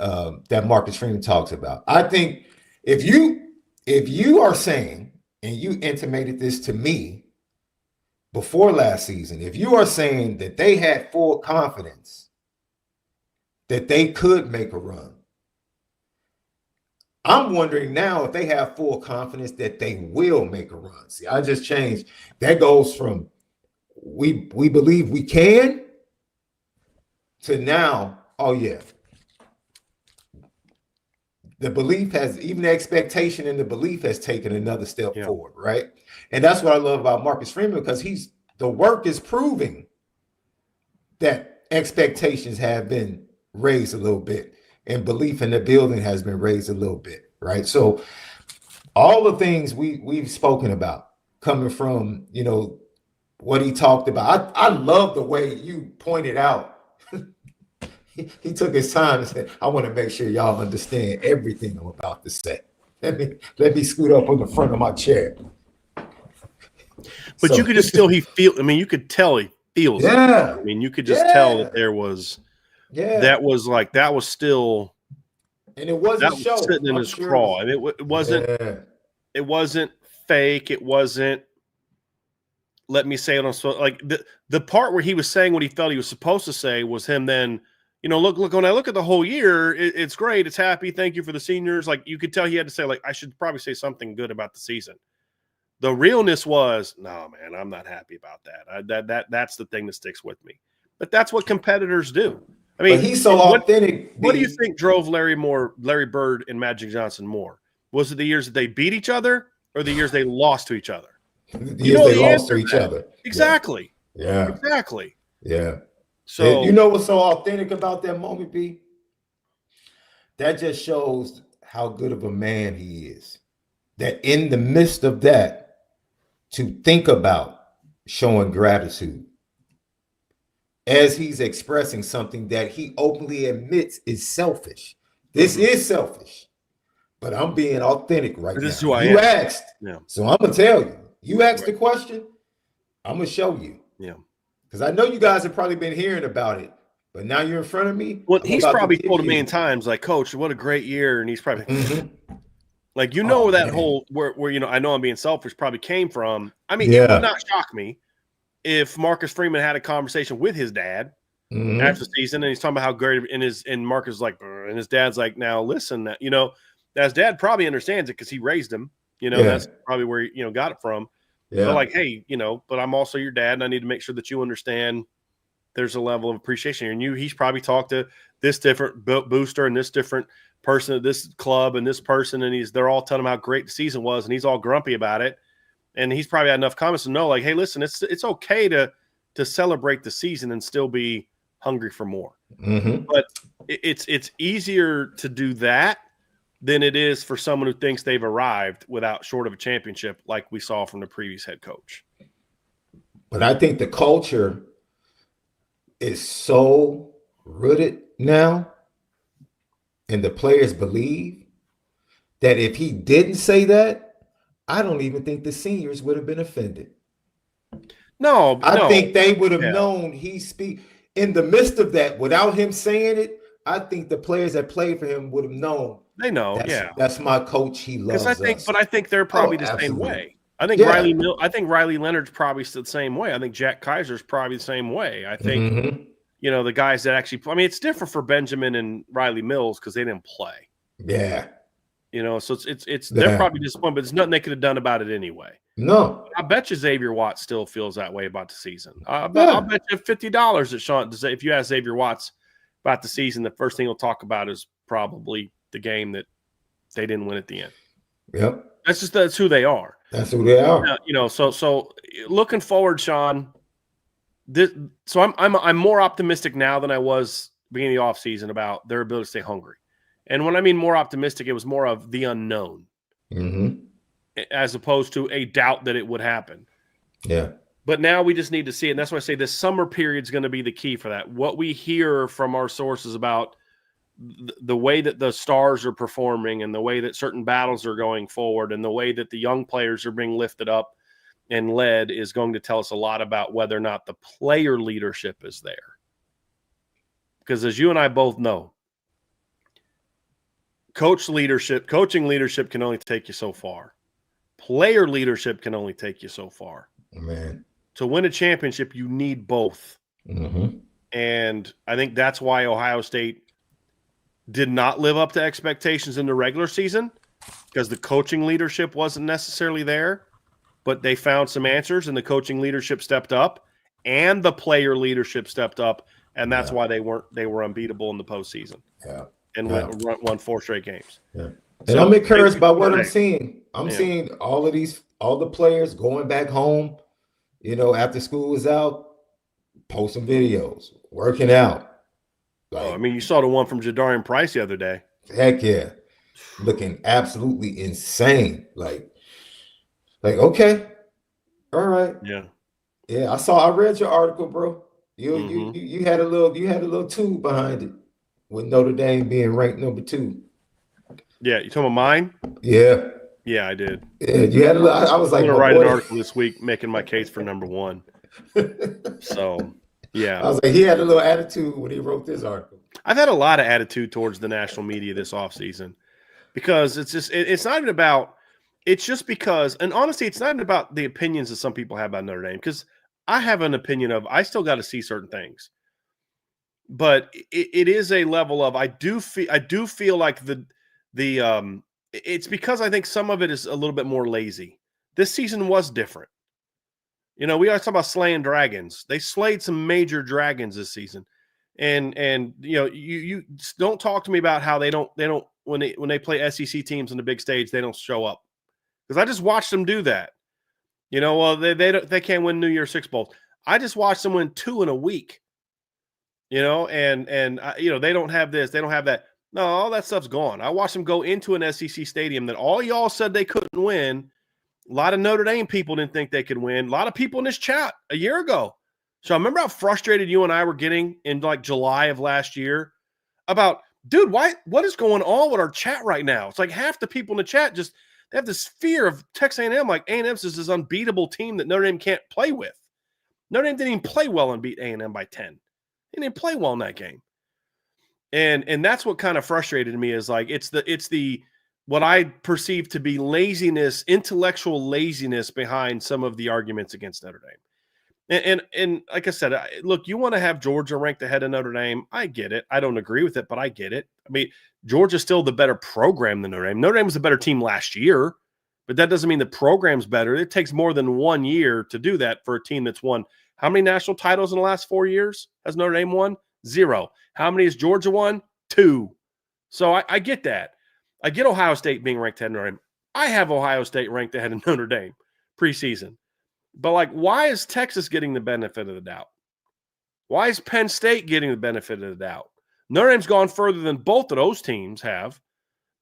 that Marcus Freeman talks about. I think if you are saying, and you intimated this to me before last season, if you are saying that they had full confidence that they could make a run, I'm wondering now if they have full confidence that they will make a run. See, I just changed. That goes from we believe we can to now, oh yeah. The belief has, even the expectation and the belief has taken another step forward, right? And that's what I love about Marcus Freeman, because the work is proving that expectations have been raised a little bit and belief in the building has been raised a little bit, right? So all the things we've spoken about coming from, what he talked about. I love the way you pointed out. He took his time and said, I want to make sure y'all understand everything I'm about to say. Let me scoot up on the front of my chair. But you could just still you could tell he feels it. I mean, you could just tell that there was that was still, and it wasn't sitting in his craw. And it wasn't fake. It wasn't, let me say it on, like the part where he was saying what he felt he was supposed to say was him then, look, when I look at the whole year, it's great. It's happy. Thank you for the seniors. Like, you could tell he had to say, like, I should probably say something good about the season. The realness was, no, man, I'm not happy about that. That's the thing that sticks with me. But that's what competitors do. I mean, but he's so authentic. What do you think drove Larry Bird and Magic Johnson more? Was it the years that they beat each other or the years they lost to each other? The years they lost to each other. Exactly. Yeah. Exactly. Yeah. So you know what's so authentic about that moment, B? That just shows how good of a man he is. That in the midst of that, to think about showing gratitude as he's expressing something that he openly admits is selfish. This is selfish, but I'm being authentic right now. This is who I am. Asked, so I'm gonna tell you. You asked the question, I'm gonna show you. Yeah, because I know you guys have probably been hearing about it, but now you're in front of me. Well, he's probably told a million times, like, Coach, what a great year, and he's probably. Like, where that whole where I know I'm being selfish probably came from. I mean, it would not shock me if Marcus Freeman had a conversation with his dad after the season, and he's talking about how great and Marcus is like, and his dad's like, now listen, that his dad probably understands it because he raised him. That's probably where he got it from. Yeah. But like, hey, but I'm also your dad, and I need to make sure that you understand there's a level of appreciation. And he's probably talked to this different booster and this different person at this club and this person, and they're all telling him how great the season was, and he's all grumpy about it. And he's probably had enough comments to know, like, hey, listen, it's okay to celebrate the season and still be hungry for more. But it's easier to do that than it is for someone who thinks they've arrived without short of a championship, like we saw from the previous head coach. But I think the culture is so rooted now, and the players believe that if he didn't say that, I don't even think the seniors would have been offended. I think they would have known he speak in the midst of that without him saying it. I think the players that played for him would have known. They know, that's my coach. He loves us. But I think they're probably the same way. I think Riley Leonard's probably the same way. I think Jack Kaiser's probably the same way. I think the guys that actually. I mean, it's different for Benjamin and Riley Mills because they didn't play. Yeah. So it's they're probably disappointed, but there's nothing they could have done about it anyway. No, I bet you Xavier Watts still feels that way about the season. I'll bet you $50 that Sean, if you ask Xavier Watts about the season, the first thing he'll talk about is probably the game that they didn't win at the end. Yep, that's who they are. That's who they are. So looking forward, Sean. I'm more optimistic now than I was beginning of the offseason about their ability to stay hungry. And when I mean more optimistic, it was more of the unknown as opposed to a doubt that it would happen. Yeah. But now we just need to see it. And that's why I say this summer period is going to be the key for that. What we hear from our sources about the way that the stars are performing and the way that certain battles are going forward and the way that the young players are being lifted up and led is going to tell us a lot about whether or not the player leadership is there. Because as you and I both know, coaching leadership can only take you so far. Player leadership can only take you so far. Man. To win a championship, you need both. And I think that's why Ohio State did not live up to expectations in the regular season, because the coaching leadership wasn't necessarily there, but they found some answers and the coaching leadership stepped up and the player leadership stepped up. And that's why they were unbeatable in the postseason. Yeah. And won 4 straight games. Yeah. And so, I'm encouraged by what I'm seeing. I'm seeing all the players going back home, after school is out, posting videos, working out. You saw the one from Jadarian Price the other day. Heck yeah. Looking absolutely insane. Like, okay. All right. Yeah. Yeah. I read your article, bro. You had a little tube behind it with Notre Dame being ranked number 2. Yeah, you talking about mine? Yeah. Yeah, I did. Yeah, you had I was like, I'm gonna write an article this week making my case for number one. So, yeah. I was like, he had a little attitude when he wrote this article. I've had a lot of attitude towards the national media this offseason because it's not even about – it's just because – and honestly, it's not even about the opinions that some people have about Notre Dame because I have an opinion of I still got to see certain things. But it is a level of I do feel like it's because I think some of it is a little bit more lazy. This season was different. We always talk about slaying dragons. They slayed some major dragons this season. And you don't talk to me about how they don't when they play SEC teams on the big stage, they don't show up. Because I just watched them do that. Well, they can't win New Year's Six Bowls. I just watched them win 2 in a week. They don't have this, they don't have that. No, all that stuff's gone. I watched them go into an SEC stadium that all y'all said they couldn't win. A lot of Notre Dame people didn't think they could win. A lot of people in this chat a year ago. So I remember how frustrated you and I were getting in like July of last year about, dude, what is going on with our chat right now? It's like half the people in the chat they have this fear of Texas A&M, like A&M's is this unbeatable team that Notre Dame can't play with. Notre Dame didn't even play well and beat A&M by 10. They didn't play well in that game. And that's what kind of frustrated me is like it's the what I perceive to be laziness, intellectual laziness behind some of the arguments against Notre Dame. And like I said, look, you want to have Georgia ranked ahead of Notre Dame. I get it. I don't agree with it, but I get it. I mean, Georgia's still the better program than Notre Dame. Notre Dame was a better team last year, but that doesn't mean the program's better. It takes more than 1 year to do that for a team that's won. How many national titles in the last 4 years has Notre Dame won? 0. How many has Georgia won? 2. So I get that. I get Ohio State being ranked ahead of Notre Dame. I have Ohio State ranked ahead of Notre Dame preseason. But, like, why is Texas getting the benefit of the doubt? Why is Penn State getting the benefit of the doubt? Notre Dame's gone further than both of those teams have.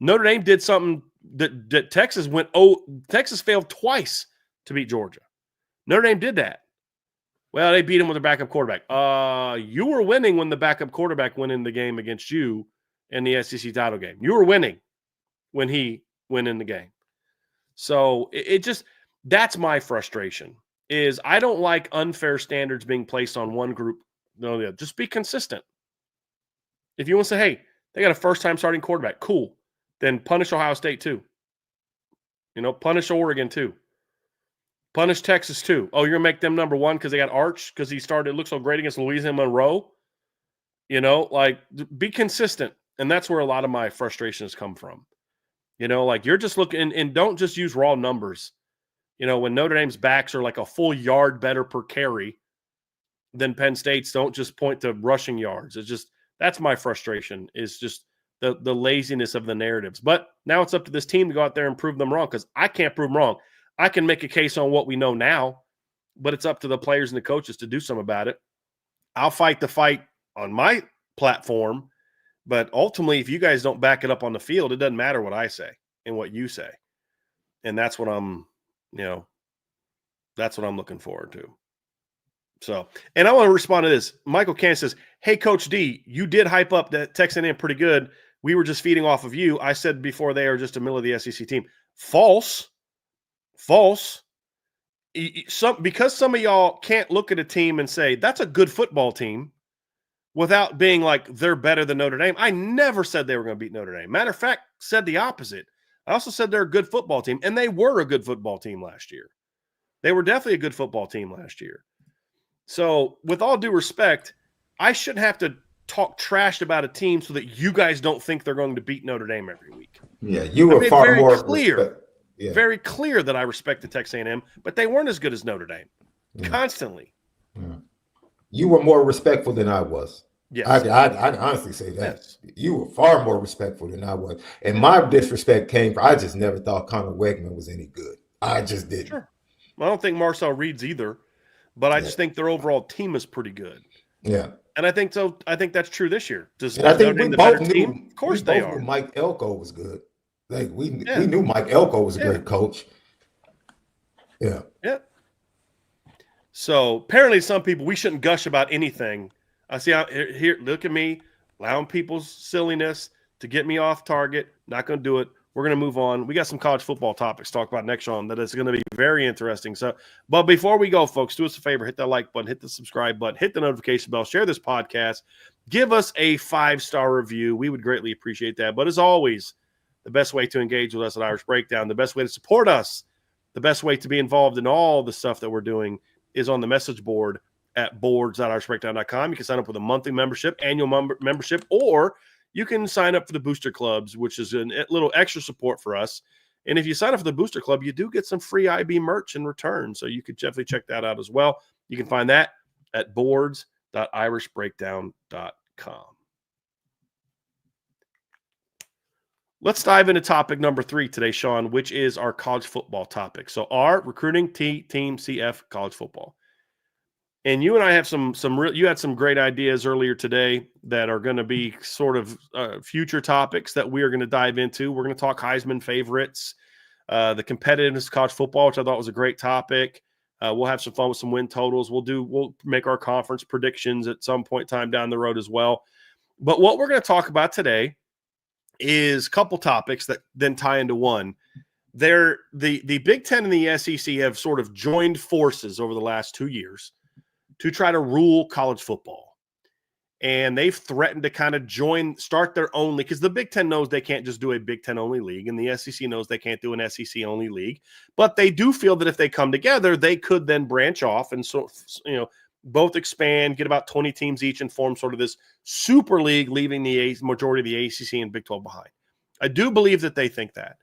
Notre Dame did something that Texas went – Texas failed twice to beat Georgia. Notre Dame did that. Well, they beat him with their backup quarterback. You were winning when the backup quarterback went in the game against you in the SEC title game. You were winning when he went in the game. So it just – that's my frustration is I don't like unfair standards being placed on one group. No, just be consistent. If you want to say, hey, they got a first-time starting quarterback, cool. Then punish Ohio State too. Punish Oregon too. Punish Texas too. Oh, you're going to make them number one because they got Arch because he started, looked so great against Louisiana Monroe. Be consistent. And that's where a lot of my frustrations come from. You're just looking and don't just use raw numbers. When Notre Dame's backs are like a full yard better per carry than Penn State's, don't just point to rushing yards. It's just, that's my frustration is just the laziness of the narratives. But now it's up to this team to go out there and prove them wrong because I can't prove them wrong. I can make a case on what we know now, but it's up to the players and the coaches to do something about it. I'll fight the fight on my platform, but ultimately, if you guys don't back it up on the field, it doesn't matter what I say and what you say. And that's what I'm looking forward to. So, and I want to respond to this. Michael Can says, hey, Coach D, you did hype up that Texas A&M pretty good. We were just feeding off of you. I said before they are just a middle of the SEC team. False. Because some of y'all can't look at a team and say, that's a good football team without being like, they're better than Notre Dame. I never said they were going to beat Notre Dame. Matter of fact, said the opposite. I also said they're a good football team, and they were a good football team last year. They were definitely a good football team last year. So, with all due respect, I shouldn't have to talk trash about a team so that you guys don't think they're going to beat Notre Dame every week. Yeah, you were far more clear. Yeah. Very clear that I respected Texas A&M, but they weren't as good as Notre Dame. Yeah. Constantly. Yeah. You were more respectful than I was. Yes. I'd honestly say that. Yes. You were far more respectful than I was. And my disrespect came from, I just never thought Conor Wegman was any good. I just didn't. Sure. I don't think Marcel Reed's either, but I just think their overall team is pretty good. Yeah. And I think so. I think that's true this year. I think we both knew. Of course they are. Mike Elko was good. Like we knew Mike Elko was a great coach. Yeah. Yeah. So apparently some people, we shouldn't gush about anything. I see here, look at me, allowing people's silliness. to get me off target. Not going to do it. We're going to move on. We got some college football topics to talk about next, Sean, that is going to be very interesting. So, but before we go, folks, do us a favor, hit that like button, hit the subscribe button, hit the notification bell, share this podcast, give us a 5-star review. We would greatly appreciate that. But as always, the best way to engage with us at Irish Breakdown, the best way to support us, the best way to be involved in all the stuff that we're doing is on the message board at boards.irishbreakdown.com. You can sign up with a monthly membership, annual membership, or you can sign up for the booster clubs, which is a little extra support for us. And if you sign up for the booster club, you do get some free IB merch in return. So you could definitely check that out as well. You can find that at boards.irishbreakdown.com. Let's dive into topic number 3 today, Sean, which is our college football topic. So our recruiting team CF college football. And you and I have you had some great ideas earlier today that are going to be sort of future topics that we are going to dive into. We're going to talk Heisman favorites, the competitiveness of college football, which I thought was a great topic. We'll have some fun with some win totals. We'll make our conference predictions at some point in time down the road as well. But what we're going to talk about today is a couple topics that then tie into one. The Big Ten and the SEC have sort of joined forces over the last 2 years to try to rule college football. And they've threatened to kind of start their own league, because the Big Ten knows they can't just do a Big Ten only league, and the SEC knows they can't do an SEC only league. But they do feel that if they come together, they could then branch off and both expand, get about 20 teams each, and form sort of this super league, leaving the majority of the ACC and Big 12 behind. I do believe that they think that.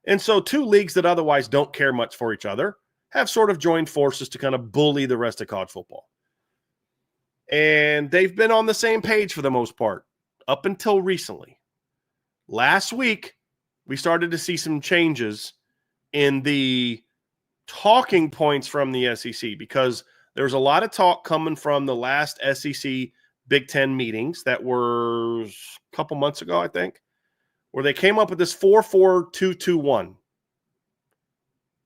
And so 2 leagues that otherwise don't care much for each other have sort of joined forces to kind of bully the rest of college football. And they've been on the same page for the most part up until recently. Last week, we started to see some changes in the talking points from the SEC, because there was a lot of talk coming from the last SEC Big Ten meetings that were a couple months ago, I think, where they came up with this 4-4-2-2-1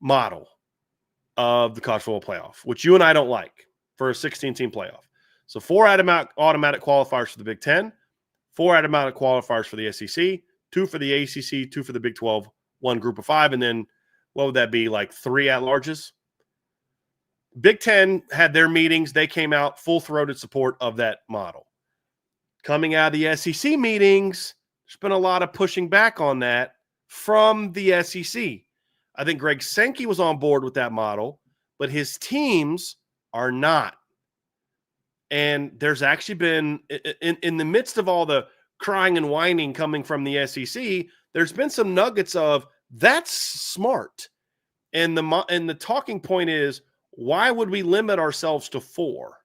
model of the college football playoff, which you and I don't like, for a 16-team playoff. So 4 automatic qualifiers for the Big Ten, 4 automatic qualifiers for the SEC, 2 for the ACC, 2 for the Big 12, 1 group of 5, and then what would that be, like 3 at-larges? Big Ten had their meetings. They came out full-throated support of that model. Coming out of the SEC meetings, there's been a lot of pushing back on that from the SEC. I think Greg Sankey was on board with that model, but his teams are not. And there's actually been, in the midst of all the crying and whining coming from the SEC, there's been some nuggets of, that's smart. And the talking point is, why would we limit ourselves to 4,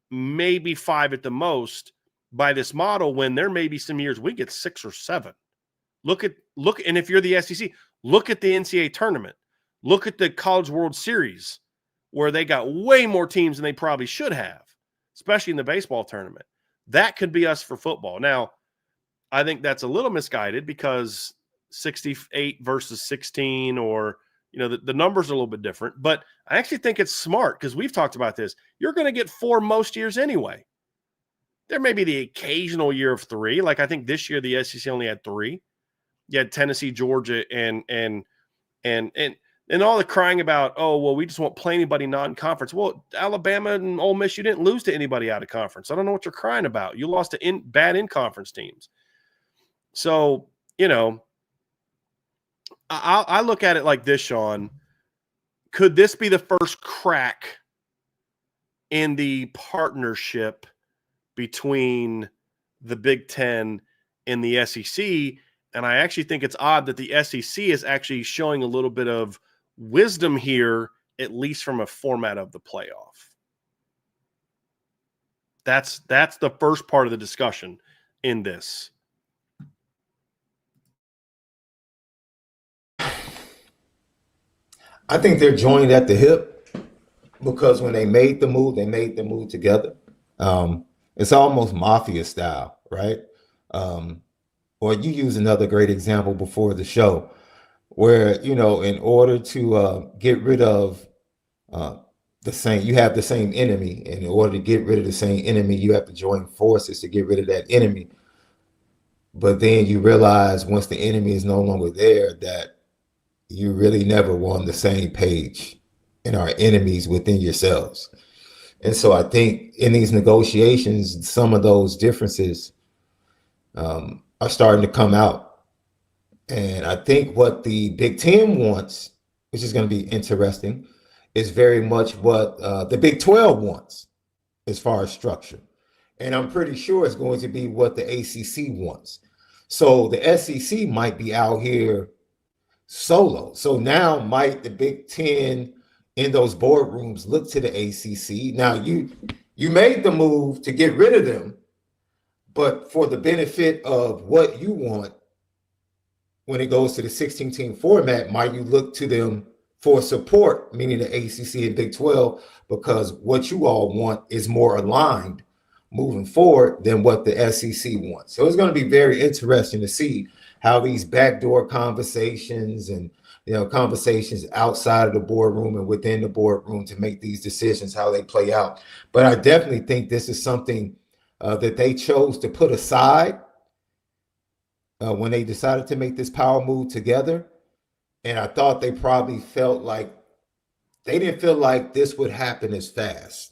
maybe 5 at the most, by this model, when there may be some years we get 6 or 7? Look, and if you're the SEC, look at the NCAA tournament. Look at the College World Series, where they got way more teams than they probably should have, especially in the baseball tournament. That could be us for football. Now, I think that's a little misguided, because 68 versus 16, or, the numbers are a little bit different. But I actually think it's smart, because we've talked about this. You're going to get 4 most years anyway. There may be the occasional year of 3. Like, I think this year the SEC only had 3. You had Tennessee, Georgia, and all the crying about, oh, well, we just won't play anybody non-conference. Well, Alabama and Ole Miss, you didn't lose to anybody out of conference. I don't know what you're crying about. You lost to bad in-conference teams. So, I look at it like this, Sean. Could this be the first crack in the partnership between the Big Ten and the SEC? And I actually think it's odd that the SEC is actually showing a little bit of wisdom here, at least from a format of the playoff. That's the first part of the discussion in this. I think they're joined at the hip, because when they made the move together. It's almost mafia style, right? Or you use another great example before the show, where, in order to get rid of you have the same enemy. And in order to get rid of the same enemy, you have to join forces to get rid of that enemy. But then you realize once the enemy is no longer there that you really never were on the same page and are enemies within yourselves. And so I think in these negotiations, some of those differences are starting to come out. And I think what the Big Ten wants, which is going to be interesting, is very much what the Big 12 wants as far as structure. And I'm pretty sure it's going to be what the ACC wants. So the SEC might be out here solo. So now might the Big Ten in those boardrooms look to the ACC? Now you made the move to get rid of them, but for the benefit of what you want, when it goes to the 16-team format, might you look to them for support, meaning the ACC and Big 12, because what you all want is more aligned moving forward than what the SEC wants. So it's going to be very interesting to see how these backdoor conversations and conversations outside of the boardroom and within the boardroom to make these decisions, how they play out. But I definitely think this is something that they chose to put aside when they decided to make this power move together. And I thought they probably felt like they didn't feel like this would happen as fast,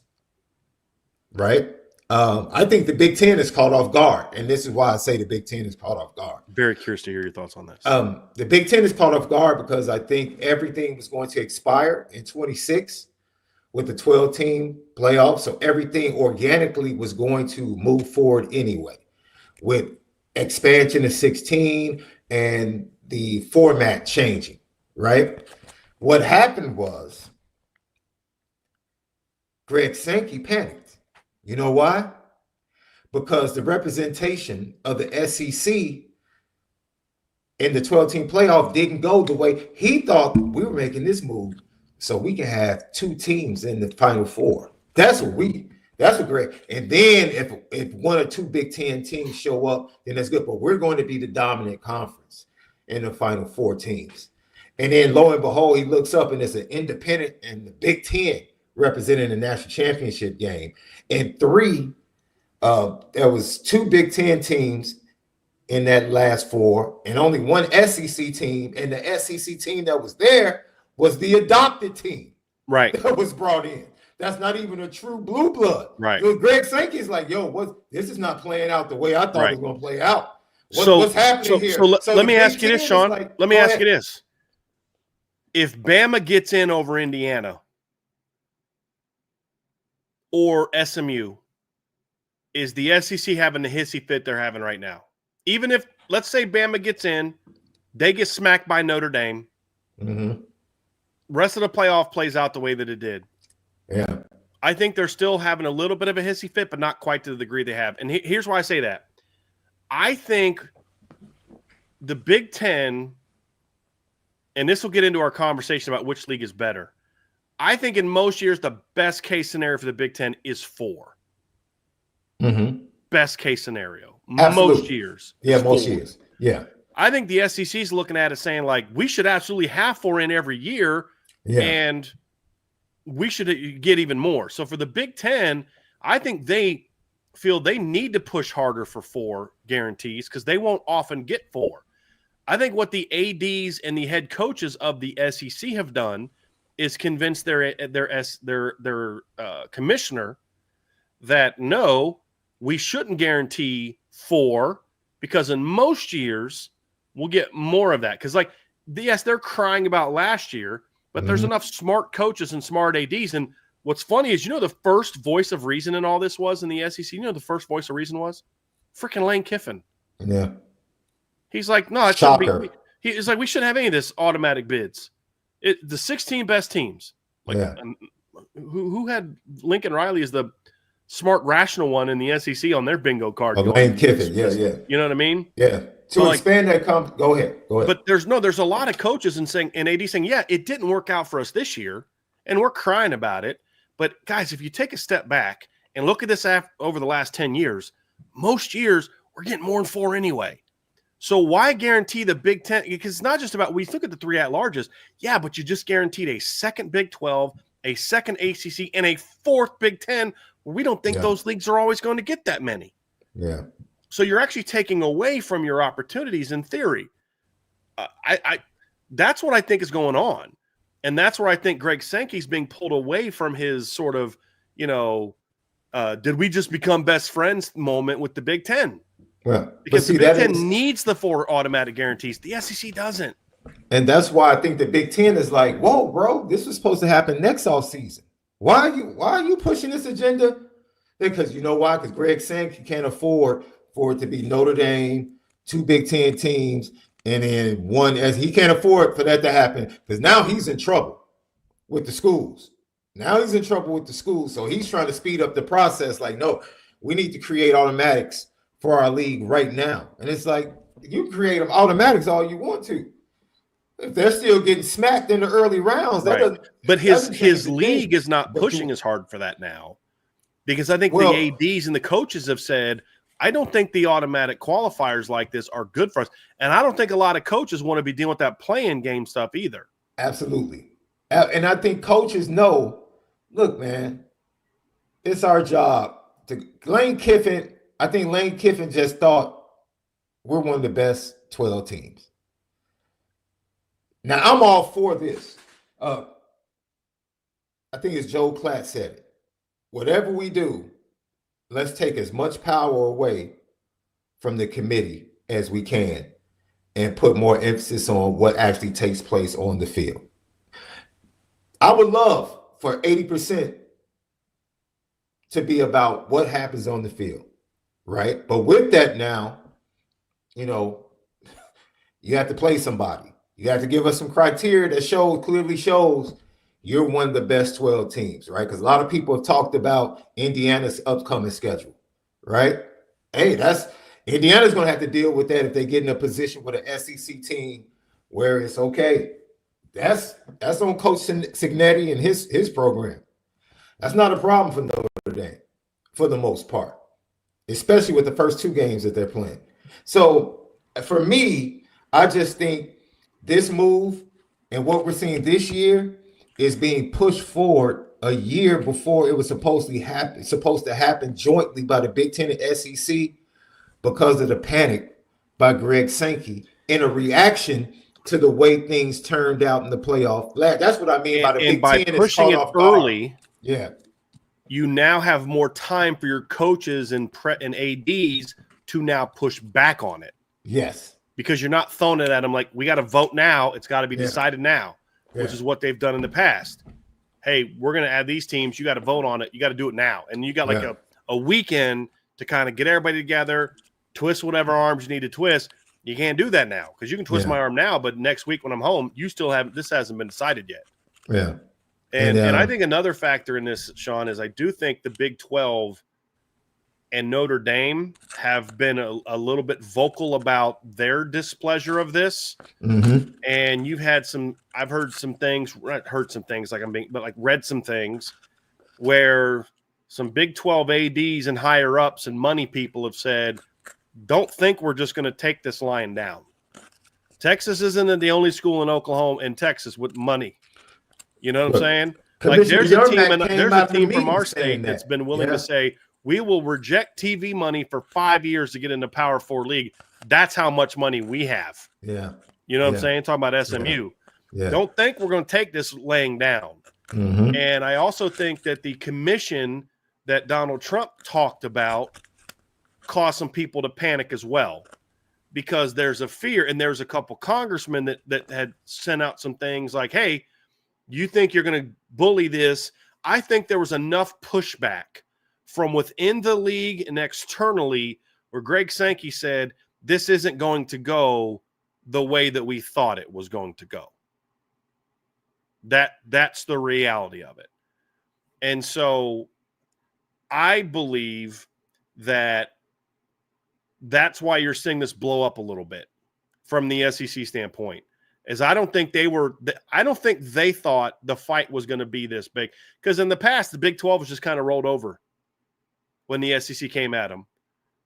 right? I think the Big Ten is caught off guard, and this is why I say the Big Ten is caught off guard. Very curious to hear your thoughts on this. The Big Ten is caught off guard because I think everything was going to expire in 26 with the 12-team playoff, so everything organically was going to move forward anyway, with expansion to 16 and the format changing, right? What happened was Greg Sankey panicked. You know why? Because the representation of the SEC in the 12-team playoff didn't go the way he thought. We were making this move so we can have two teams in the Final Four. That's what Greg. And then if one or two Big Ten teams show up, then that's good. But we're going to be the dominant conference in the Final Four teams. And then lo and behold, he looks up and it's an independent and the Big Ten representing the national championship game. And there was two Big Ten teams in that last four and only one SEC team. And the SEC team that was there was the adopted team. Right. That was brought in. That's not even a true blue blood. Right. So Greg Sankey's like, this is not playing out the way I thought it was going to play out. What's happening here? So let me ask you this, Sean. Let me ask you this. If Bama gets in over Indiana or SMU, is the SEC having the hissy fit they're having right now? Even if, let's say Bama gets in, they get smacked by Notre Dame. Mm-hmm. Rest of the playoff plays out the way that it did. Yeah. I think they're still having a little bit of a hissy fit, but not quite to the degree they have. And here's why I say that. I think the Big Ten, and this will get into our conversation about which league is better. I think in most years, the best case scenario for the Big Ten is 4. Mm-hmm. Best case scenario. Absolutely. Most years. Yeah, most years. Yeah. I think the SEC is looking at it saying, like, we should absolutely have 4 in every year, and we should get even more. So for the Big Ten, I think they feel they need to push harder for 4 guarantees because they won't often get 4. I think what the ADs and the head coaches of the SEC have done is convince their commissioner that no, we shouldn't guarantee 4 because in most years we'll get more of that. Because yes, they're crying about last year, but there's enough smart coaches and smart ADs. And what's funny is, the first voice of reason in all this was in the SEC. The first voice of reason was freaking Lane Kiffin. Yeah. He's like, no, it shouldn't be. He's like, we shouldn't have any of this automatic bids. The 16 best teams. Who had Lincoln Riley as the smart, rational one in the SEC on their bingo card? Lane Kiffin, yeah. You know what I mean? Yeah. To expand that, go ahead. But there's a lot of coaches and AD saying, yeah, it didn't work out for us this year, and we're crying about it. But guys, if you take a step back and look at this over the last 10 years, most years we're getting more than 4 anyway. So why guarantee the Big Ten? Because it's not just about, we look at the 3 at-larges. Yeah, but you just guaranteed a second Big 12, a second ACC, and a 4th Big Ten, where we don't think those leagues are always going to get that many. Yeah. So you're actually taking away from your opportunities in theory. That's what I think is going on. And that's where I think Greg Sankey's being pulled away from his sort of, did we just become best friends moment with the Big Ten? Well, because the Big Ten needs the 4 automatic guarantees. The SEC doesn't. And that's why I think the Big Ten is like, whoa, bro, this was supposed to happen next offseason. Why are you pushing this agenda? Because you know why? Because Greg Sankey can't afford for it to be Notre Dame, 2 Big Ten teams, and then one, as he can't afford for that to happen, because now he's in trouble with the schools. So he's trying to speed up the process. Like, no, we need to create automatics for our league right now. And it's like, you can create automatics all you want to. If they're still getting smacked in the early rounds, but his league is not pushing as hard for that now, because I think the ADs and the coaches have said, I don't think the automatic qualifiers like this are good for us. And I don't think a lot of coaches want to be dealing with that playing game stuff either. Absolutely. And I think coaches know, look, man, it's our job. Lane Kiffin just thought we're one of the best 12 teams. Now, I'm all for this. I think it's Joe Klatt said it. Whatever we do, let's take as much power away from the committee as we can and put more emphasis on what actually takes place on the field. I would love for 80% to be about what happens on the field, right? But with that now, you have to play somebody. You have to give us some criteria that clearly shows you're one of the best 12 teams, right? Because a lot of people have talked about Indiana's upcoming schedule, right? Hey, Indiana's going to have to deal with that if they get in a position with an SEC team where it's okay. That's on Coach Cignetti and his program. That's not a problem for Notre Dame for the most part, especially with the first 2 games that they're playing. So for me, I just think this move and what we're seeing this year is being pushed forward a year before it was supposed to happen jointly by the Big Ten and SEC because of the panic by Greg Sankey in a reaction to the way things turned out in the playoff. That's what I mean by the Big Ten. And by pushing it early, yeah, you now have more time for your coaches and ADs to now push back on it. Yes. Because you're not throwing it at them like, we got to vote now. It's got to be decided now, which is what they've done in the past. Hey, we're going to add these teams. You got to vote on it. You got to do it now. And you got like a weekend to kind of get everybody together, twist whatever arms you need to twist. You can't do that now because you can twist my arm now, but next week when I'm home, this hasn't been decided yet. Yeah. And I think another factor in this, Sean, is I do think the Big 12 and Notre Dame have been a little bit vocal about their displeasure of this. Mm-hmm. And I've read some things, read some things where some Big 12 ADs and higher ups and money people have said, don't think we're just going to take this line down. Texas isn't the only school in Oklahoma and Texas with money. You know what I'm saying? Like there's a team from our state that's been willing to say, we will reject TV money for 5 years to get into Power 4 league. That's how much money we have. Yeah. You know what I'm saying? Talking about SMU. Yeah. Don't think we're going to take this laying down. Mm-hmm. And I also think that the commission that Donald Trump talked about caused some people to panic as well, because there's a fear, and there's a couple congressmen that had sent out some things like, hey, you think you're going to bully this? I think there was enough pushback from within the league and externally where Greg Sankey said, this isn't going to go the way that we thought it was going to go. That's the reality of it. And so I believe that that's why you're seeing this blow up a little bit from the SEC standpoint. Is I don't think they thought the fight was going to be this big, because in the past the Big 12 was just kind of rolled over when the SEC came at them.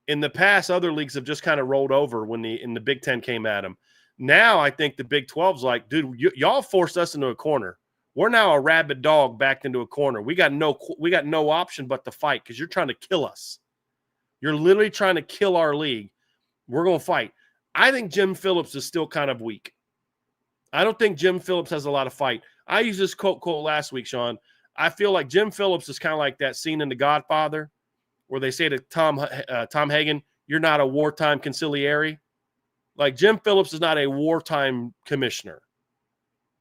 In the past, other leagues have just kind of rolled over when the Big 10 came at them. Now I think the Big 12's like, dude, y'all forced us into a corner. We're now a rabid dog backed into a corner. We got no option but to fight because you're trying to kill us. You're literally trying to kill our league. We're going to fight. I think Jim Phillips is still kind of weak. I don't think Jim Phillips has a lot of fight. I used this quote last week, Sean. I feel like Jim Phillips is kind of like that scene in The Godfather where they say to Tom Hagen, "You're not a wartime conciliary." Like, Jim Phillips is not a wartime commissioner,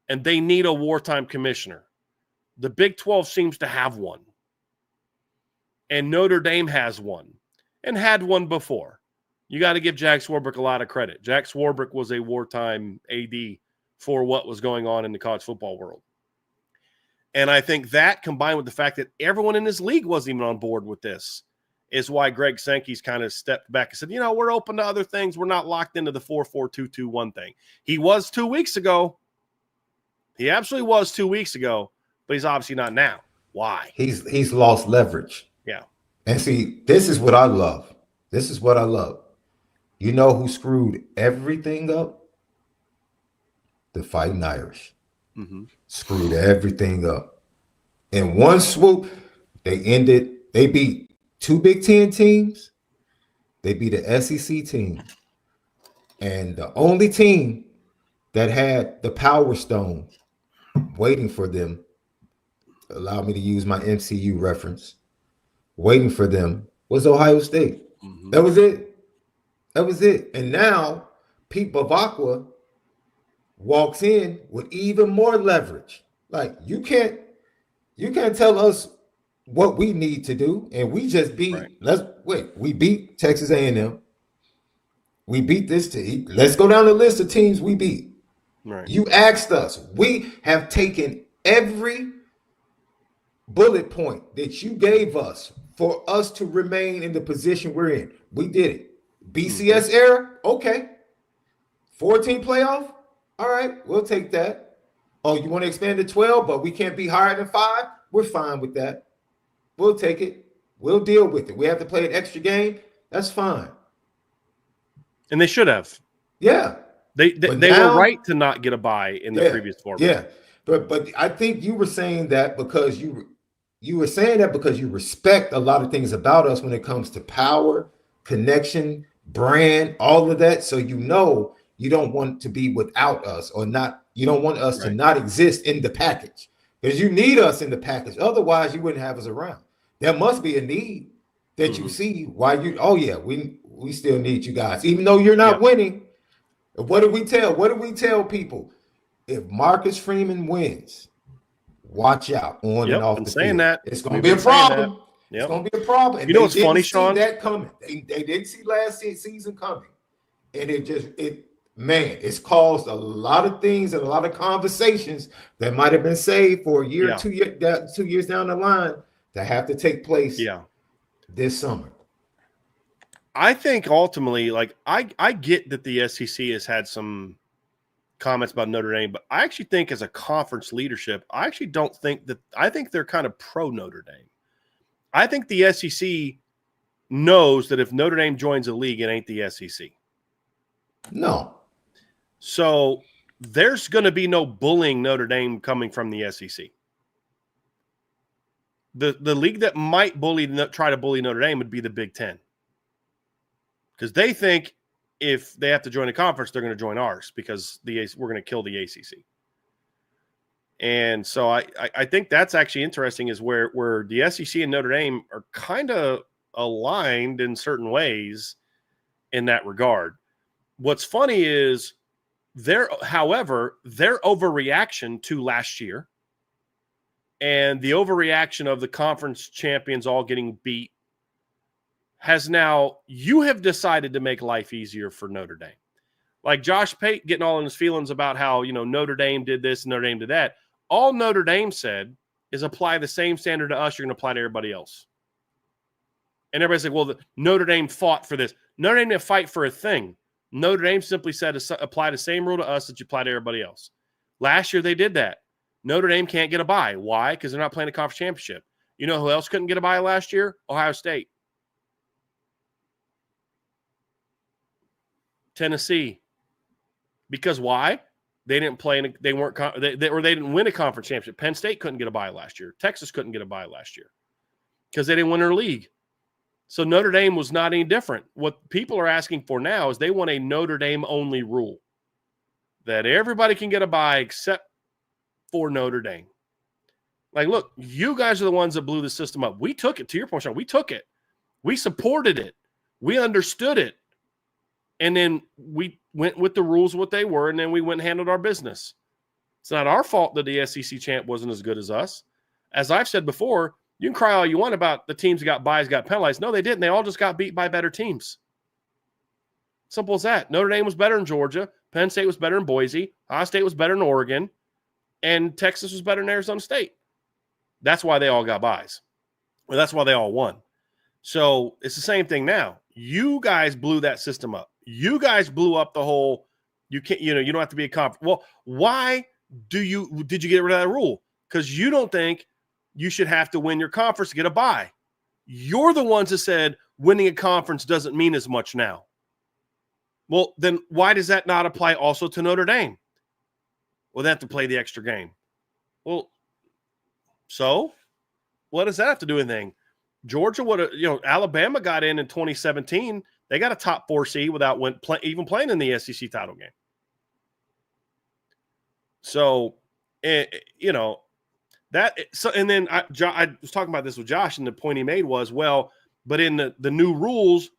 and they need a wartime commissioner. The Big 12 seems to have one, and Notre Dame has one and had one before. You got to give Jack Swarbrick a lot of credit. Jack Swarbrick was a wartime AD for what was going on in the college football world. And I think that, combined with the fact that everyone in this league wasn't even on board with this, is why Greg Sankey's kind of stepped back and said, we're open to other things. We're not locked into the 4-4-2-2-1 thing. He was 2 weeks ago. He absolutely was 2 weeks ago, but he's obviously not now. Why? He's lost leverage. Yeah. And see, this is what I love. This is what I love. You know who screwed everything up? The Fighting Irish. Mm-hmm. Screwed everything up. In one swoop, they beat 2 Big Ten teams. They beat the SEC team. And the only team that had the Power Stone waiting for them, allow me to use my MCU reference, waiting for them, was Ohio State. Mm-hmm. That was it. And now Pete Bavacqua walks in with even more leverage. Like, you can't tell us what we need to do, and we just beat. Right. We beat Texas A&M. We beat this team. Let's go down the list of teams we beat. Right. You asked us. We have taken every bullet point that you gave us for us to remain in the position we're in. We did it. BCS era, okay. 14 playoff, all right, we'll take that. Oh, you want to expand to 12, but we can't be higher than 5? We're fine with that. We'll take it. We'll deal with it. We have to play an extra game. That's fine. And they should have. Yeah. They were right to not get a bye in the previous format. Yeah. But I think you were saying that because you were saying that because you respect a lot of things about us when it comes to power, connection, brand, all of that. So you don't want to be without us, or not. You don't want us to not exist in the package, because you need us in the package. Otherwise, you wouldn't have us around. There must be a need that you see why you. Oh yeah, we still need you guys, even though you're not winning. What did we tell people? If Marcus Freeman wins, watch out on and off the field. It's going to be a problem. It's going to be a problem. And you know what's funny, Sean? That coming. They didn't see last season coming, and it's caused a lot of things and a lot of conversations that might have been saved for a year, 2 years down the line to have to take place. This summer. I think ultimately, like, I get that the SEC has had some comments about Notre Dame, but I actually think as a conference leadership, I think they're kind of pro Notre Dame. I think the SEC knows that if Notre Dame joins a league, it ain't the SEC. No. So there's going to be no bullying Notre Dame coming from the SEC. The league that might try to bully Notre Dame would be the Big Ten. Because they think if they have to join a conference, they're going to join ours because we're going to kill the ACC. And so I think that's actually interesting, is where the SEC and Notre Dame are kind of aligned in certain ways in that regard. What's funny is their overreaction to last year and the overreaction of the conference champions all getting beat you have decided to make life easier for Notre Dame. Like Josh Pate getting all in his feelings about how, Notre Dame did this and Notre Dame did that. All Notre Dame said is apply the same standard to us you're going to apply to everybody else. And everybody's like, well, Notre Dame fought for this. Notre Dame didn't fight for a thing. Notre Dame simply said apply the same rule to us that you apply to everybody else. Last year they did that. Notre Dame can't get a bye. Why? Because they're not playing a conference championship. You know who else couldn't get a bye last year? Ohio State. Tennessee. Because why? They didn't play they didn't win a conference championship. Penn State couldn't get a bye last year. Texas couldn't get a bye last year because they didn't win their league. So Notre Dame was not any different. What people are asking for now is they want a Notre Dame only rule that everybody can get a bye except for Notre Dame. Like, look, you guys are the ones that blew the system up. We took it, to your point, Sean. We took it. We supported it. We understood it. And then we went with the rules what they were, and then we went and handled our business. It's not our fault that the SEC champ wasn't as good as us. As I've said before, you can cry all you want about the teams that got buys, got penalized. No, they didn't. They all just got beat by better teams. Simple as that. Notre Dame was better in Georgia. Penn State was better in Boise. Ohio State was better in Oregon. And Texas was better in Arizona State. That's why they all got buys. Well, that's why they all won. So it's the same thing now. You guys blew that system up. You guys blew up the whole, you can't, you don't have to be a conference. Well, why did you get rid of that rule? Because you don't think you should have to win your conference to get a bye. You're the ones that said winning a conference doesn't mean as much now. Well, then why does that not apply also to Notre Dame? Well, they have to play the extra game. Well, so what does that have to do with anything? Georgia would have, Alabama got in 2017. They got a top 4 seed without even playing in the SEC title game. So, and then I was talking about this with Josh, and the point he made was, well, but in the new rules,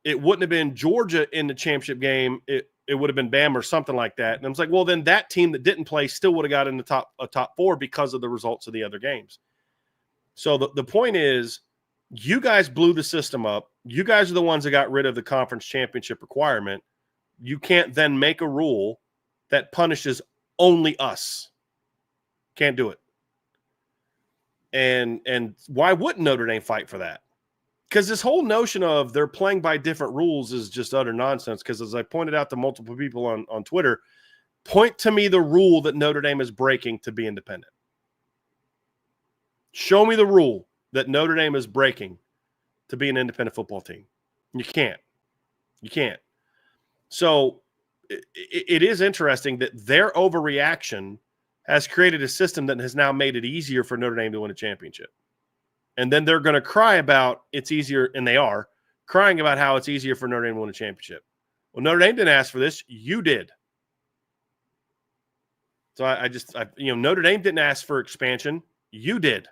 it wouldn't have been Georgia in the championship game. It would have been Bama or something like that. And I was like, well, then that team that didn't play still would have got in the top 4 because of the results of the other games. So the point is, you guys blew the system up. You guys are the ones that got rid of the conference championship requirement. You can't then make a rule that punishes only us. Can't do it. And why wouldn't Notre Dame fight for that? Because this whole notion of they're playing by different rules is just utter nonsense. Because as I pointed out to multiple people on Twitter, point to me the rule that Notre Dame is breaking to be independent. Show me the rule that Notre Dame is breaking to be an independent football team. You can't. You can't. So it is interesting that their overreaction has created a system that has now made it easier for Notre Dame to win a championship. And then they're going to cry about it's easier, and they are crying about how it's easier for Notre Dame to win a championship. Well, Notre Dame didn't ask for this. You did. So Notre Dame didn't ask for expansion. You did.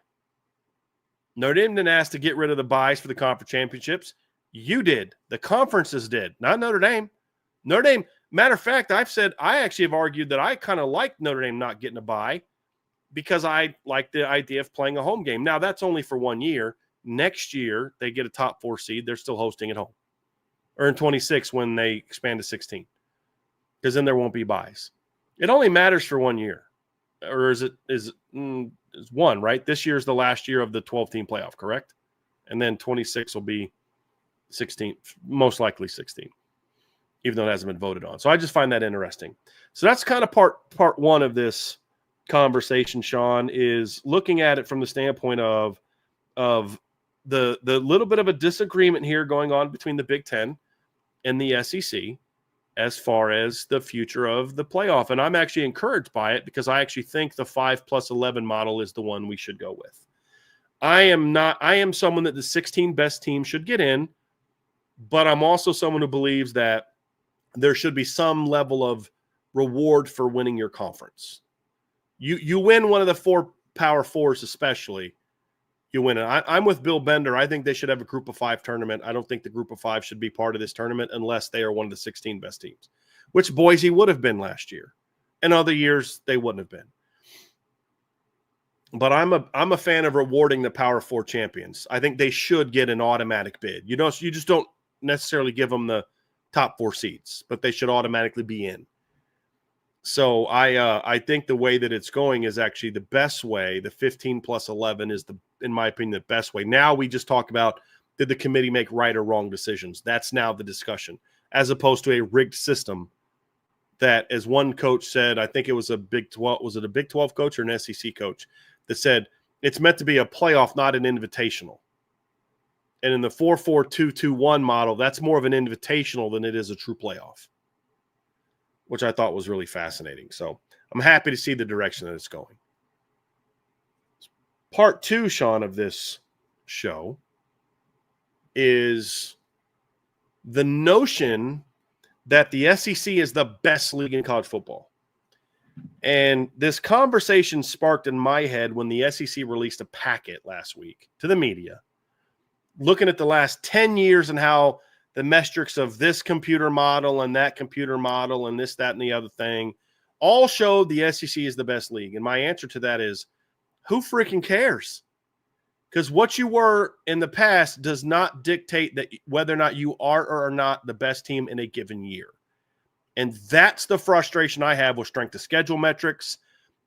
Notre Dame didn't ask to get rid of the buys for the conference championships. You did. The conferences did, not Notre Dame. Notre Dame, matter of fact, I actually have argued that I kind of like Notre Dame not getting a bye because I like the idea of playing a home game. Now, that's only for 1 year. Next year, they get a top 4 seed. They're still hosting at home. Or in 26 when they expand to 16. Because then there won't be buys. It only matters for 1 year. Or is one, right? This year is the last year of the 12-team playoff, correct? And then 26 will be 16, most likely 16, even though it hasn't been voted on. So I just find that interesting. So that's kind of part one of this conversation, Sean, is looking at it from the standpoint of the little bit of a disagreement here going on between the Big Ten and the SEC as far as the future of the playoff. And I'm actually encouraged by it because I actually think the 5+11 model is the one we should go with. I am someone that the 16 best teams should get in, but I'm also someone who believes that there should be some level of reward for winning your conference. You win one of the 4 Power Fours, especially, you win it. I'm with Bill Bender. I think they should have a group of 5 tournament. I don't think the group of 5 should be part of this tournament unless they are one of the 16 best teams, which Boise would have been last year. In other years, they wouldn't have been. But I'm a fan of rewarding the Power 4 champions. I think they should get an automatic bid. You just don't necessarily give them the top 4 seeds, but they should automatically be in. So I think the way that it's going is actually the best way. The 15+11 is in my opinion, the best way. Now we just talk about, did the committee make right or wrong decisions? That's now the discussion, as opposed to a rigged system that, as one coach said, I think it was a Big 12, was it a Big 12 coach or an SEC coach that said it's meant to be a playoff, not an invitational. And in the 4-4-2-2-1 model, that's more of an invitational than it is a true playoff, which I thought was really fascinating. So I'm happy to see the direction that it's going. Part 2, Sean, of this show is the notion that the SEC is the best league in college football. And this conversation sparked in my head when the SEC released a packet last week to the media, looking at the last 10 years and how the metrics of this computer model and that computer model and this, that, and the other thing all showed the SEC is the best league. And my answer to that is, who freaking cares? Because what you were in the past does not dictate that whether or not you are or are not the best team in a given year. And that's the frustration I have with strength of schedule metrics.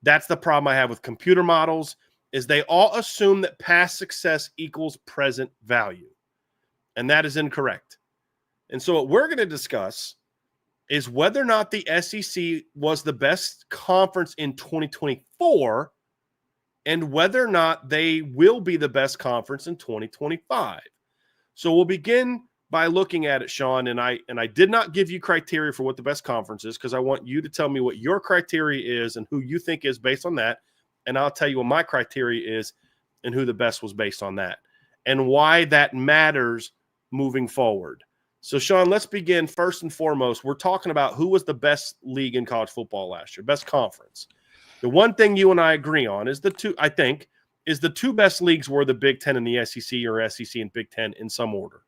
That's the problem I have with computer models, is they all assume that past success equals present value. And that is incorrect. And so what we're going to discuss is whether or not the SEC was the best conference in 2024 and whether or not they will be the best conference in 2025. So we'll begin by looking at it, Sean, and I did not give you criteria for what the best conference is because I want you to tell me what your criteria is and who you think is based on that, and I'll tell you what my criteria is and who the best was based on that and why that matters moving forward. So, Sean, let's begin first and foremost. We're talking about who was the best league in college football last year, best conference. The one thing you and I agree on is the two best leagues were the Big Ten and the SEC, or SEC and Big Ten in some order.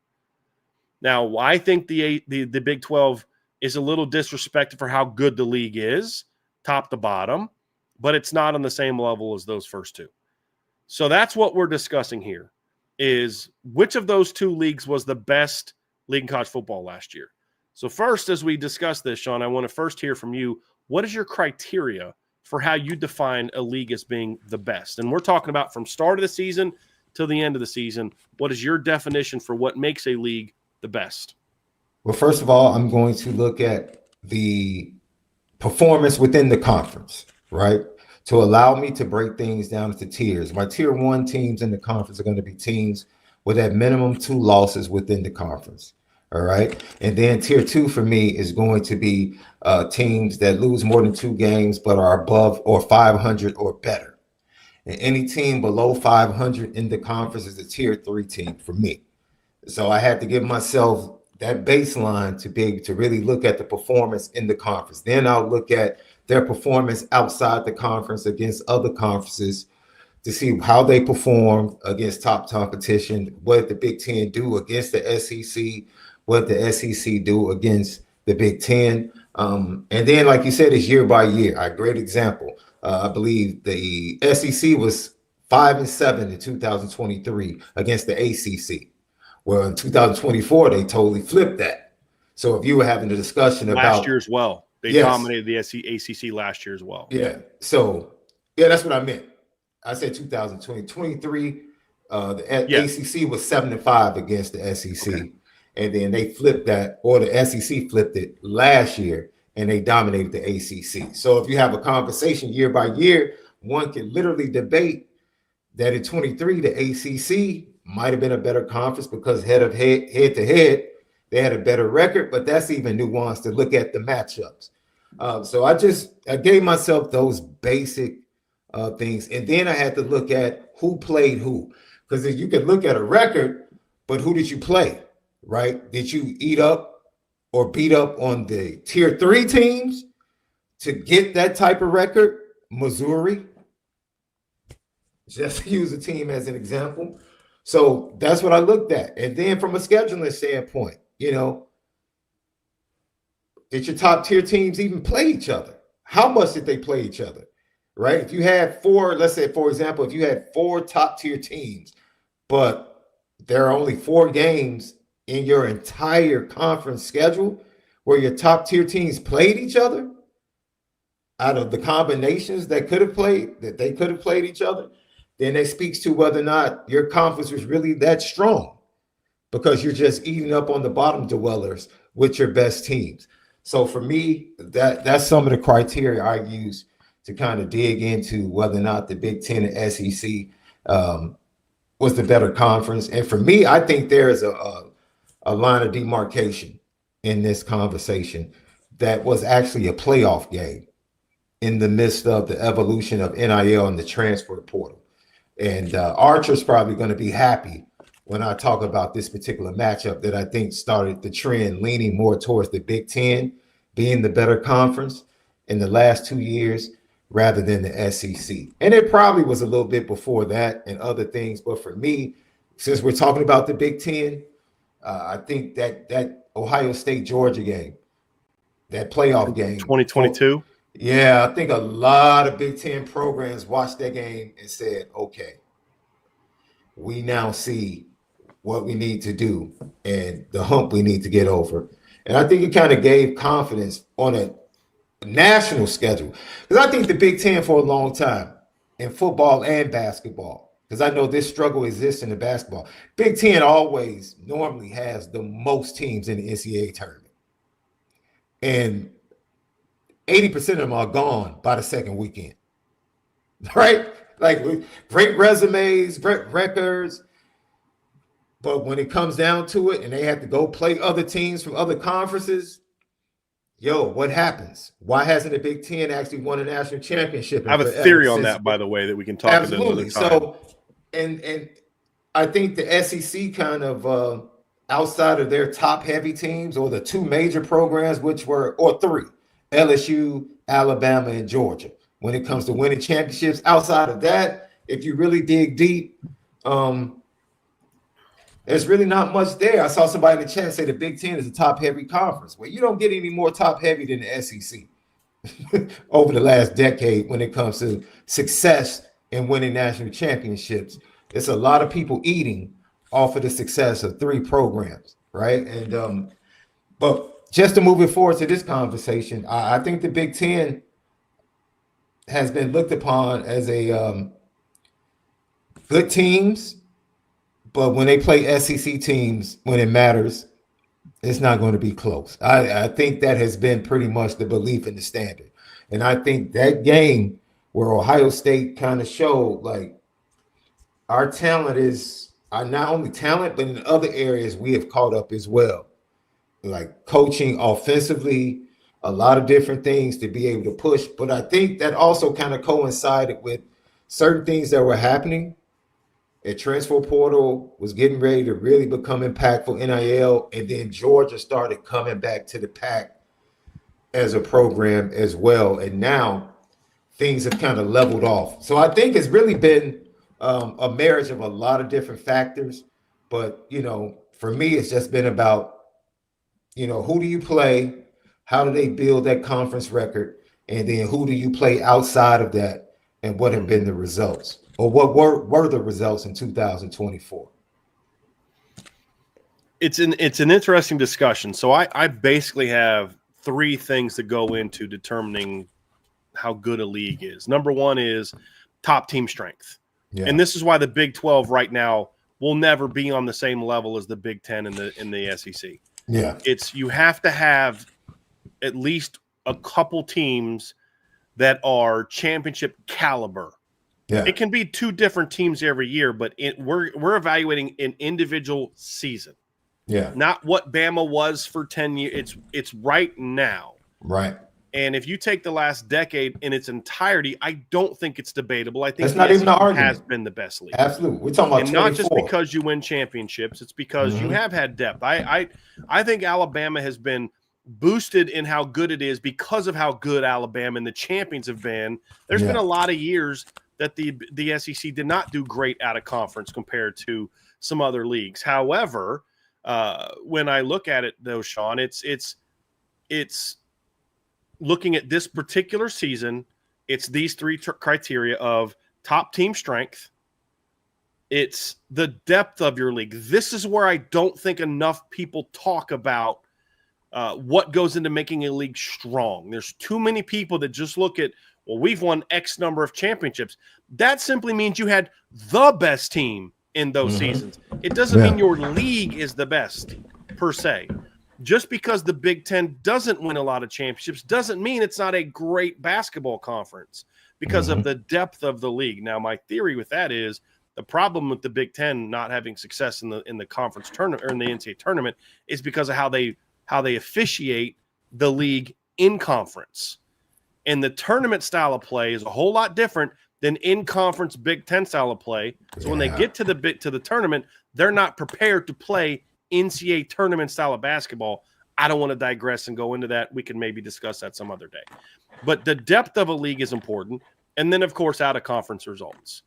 Now, I think the Big 12 is a little disrespected for how good the league is, top to bottom, but it's not on the same level as those first two. So that's what we're discussing here, is which of those two leagues was the best league in college football last year. So first, as we discuss this, Sean, I want to first hear from you. What is your criteria for how you define a league as being the best? And we're talking about from start of the season till the end of the season. What is your definition for what makes a league the best? Well, first of all, I'm going to look at the performance within the conference, right? To allow me to break things down into tiers. My tier 1 teams in the conference are going to be teams with at minimum 2 losses within the conference. All right. And then tier 2 for me is going to be teams that lose more than 2 games, but are above or 500 or better. And any team below 500 in the conference is a tier 3 team for me. So I had to give myself that baseline to be able to really look at the performance in the conference. Then I'll look at their performance outside the conference against other conferences to see how they perform against top competition, what the Big Ten do against the SEC, what the SEC do against the Big Ten. And then, like you said, it's year by year. A great example. I believe the SEC was 5-7 in 2023 against the ACC. Well, in 2024, they totally flipped that. So if you were having a discussion about last year as well, they dominated the ACC last year as well. Yeah. So, yeah, that's what I meant. I said 2020, 23. The ACC was 7-5 against the SEC. Okay. And then they flipped that, or the SEC flipped it last year, and they dominated the ACC. So if you have a conversation year by year, one can literally debate that in 23, the ACC might have been a better conference because head to head, they had a better record, but that's even nuanced to look at the matchups. So I gave myself those basic things. And then I had to look at who played who, because you could look at a record, but who did you play, right? Did you eat up or beat up on the tier 3 teams to get that type of record? Missouri, just to use a team as an example. So that's what I looked at. And then from a scheduling standpoint, did your top tier teams even play each other? How much did they play each other? Right? If you had 4, let's say, for example, if you had 4 top tier teams, but there are only 4 games in your entire conference schedule where your top tier teams played each other, out of the combinations that they could have played each other, then that speaks to whether or not your conference was really that strong, because you're just eating up on the bottom dwellers with your best teams. So for me, that's some of the criteria I use to kind of dig into whether or not the Big Ten and SEC was the better conference. And for me, I think there is a line of demarcation in this conversation that was actually a playoff game in the midst of the evolution of NIL and the transfer portal. And Archer's probably going to be happy when I talk about this particular matchup that I think started the trend leaning more towards the Big Ten being the better conference in the last 2 years rather than the SEC. And it probably was a little bit before that and other things. But for me, since we're talking about the Big Ten, I think that Ohio State Georgia game, that playoff game, 2022. Yeah, I think a lot of Big Ten programs watched that game and said, okay, we now see what we need to do and the hump we need to get over. And I think it kind of gave confidence on a national schedule. Because I think the Big Ten for a long time in football and basketball, because I know this struggle exists in the basketball, Big Ten always normally has the most teams in the NCAA tournament. And 80% of them are gone by the second weekend, right? Like great resumes, great records. But when it comes down to it and they have to go play other teams from other conferences, what happens? Why hasn't the Big Ten actually won a national championship? I have a theory on that, by the way, that we can talk about. Absolutely. So, and I think the SEC kind of outside of their top-heavy teams or the two major programs, or three, LSU, Alabama, and Georgia. When it comes to winning championships, outside of that, if you really dig deep, there's really not much there. I saw somebody in the chat say the Big Ten is a top-heavy conference. Well, you don't get any more top-heavy than the SEC over the last decade when it comes to success in winning national championships. It's a lot of people eating off of the success of three programs, right? And but just to move it forward to this conversation, I think the Big Ten has been looked upon as a good teams, but when they play SEC teams, when it matters, it's not going to be close. I think that has been pretty much the belief in the standard. And I think that game where Ohio State kind of showed like our talent is not only talent, but in other areas we have caught up as well. Like coaching offensively, a lot of different things to be able to push. But I think that also kind of coincided with certain things that were happening. A transfer portal was getting ready to really become impactful, NIL, and then Georgia started coming back to the pack as a program as well. And now things have kind of leveled off. So I think it's really been a marriage of a lot of different factors. But, for me, it's just been about, who do you play? How do they build that conference record? And then who do you play outside of that? And what have been the results? Or what were the results in 2024? It's an interesting discussion. So I basically have three things that go into determining how good a league is. Number one is top team strength. Yeah. And this is why the Big 12 right now will never be on the same level as the Big 10 in the SEC. Yeah. You have to have at least a couple teams that are championship caliber. Yeah. It can be two different teams every year, but we're evaluating an individual season. Yeah. Not what Bama was for 10 years. It's right now. Right. And if you take the last decade in its entirety, I don't think it's debatable. I think that's not even an argument. Has been the best league. Absolutely. We're talking about and 24. Not just because you win championships. It's because you have had depth. I think Alabama has been boosted in how good it is because of how good Alabama and the champions have been. There's been a lot of years that the SEC did not do great out of conference compared to some other leagues. However, when I look at it, though, Sean, it's looking at this particular season, it's these three criteria of top team strength. It's the depth of your league. This is where I don't think enough people talk about what goes into making a league strong. There's too many people that just look at, well, we've won X number of championships. That simply means you had the best team in those seasons. It doesn't mean your league is the best per se. Just because the Big Ten doesn't win a lot of championships doesn't mean it's not a great basketball conference because of the depth of the league. Now, my theory with that is the problem with the Big Ten not having success in the conference tournament or in the NCAA tournament is because of how they officiate the league in conference. And the tournament style of play is a whole lot different than in-conference Big Ten style of play. So when they get to the tournament, they're not prepared to play NCAA tournament style of basketball. I don't want to digress and go into that. We can maybe discuss that some other day. But the depth of a league is important. And then, of course, out-of-conference results.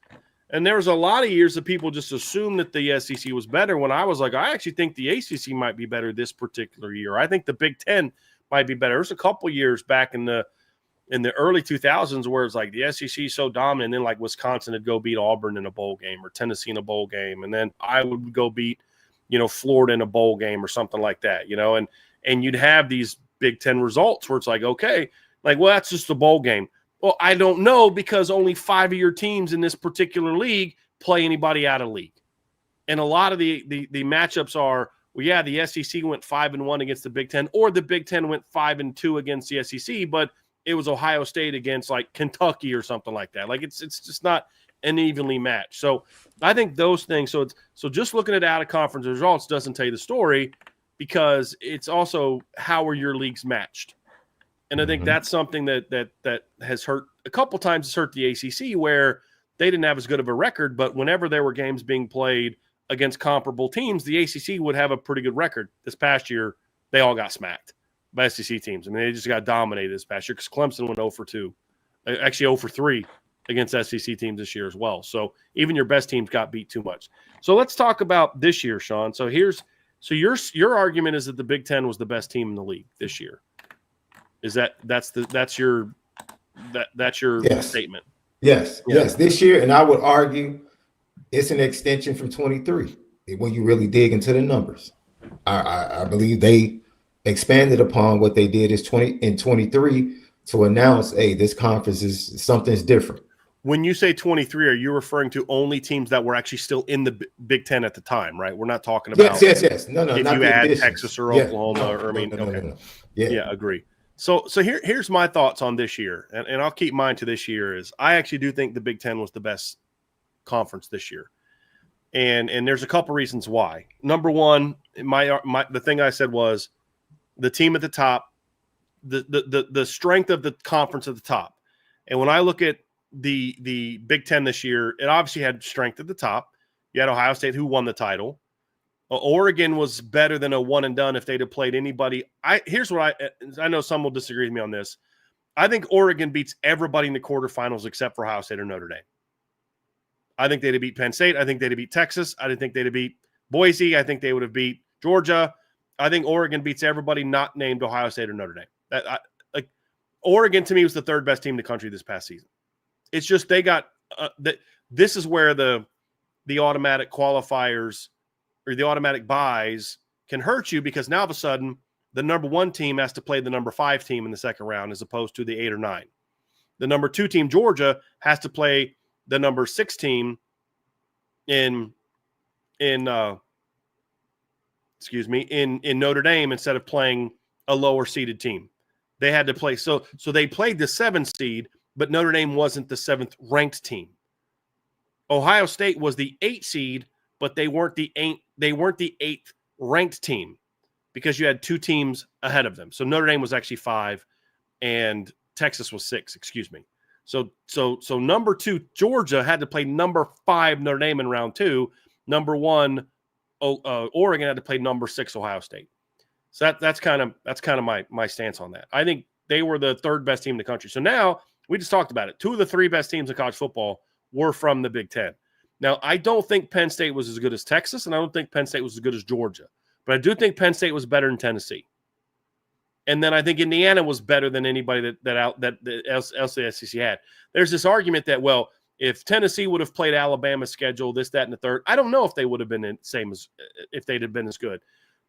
And there was a lot of years that people just assumed that the SEC was better when I was like, I actually think the ACC might be better this particular year. I think the Big Ten might be better. There's a couple years back in the early 2000s where it's like the SEC is so dominant, and then like Wisconsin would go beat Auburn in a bowl game or Tennessee in a bowl game, and then Iowa would go beat, Florida in a bowl game or something like that, and you'd have these Big Ten results where it's like, okay, like, well, that's just a bowl game. Well, I don't know because only 5 of your teams in this particular league play anybody out of league. And a lot of the matchups are, well, yeah, the SEC went 5-1 against the Big Ten, or the Big Ten went 5-2 against the SEC, but it was Ohio State against like Kentucky or something like that. Like it's just not an evenly matched. So I think those things. So just looking at out of conference results doesn't tell you the story, because it's also how are your leagues matched. And I think that's something that has hurt a couple times. It's hurt the ACC where they didn't have as good of a record, but whenever there were games being played against comparable teams, the ACC would have a pretty good record. This past year, they all got smacked by SEC teams. I mean, they just got dominated this past year because Clemson went 0-2, actually 0-3 against SEC teams this year as well. So even your best teams got beat too much. So let's talk about this year, Sean. So your argument is that the Big Ten was the best team in the league this year. Is that's your statement? Yes. This year, and I would argue it's an extension from 23 when you really dig into the numbers. I believe they expanded upon what they did in 23 to announce, hey, this conference is something's different. When you say 23, are you referring to only teams that were actually still in the Big Ten at the time, right? We're not talking about yes. No, if not you add additions. Texas or Oklahoma No. Yeah, agree. So here's my thoughts on this year, and I'll keep mine to this year, is I actually do think the Big Ten was the best conference this year. And there's a couple reasons why. Number one, the thing I said was the team at the top, the strength of the conference at the top. And when I look at the Big Ten this year, it obviously had strength at the top. You had Ohio State, who won the title. Oregon was better than a one and done if they'd have played anybody. Here's what I know some will disagree with me on this. I think Oregon beats everybody in the quarterfinals except for Ohio State or Notre Dame. I think they'd have beat Penn State. I think they'd have beat Texas. I didn't think they'd have beat Boise. I think they would have beat Georgia. I think Oregon beats everybody not named Ohio State or Notre Dame. Oregon, to me, was the third best team in the country this past season. It's just they got this is where the automatic qualifiers or the automatic buys can hurt you, because now all of a sudden the number one team has to play the number 5 team in the second round as opposed to the 8 or 9. The number 2 team, Georgia, has to play the number 6 team in Notre Dame instead of playing a lower seeded team. They had to play. So they played the 7th seed, but Notre Dame wasn't the 7th ranked team. Ohio State was the 8th seed, but they weren't the 8th ranked team because you had 2 teams ahead of them. So Notre Dame was actually 5 and Texas was 6, excuse me. So number 2, Georgia, had to play number 5 Notre Dame in round 2. Number 1, Oregon had to play number 6 Ohio State. So that's kind of my stance on that. I think they were the third best team in the country. So now we just talked about it. 2 of the 3 best teams in college football were from the Big Ten. Now, I don't think Penn State was as good as Texas, and I don't think Penn State was as good as Georgia. But I do think Penn State was better than Tennessee. And then I think Indiana was better than anybody that else the SEC had. There's this argument that, well, if Tennessee would have played Alabama's schedule, this, that, and the third, I don't know if they would have been the same as if they'd have been as good.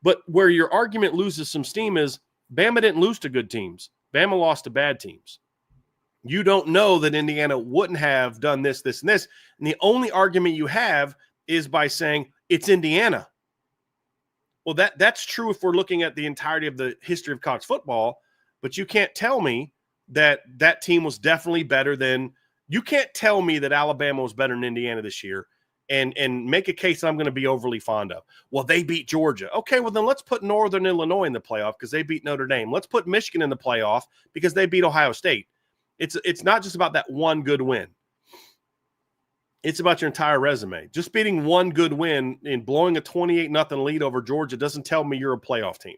But where your argument loses some steam is Bama didn't lose to good teams. Bama lost to bad teams. You don't know that Indiana wouldn't have done this, this, and this. And the only argument you have is by saying it's Indiana. Well, that's true if we're looking at the entirety of the history of college football, but you can't tell me that team was definitely better than – you can't tell me that Alabama was better than Indiana this year and make a case I'm going to be overly fond of. Well, they beat Georgia. Okay, well, then let's put Northern Illinois in the playoff because they beat Notre Dame. Let's put Michigan in the playoff because they beat Ohio State. It's not just about that one good win. It's about your entire resume. Just beating one good win and blowing a 28-0 lead over Georgia doesn't tell me you're a playoff team.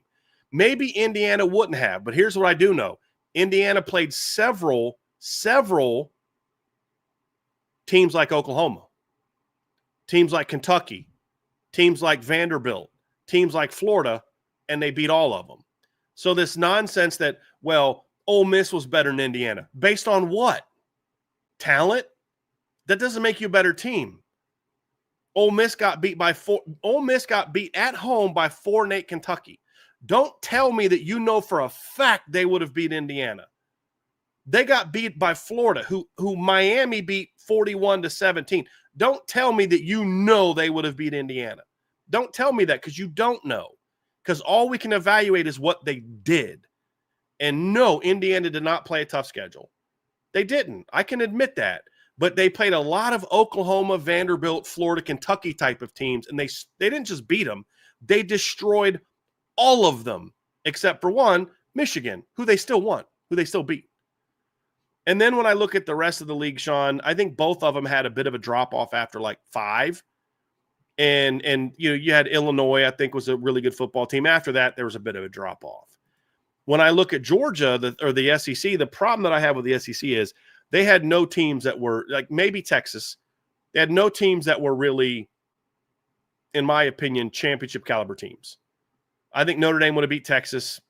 Maybe Indiana wouldn't have, but here's what I do know. Indiana played several teams like Oklahoma, teams like Kentucky, teams like Vanderbilt, teams like Florida, and they beat all of them. So this nonsense that, well, Ole Miss was better than Indiana. Based on what? Talent? That doesn't make you a better team. Ole Miss got beat at home by 4-8 Kentucky. Don't tell me that you know for a fact they would have beat Indiana. They got beat by Florida, who Miami beat 41-17. Don't tell me that you know they would have beat Indiana. Don't tell me that, because you don't know. Because all we can evaluate is what they did. And no, Indiana did not play a tough schedule. They didn't. I can admit that. But they played a lot of Oklahoma, Vanderbilt, Florida, Kentucky type of teams, and they didn't just beat them. They destroyed all of them, except for one, Michigan, who they still won, who they still beat. And then when I look at the rest of the league, Sean, I think both of them had a bit of a drop-off after like 5. And you had Illinois, I think, was a really good football team. After that, there was a bit of a drop-off. When I look at Georgia or the SEC, the problem that I have with the SEC is they had no teams that were, like maybe Texas, they had no teams that were really, in my opinion, championship caliber teams. I think Notre Dame would have beat Texas.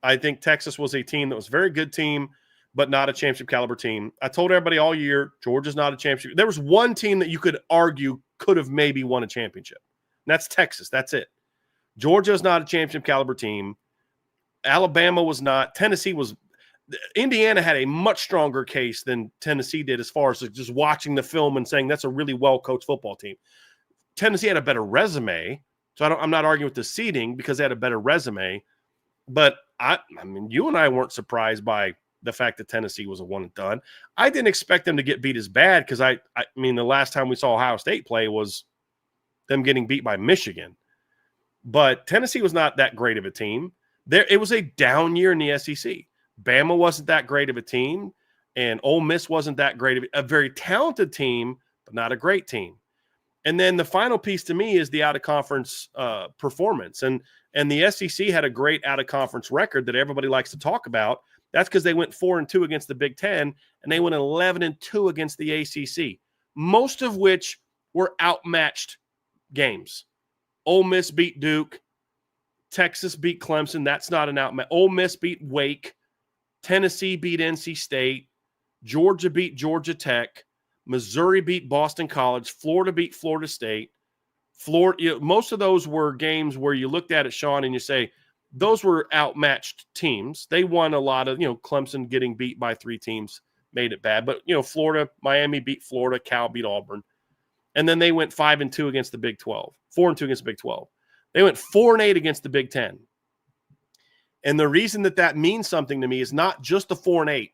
I think Texas was a team that was a very good team, but not a championship caliber team. I told everybody all year, Georgia's not a championship. There was one team that you could argue could have maybe won a championship. And that's Texas. That's it. Georgia is not a championship caliber team. Alabama was not. Tennessee was. Indiana had a much stronger case than Tennessee did as far as just watching the film and saying that's a really well-coached football team. Tennessee had a better resume, so I'm not arguing with the seeding because they had a better resume. But, I mean, you and I weren't surprised by the fact that Tennessee was a one and done. I didn't expect them to get beat as bad because, I mean, the last time we saw Ohio State play was them getting beat by Michigan. But Tennessee was not that great of a team. It was a down year in the SEC. Bama wasn't that great of a team, and Ole Miss wasn't that great of a very talented team, but not a great team. And then the final piece to me is the out-of-conference performance. And the SEC had a great out-of-conference record that everybody likes to talk about. That's because they went 4-2 against the Big Ten, and they went 11-2 against the ACC, most of which were outmatched games. Ole Miss beat Duke. Texas beat Clemson. That's not an outmatch. Ole Miss beat Wake. Tennessee beat NC State. Georgia beat Georgia Tech. Missouri beat Boston College. Florida beat Florida State. Most of those were games where you looked at it, Sean, and you say, those were outmatched teams. They won a lot of, Clemson getting beat by 3 teams made it bad. But, Florida, Miami beat Florida. Cal beat Auburn. And then they went 5-2 against the Big 12. 4-2 against the Big 12. They went 4-8 against the Big 10. And the reason that means something to me is not just the 4-8.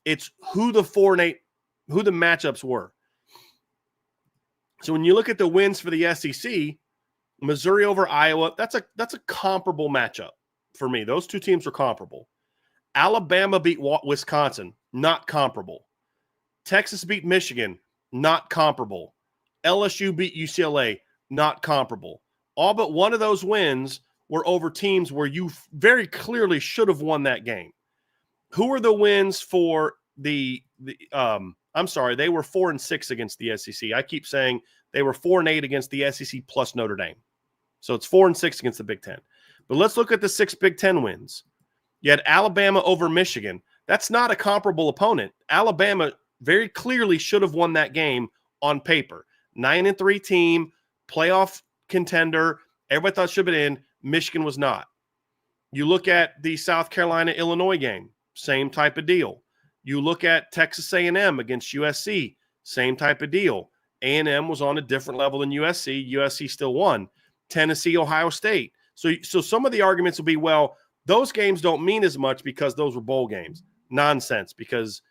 It's who the matchups were. So when you look at the wins for the SEC, Missouri over Iowa, that's a comparable matchup for me. Those two teams are comparable. Alabama beat Wisconsin, not comparable. Texas beat Michigan, not comparable. LSU beat UCLA, not comparable. All but one of those wins were over teams where you very clearly should have won that game. Who were the wins for they were 4-6 against the SEC. I keep saying they were 4-8 against the SEC plus Notre Dame. So it's 4-6 against the Big Ten. But let's look at the 6 Big Ten wins. You had Alabama over Michigan. That's not a comparable opponent. Alabama very clearly should have won that game on paper. 9-3 team, playoff contender. Everybody thought it should have been in. Michigan was not. You look at the South Carolina-Illinois game, same type of deal. You look at Texas A&M against USC, same type of deal. A&M was on a different level than USC. USC still won. Tennessee, Ohio State. So some of the arguments will be, well, those games don't mean as much because those were bowl games. Nonsense, because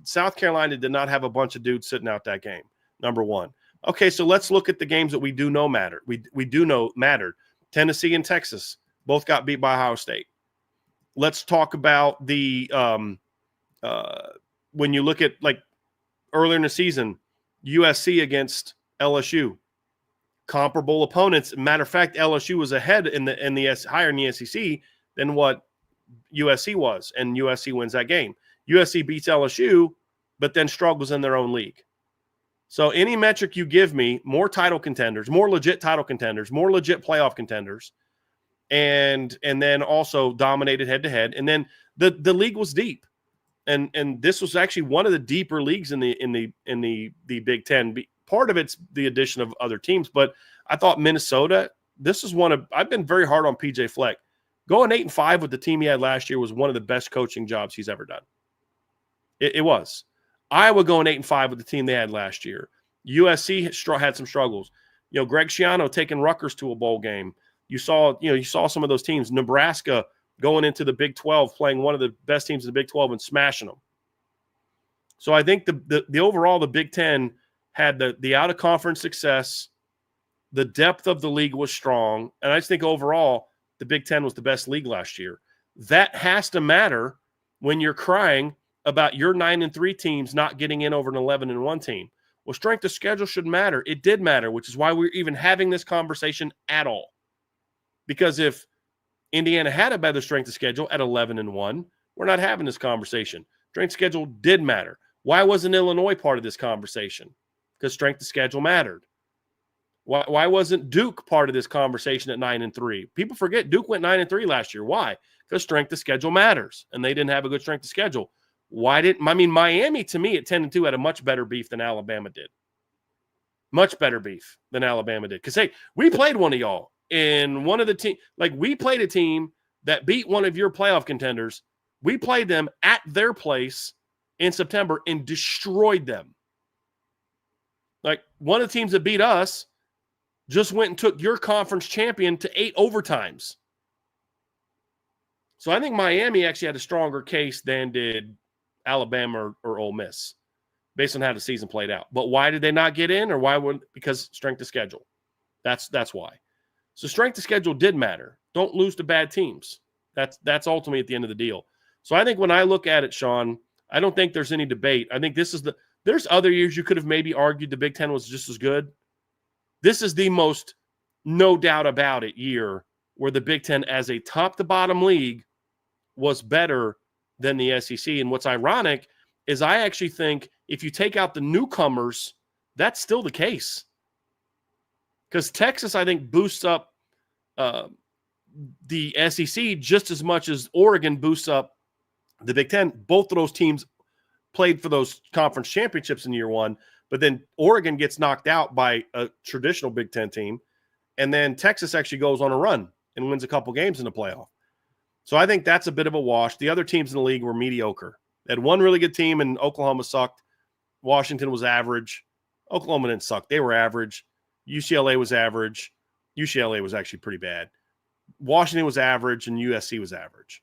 South Carolina did not have a bunch of dudes sitting out that game, number one. Okay, so let's look at the games that we do know matter. We do know mattered. Tennessee and Texas both got beat by Ohio State. Let's talk about the when you look at like earlier in the season, USC against LSU. Comparable opponents. Matter of fact, LSU was ahead higher in the SEC than what USC was, and USC wins that game. USC beats LSU, but then struggles in their own league. So any metric you give me, more title contenders, more legit title contenders, more legit playoff contenders, and then also dominated head to head. And then the league was deep, and this was actually one of the deeper leagues in the Big Ten. Part of it's the addition of other teams, but I thought Minnesota. This is I've been very hard on PJ Fleck. Going 8-5 with the team he had last year was one of the best coaching jobs he's ever done. It was. Iowa going 8-5 with the team they had last year. USC had some struggles. Greg Schiano taking Rutgers to a bowl game. You saw some of those teams. Nebraska going into the Big 12, playing one of the best teams in the Big 12 and smashing them. So I think the overall, the Big Ten had the out-of-conference success. The depth of the league was strong. And I just think overall, the Big Ten was the best league last year. That has to matter when you're crying about your 9-3 teams not getting in over an 11-1 team. Well, strength of schedule should matter. It did matter, which is why we're even having this conversation at all. Because if Indiana had a better strength of schedule at 11-1, we're not having this conversation. Strength of schedule did matter. Why wasn't Illinois part of this conversation? Because strength of schedule mattered. Why wasn't Duke part of this conversation at 9-3? People forget Duke went 9-3 last year. Why? Because strength of schedule matters, and they didn't have a good strength of schedule. Miami, to me, at 10-2 had a much better beef than Alabama did. Much better beef than Alabama did. Because, hey, we played one of y'all in one of the team. Like, we played a team that beat one of your playoff contenders. We played them at their place in September and destroyed them. Like, one of the teams that beat us just went and took your conference champion to 8 overtimes. So I think Miami actually had a stronger case than did Alabama or Ole Miss based on how the season played out. But why did they not get in, or why wouldn't? Because strength of schedule. That's why. So strength of schedule did matter. Don't lose to bad teams. That's ultimately at the end of the deal. So I think when I look at it, Sean, I don't think there's any debate. I think there's other years you could have maybe argued the Big Ten was just as good. This is the most, no doubt about it, year where the Big Ten as a top-to-bottom league was better than the SEC. And what's ironic is I actually think if you take out the newcomers, that's still the case. Because Texas, I think, boosts up the SEC just as much as Oregon boosts up the Big Ten. Both of those teams played for those conference championships in year one. But then Oregon gets knocked out by a traditional Big Ten team. And then Texas actually goes on a run and wins a couple games in the playoff. So I think that's a bit of a wash. The other teams in the league were mediocre. They had one really good team, and Oklahoma sucked. Washington was average. Oklahoma didn't suck. They were average. UCLA was average. UCLA was actually pretty bad. Washington was average, and USC was average.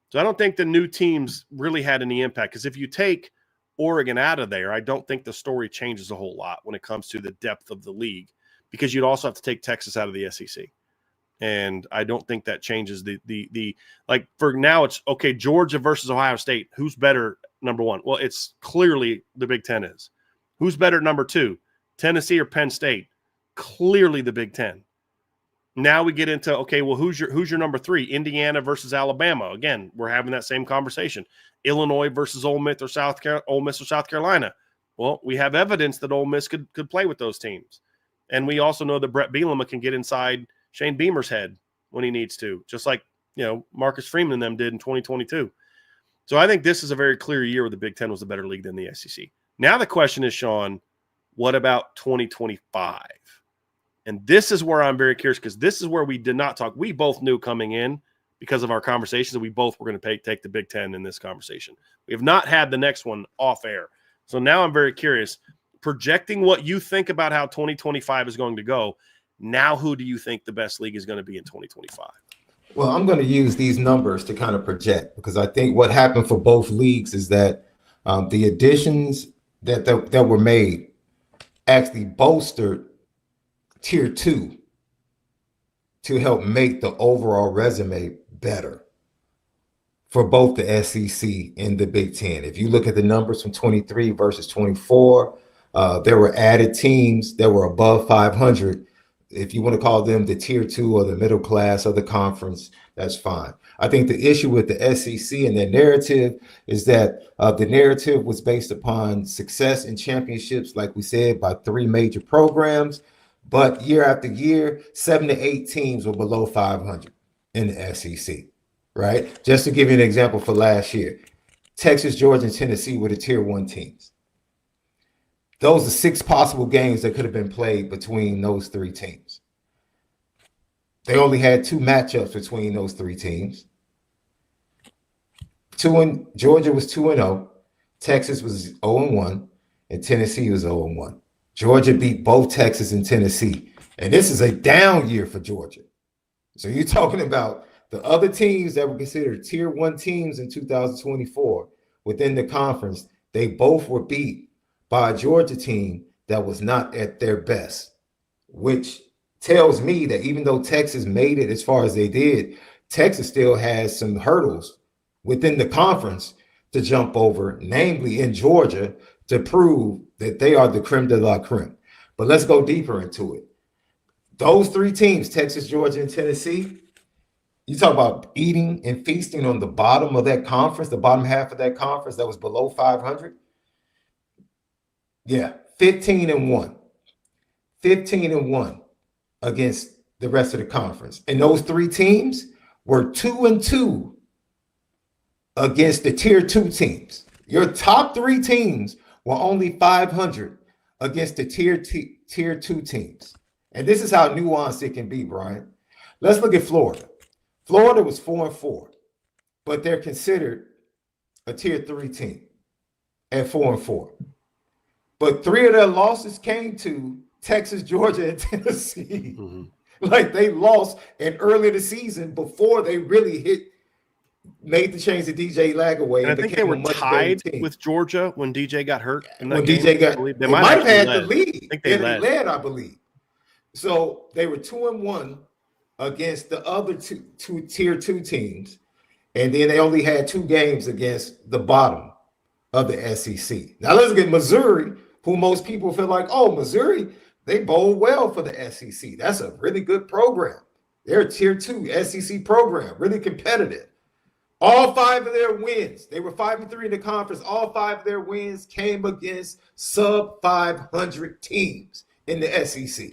So I don't think the new teams really had any impact, because if you take Oregon out of there, I don't think the story changes a whole lot when it comes to the depth of the league, because you'd also have to take Texas out of the SEC. And I don't think that changes the like for now. It's okay. Georgia versus Ohio State. Who's better? Number one. Well, it's clearly the Big Ten is. Who's better? Number two, Tennessee or Penn State? Clearly the Big Ten. Now we get into, okay, well, who's your number three? Indiana versus Alabama. Again, we're having that same conversation. Illinois versus Ole Miss or South Carolina. Well, we have evidence that Ole Miss could play with those teams. And we also know that Brett Bielema can get inside Shane Beamer's head when he needs to, just like, Marcus Freeman and them did in 2022. So I think this is a very clear year where the Big Ten was a better league than the SEC. Now the question is, Sean, what about 2025? And this is where I'm very curious, because this is where we did not talk. We both knew coming in, because of our conversations, that we both were going to take the Big Ten in this conversation. We have not had the next one off air. So now I'm very curious, projecting what you think about how 2025 is going to go. Now, who do you think the best league is going to be in 2025? Well, I'm going to use these numbers to kind of project, because I think what happened for both leagues is that the additions that were made actually bolstered Tier 2 to help make the overall resume better for both the SEC and the Big Ten. If you look at the numbers from 23 versus 24, There were added teams that were above 500. If you want to call them the tier 2 or the middle class of the conference, that's fine. I think the issue with the SEC and their narrative is that the narrative was based upon success in championships, like we said, by 3 major programs. But year after year, 7 to 8 teams were below 500 in the SEC, right? Just to give you an example for last year, Texas, Georgia, and Tennessee were the tier 1 teams. Those are 6 possible games that could have been played between those 3 teams. They only had 2 matchups between those 3 teams. Georgia was 2-0, Texas was 0-1, and Tennessee was 0-1. Georgia beat both Texas and Tennessee, and this is a down year for Georgia. So you're talking about the other teams that were considered tier 1 teams in 2024 within the conference. They both were beat by a Georgia team that was not at their best, which tells me that even though Texas made it as far as they did, Texas still has some hurdles within the conference to jump over, namely in Georgia, to prove that they are the creme de la creme. But let's go deeper into it. Those 3 teams, Texas, Georgia, and Tennessee, you talk about eating and feasting on the bottom of that conference, the bottom half of that conference that was below 500. Yeah, 15-1. 15-1 against the rest of the conference. And those 3 teams were 2-2 against the tier 2 teams. Your top 3 teams were only 500 against the tier 2 teams. And this is how nuanced it can be, Brian. Let's look at Florida. Florida was 4-4, but they're considered a tier 3 team at 4-4. But 3 of their losses came to Texas, Georgia, and Tennessee. Mm-hmm. Like they lost in early in the season before they really made the change to DJ Lagaway. And I think they were tied with Georgia when DJ got hurt. When DJ got, they might have had the lead. I think they led, I believe. So they were 2-1 against the other two tier 2 teams, and then they only had 2 games against the bottom of the SEC. Now let's look at Missouri, who most people feel like, oh, Missouri, they bowl well for the SEC. That's a really good program. They're a tier 2 SEC program, really competitive. All 5 of their wins, they were 5-3 in the conference. All 5 of their wins came against sub 500 teams in the SEC.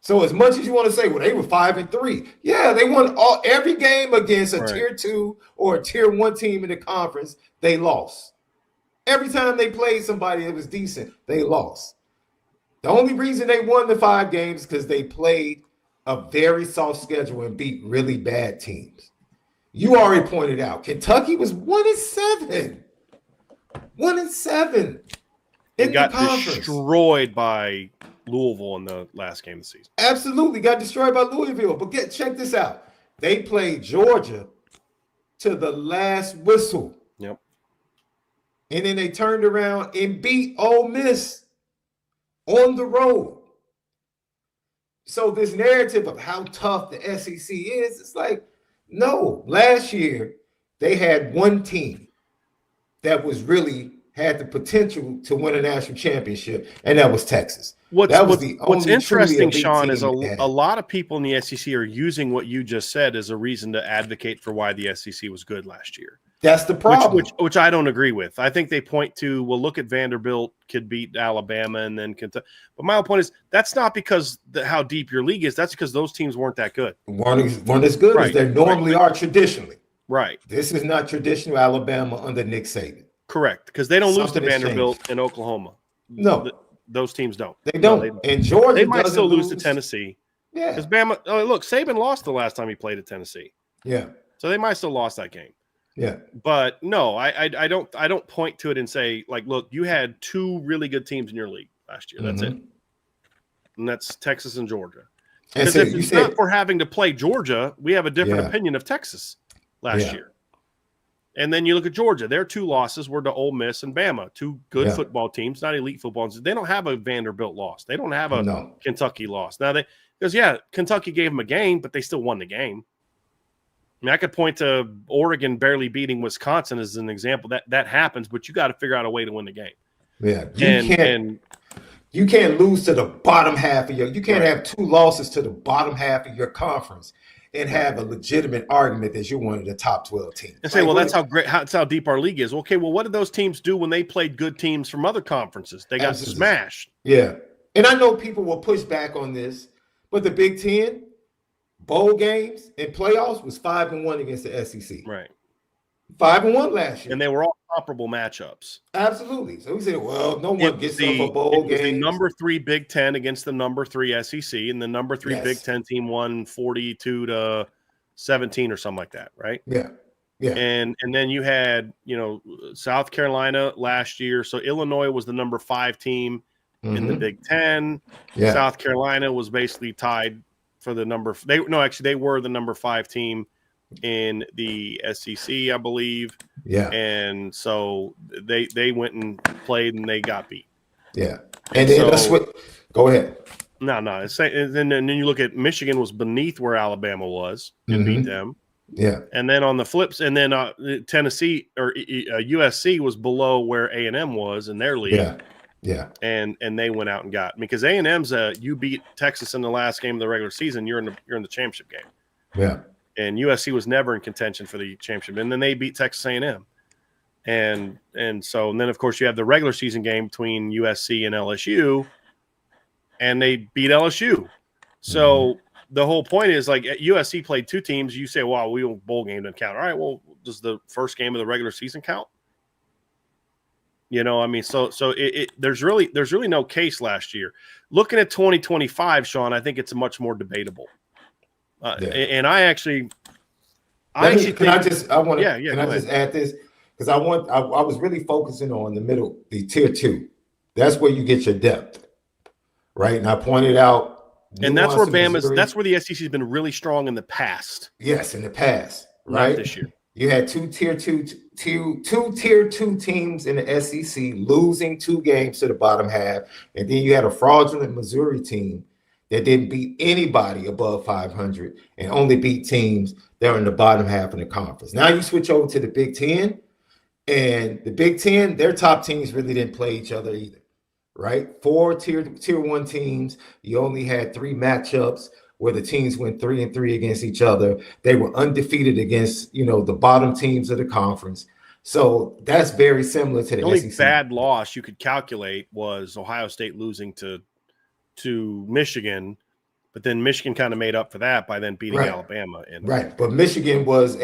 So as much as you want to say, well, they were 5-3. Yeah, they won every game against a tier 2 or a tier 1 team in the conference. They lost. Every time they played somebody that was decent, they lost. The only reason they won the 5 games is because they played a very soft schedule and beat really bad teams. You already pointed out, Kentucky was 1-7. 1-7 in the conference. Destroyed by Louisville in the last game of the season. Absolutely, got destroyed by Louisville. But check this out. They played Georgia to the last whistle. Yep. And then they turned around and beat Ole Miss on the road. So this narrative of how tough the SEC is, it's like, no. Last year, they had 1 team that was really had the potential to win a national championship, and that was Texas. What's interesting, Sean, is a lot of people in the SEC are using what you just said as a reason to advocate for why the SEC was good last year. That's the problem. Which I don't agree with. I think they point to, well, look at Vanderbilt could beat Alabama and then Kentucky. But my whole point is that's not because how deep your league is. That's because those teams weren't that good. Weren't as good as they normally are traditionally. Right. This is not traditional Alabama under Nick Saban. Correct. Because they don't lose to Vanderbilt and Oklahoma. No. Those teams don't. They don't. And Georgia, they might still lose to Tennessee. Yeah. Because Bama, look, Saban lost the last time he played at Tennessee. Yeah. So they might still lost that game. Yeah. But no, I don't point to it and say, like, look, you had 2 really good teams in your league last year. That's it. And that's Texas and Georgia. Because so if it's not for having to play Georgia, we have a different opinion of Texas last year. And then you look at Georgia. Their 2 losses were to Ole Miss and Bama, 2 good football teams, not elite football teams. They don't have a Vanderbilt loss. They don't have a Kentucky loss. Now Kentucky gave them a game, but they still won the game. I mean, I could point to Oregon barely beating Wisconsin as an example. That happens, but you got to figure out a way to win the game. Yeah, And you can't lose to the bottom half of you can't Right. have 2 losses to the bottom half of your conference and have a legitimate argument that you're one of the top 12 teams. and say, well, that's how deep our league is. Okay, well, what did those teams do when they played good teams from other conferences? They got Absolutely. smashed. Yeah. And I know people will push back on this, but the Big Ten bowl games and playoffs was 5-1 against the SEC. Right. 5-1 last year. And they were all comparable matchups. Absolutely. So we said, well, no one gets up a bowl It was game. the number 3 Big Ten against the number 3 SEC, and the number 3 Big Ten team won 42-17 or something like that, right? Yeah. Yeah. And then you had, South Carolina last year. So Illinois was the number 5 team in the Big Ten. Yeah. South Carolina was basically tied for the number. They were the number 5 team in the SEC, I believe. Yeah. And so they went and played and they got beat. Yeah. And then go ahead. No. And then you look at Michigan was beneath where Alabama was and beat them. Yeah. And then on the flips, and then Tennessee or USC was below where A&M was in their league. Yeah. Yeah. And they went out and got, because A&M's you beat Texas in the last game of the regular season, you're in the championship game. Yeah. And USC was never in contention for the championship. And then they beat Texas A&M. And then of course you have the regular season game between USC and LSU, and they beat LSU. So the whole point is, like, USC played 2 teams. You say, wow, bowl game doesn't count. All right, well, does the first game of the regular season count? So there's really no case last year. Looking at 2025, Sean, I think it's much more debatable. And I actually think, can I just add this? Because I was really focusing on the middle, the tier 2. That's where you get your depth, right? And I pointed out, and that's where that's where the SEC has been really strong in the past. Yes, in the past, right? Not this year. You had two tier 2 teams in the SEC losing 2 games to the bottom half, and then you had a fraudulent Missouri team that didn't beat anybody above 500 and only beat teams that are in the bottom half of the conference. Now you switch over to the Big Ten, and the Big Ten, their top teams really didn't play each other either, right? 4 tier 1 teams. You only had 3 matchups where the teams went 3-3 against each other. They were undefeated against, the bottom teams of the conference. So that's very similar to the only SEC. Bad loss you could calculate was Ohio State losing to Michigan, but then Michigan kind of made up for that by then beating Alabama. Right, but Michigan was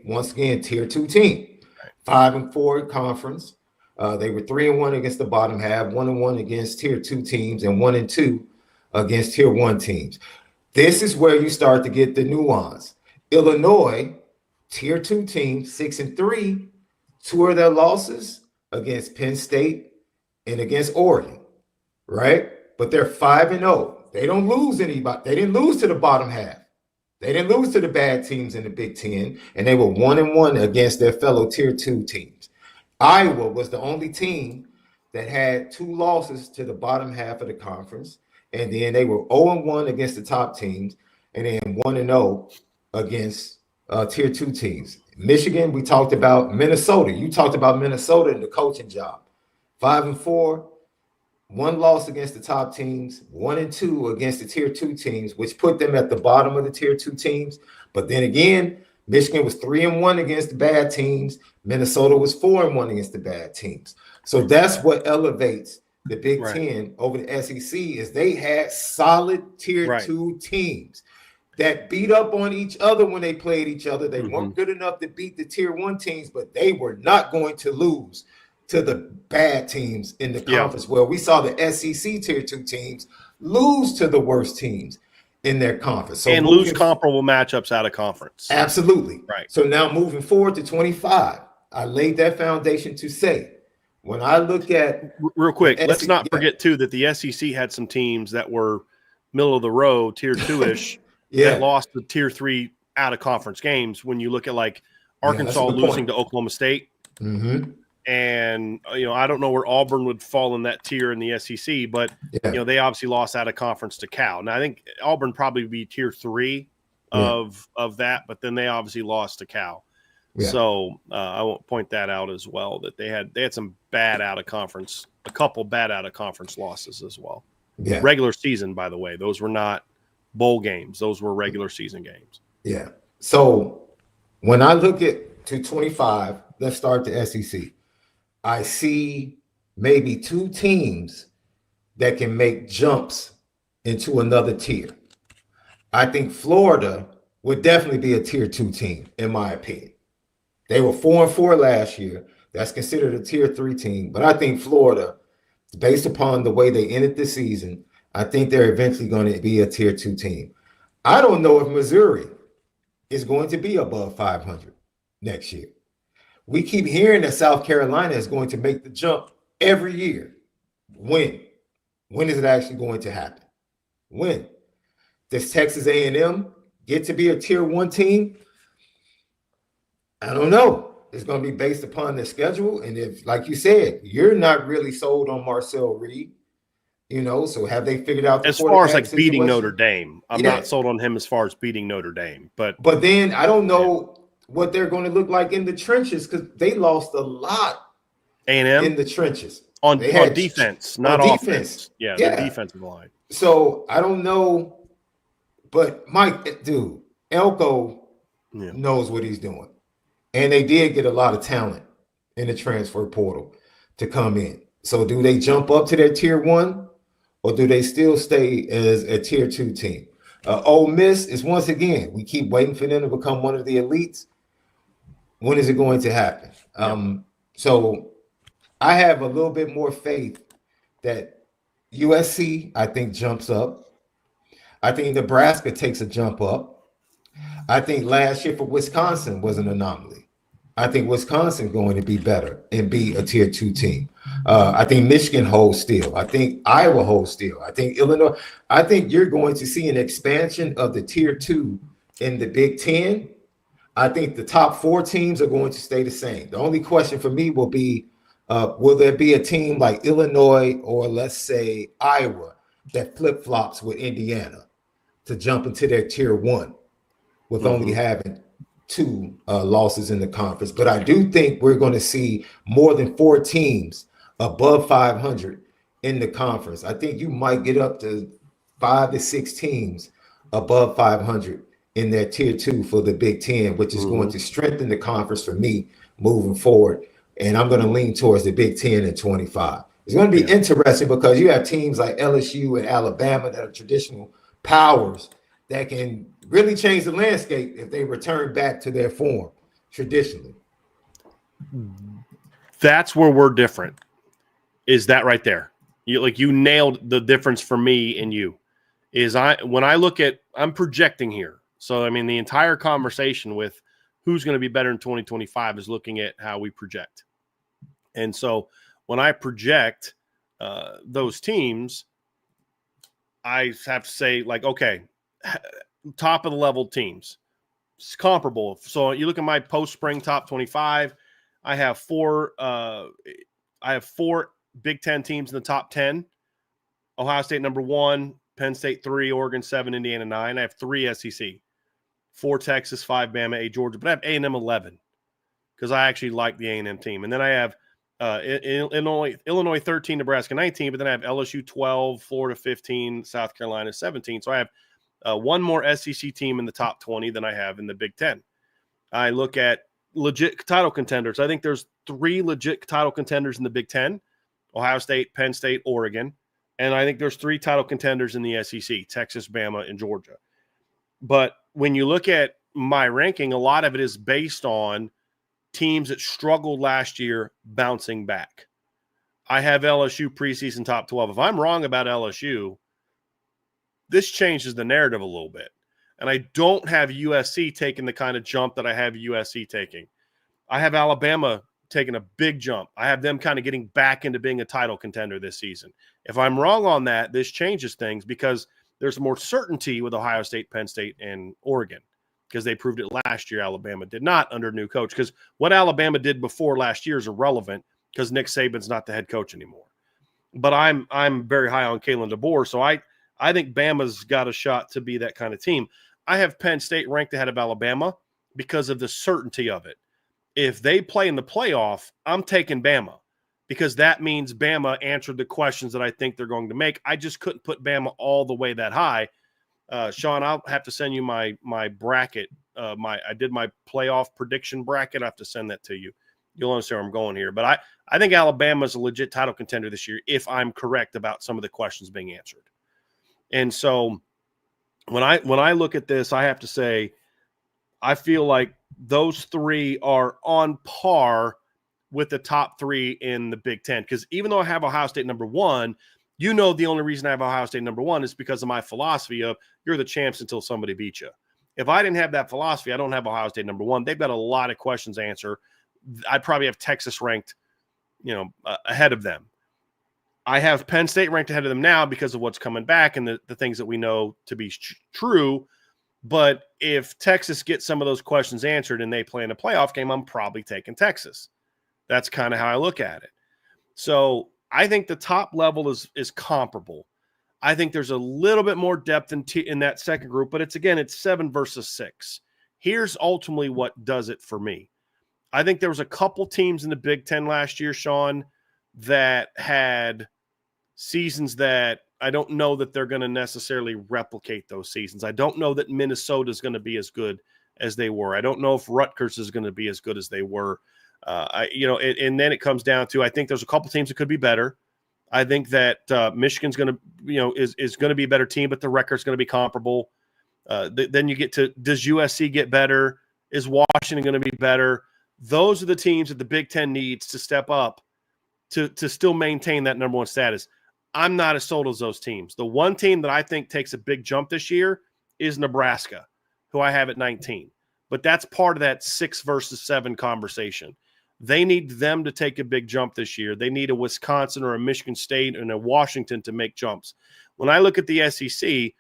once again tier 2 team, 5-4 conference. They were 3-1 against the bottom half, 1-1 against tier 2 teams, and 1-2 against tier 1 teams. This is where you start to get the nuance. Illinois, tier 2 team, 6-3, 2 of their losses against Penn State and against Oregon, right? But they're 5-0. They don't lose anybody. They didn't lose to the bottom half. They didn't lose to the bad teams in the Big Ten, and they were 1-1 against their fellow tier 2 teams. Iowa was the only team that had 2 losses to the bottom half of the conference. And then they were 0-1 against the top teams, and then 1-0 against tier 2 teams. Michigan, we talked about. Minnesota, you talked about Minnesota and the coaching job. 5-4, 1 loss against the top teams, 1-2 against the tier 2 teams, which put them at the bottom of the tier 2 teams. But then again, Michigan was 3-1 against the bad teams. Minnesota was 4-1 against the bad teams. So that's what elevates the Big Ten over the SEC, is they had solid tier 2 teams that beat up on each other when they played each other. They weren't good enough to beat the tier 1 teams, but they were not going to lose to the bad teams in the conference. Where we saw the SEC tier 2 teams lose to the worst teams in their conference. So and lose comparable matchups out of conference. Absolutely. Right. So now moving forward to 25, I laid that foundation to say, when I look at real quick, let's not forget too that the SEC had some teams that were middle of the road, tier 2-ish, that lost the tier 3 out of conference games. When you look at like Arkansas losing to Oklahoma State, and I don't know where Auburn would fall in that tier in the SEC, but they obviously lost out of conference to Cal. Now I think Auburn probably would be tier 3 of that, but then they obviously lost to Cal. Yeah. So I won't point that out as well, that they had some bad out of conference, a couple bad out of conference losses as well. Yeah. Regular season, by the way, those were not bowl games; those were regular season games. Yeah. So when I look at 225, let's start the SEC. I see maybe two teams that can make jumps into another tier. I think Florida would definitely be a tier 2 team, in my opinion. They were 4-4 last year. That's considered a tier 3 team. But I think Florida, based upon the way they ended the season, I think they're eventually going to be a tier 2 team. I don't know if Missouri is going to be above 500 next year. We keep hearing that South Carolina is going to make the jump every year. When? When is it actually going to happen? When? Does Texas A&M get to be a tier 1 team? I don't know. It's going to be based upon the schedule. And if, like you said, you're not really sold on Marcel Reed, so have they figured out the as far as like situation? beating Notre Dame? I'm not sold on him as far as beating Notre Dame, but then I don't know what they're going to look like in the trenches, because they lost a lot A&M in the trenches on defense, not offense. Yeah, the defensive line. So I don't know, but Mike, dude, Elko knows what he's doing. And they did get a lot of talent in the transfer portal to come in. So do they jump up to their tier 1, or do they still stay as a tier 2 team? Ole Miss is, once again, we keep waiting for them to become one of the elites. When is it going to happen? So I have a little bit more faith that USC, I think, jumps up. I think Nebraska takes a jump up. I think last year for Wisconsin was an anomaly. I think Wisconsin going to be better and be a tier 2 team. I think Michigan holds still. I think Iowa holds still. I think Illinois. I think you're going to see an expansion of the tier 2 in the Big Ten. I think the top 4 teams are going to stay the same. The only question for me will be, will there be a team like Illinois or, let's say, Iowa that flip-flops with Indiana to jump into their tier 1 with only having 2 losses in the conference? But I do think we're going to see more than 4 teams above 500 in the conference. I think you might get up to 5 to 6 teams above 500 in their tier 2 for the Big Ten, which is going to strengthen the conference for me moving forward. And I'm going to lean towards the Big Ten in 25. It's going to be interesting because you have teams like LSU and Alabama that are traditional powers that can really change the landscape if they return back to their form traditionally. That's where we're different. Is that right there? You nailed the difference for me and you. When I look at, I'm projecting here. So, I mean, the entire conversation with who's going to be better in 2025 is looking at how we project. And so when I project those teams, I have to say, like, okay, top of the level teams, it's comparable. So you look at my post-spring top 25, I have 4 Big Ten teams in the top 10. Ohio State number 1, Penn State 3, Oregon 7, Indiana 9. I have 3 SEC, 4 Texas, 5 Bama, 8 Georgia, but I have A&M 11 because I actually like the A&M team. And then I have Illinois 13, Nebraska 19, but then I have LSU 12, Florida 15, South Carolina 17. So I have one more SEC team in the top 20 than I have in the Big Ten. I look at legit title contenders. I think there's 3 legit title contenders in the Big Ten: Ohio State, Penn State, Oregon. And I think there's 3 title contenders in the SEC: Texas, Bama, and Georgia. But when you look at my ranking, a lot of it is based on teams that struggled last year bouncing back. I have LSU preseason top 12. If I'm wrong about LSU, this changes the narrative a little bit. And I don't have USC taking the kind of jump that I have USC taking. I have Alabama taking a big jump. I have them kind of getting back into being a title contender this season. If I'm wrong on that, this changes things because there's more certainty with Ohio State, Penn State, and Oregon because they proved it last year. Alabama did not under new coach, because what Alabama did before last year is irrelevant because Nick Saban's not the head coach anymore. But I'm very high on Kalen DeBoer, so I think Bama's got a shot to be that kind of team. I have Penn State ranked ahead of Alabama because of the certainty of it. if they play in the playoff, I'm taking Bama because that means Bama answered the questions that I think they're going to make. I just couldn't put Bama all the way that high. Sean, I'll have to send you my bracket. I did my playoff prediction bracket. I have to send that to you. You'll understand where I'm going here. But I think Alabama is a legit title contender this year if I'm correct about some of the questions being answered. And so when I look at this, I have to say I feel like those three are on par with the top three in the Big Ten. Because even though I have Ohio State number one, you know the only reason I have Ohio State number one is because of my philosophy of you're the champs until somebody beats you. If I didn't have that philosophy, I don't have Ohio State number one. They've got a lot of questions to answer. I'd probably have Texas ranked, ahead of them. I have Penn State ranked ahead of them now because of what's coming back and the things that we know to be true. But if Texas gets some of those questions answered and they play in a playoff game, I'm probably taking Texas. That's kind of how I look at it. So I think the top level is comparable. I think there's a little bit more depth in that second group, but it's 7 versus 6. Here's ultimately what does it for me. I think there was a couple teams in the Big Ten last year, Sean, that had seasons that I don't know that they're going to necessarily replicate those seasons. I don't know that Minnesota is going to be as good as they were. I don't know if Rutgers is going to be as good as they were. And then it comes down to, I think there's a couple teams that could be better. I think that Michigan's going to, is going to be a better team, but the record's going to be comparable. Then you get to, does USC get better? Is Washington going to be better? Those are the teams that the Big Ten needs to step up to still maintain that number one status. I'm not as sold as those teams. The one team that I think takes a big jump this year is Nebraska, who I have at 19. But that's part of that 6 versus 7 conversation. They need them to take a big jump this year. They need a Wisconsin or a Michigan State and a Washington to make jumps. When I look at the SEC,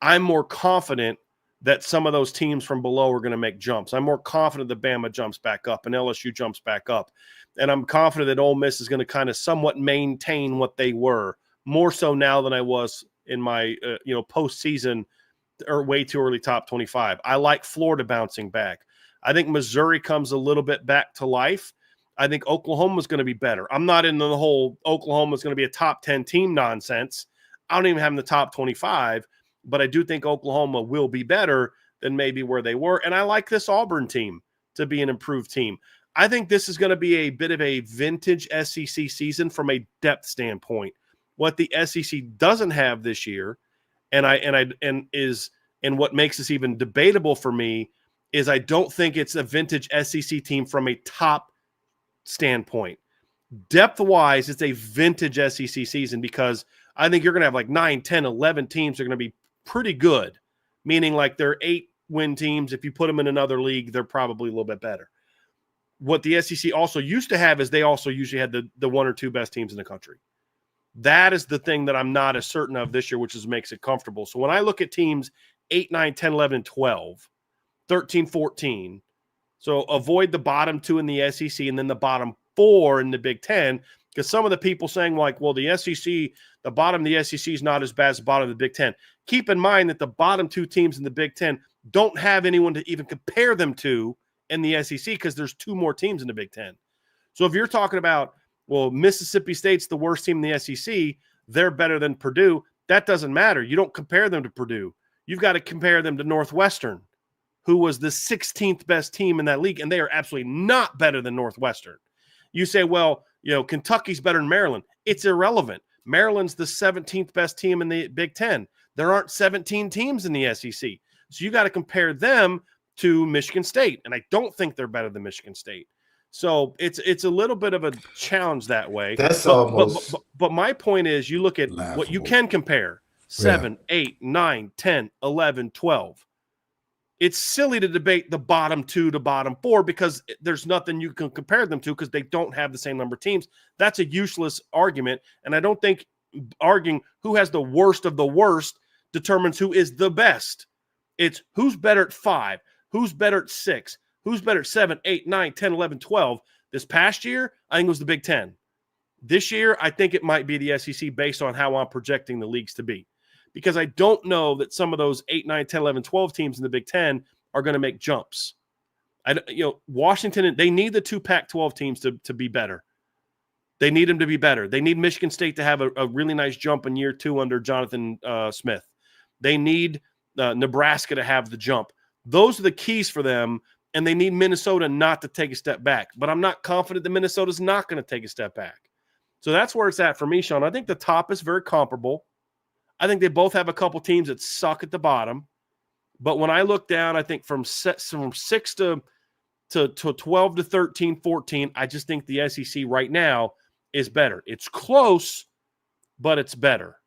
I'm more confident that some of those teams from below are going to make jumps. I'm more confident that Bama jumps back up and LSU jumps back up. And I'm confident that Ole Miss is going to kind of somewhat maintain what they were, more so now than I was in my postseason or way too early top 25. I like Florida bouncing back. I think Missouri comes a little bit back to life. I think Oklahoma's going to be better. I'm not in the whole Oklahoma's going to be a top 10 team nonsense. I don't even have them in the top 25, but I do think Oklahoma will be better than maybe where they were. And I like this Auburn team to be an improved team. I think this is going to be a bit of a vintage SEC season from a depth standpoint. What the SEC doesn't have this year, and what makes this even debatable for me is I don't think it's a vintage SEC team from a top standpoint. Depth-wise, it's a vintage SEC season because I think you're going to have like 9, 10, 11 teams that are going to be pretty good, meaning like they're 8-win teams. If you put them in another league, they're probably a little bit better. What the SEC also used to have is they also usually had the 1 or 2 best teams in the country. That is the thing that I'm not as certain of this year, which makes it comfortable. So when I look at teams 8, 9, 10, 11, and 12, 13, 14, so avoid the bottom 2 in the SEC and then the bottom 4 in the Big Ten, because some of the people saying like, well, the SEC, the bottom of the SEC is not as bad as the bottom of the Big Ten. Keep in mind that the bottom 2 teams in the Big Ten don't have anyone to even compare them to in the SEC because there's 2 more teams in the Big Ten. So if you're talking about, well, Mississippi State's the worst team in the SEC, they're better than Purdue, that doesn't matter. You don't compare them to Purdue. You've got to compare them to Northwestern, who was the 16th best team in that league, and they are absolutely not better than Northwestern. You say, well, Kentucky's better than Maryland. It's irrelevant. Maryland's the 17th best team in the Big Ten. There aren't 17 teams in the SEC. So you got to compare them to Michigan State, and I don't think they're better than Michigan State. So it's a little bit of a challenge that way. But my point is you look at laughable. What you can compare, 7, 8, 9, 10, 11, 12. It's silly to debate the bottom 2 to bottom 4 because there's nothing you can compare them to because they don't have the same number of teams. That's a useless argument, and I don't think arguing who has the worst of the worst determines who is the best. It's who's better at 5, who's better at 6, who's better at 7, 8, 9, 10, 11, 12. This past year, I think it was the Big Ten. This year, I think it might be the SEC based on how I'm projecting the leagues to be. Because I don't know that some of those 8, 9, 10, 11, 12 teams in the Big Ten are going to make jumps. Washington, they need the two Pac-12 teams to be better. They need them to be better. They need Michigan State to have a really nice jump in year 2 under Jonathan Smith. They need Nebraska to have the jump. Those are the keys for them, and they need Minnesota not to take a step back. But I'm not confident that Minnesota's not going to take a step back. So that's where it's at for me, Sean. I think the top is very comparable. I think they both have a couple teams that suck at the bottom. But when I look down, I think from 6 to 12 to 13, 14, I just think the SEC right now is better. It's close, but it's better.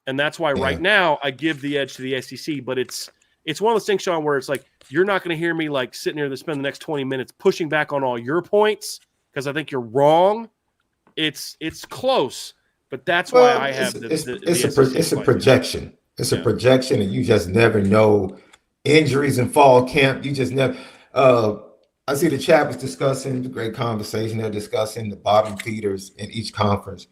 And that's why right now I give the edge to the SEC. But it's one of those things, Sean, where it's like you're not going to hear me like sitting here to spend the next 20 minutes pushing back on all your points because I think you're wrong. It's close, but that's why I have it's a projection. It's a projection, and you just never know. Injuries in fall camp, you just never. I see the chat was discussing the great conversation. They're discussing the bottom feeders in each conference.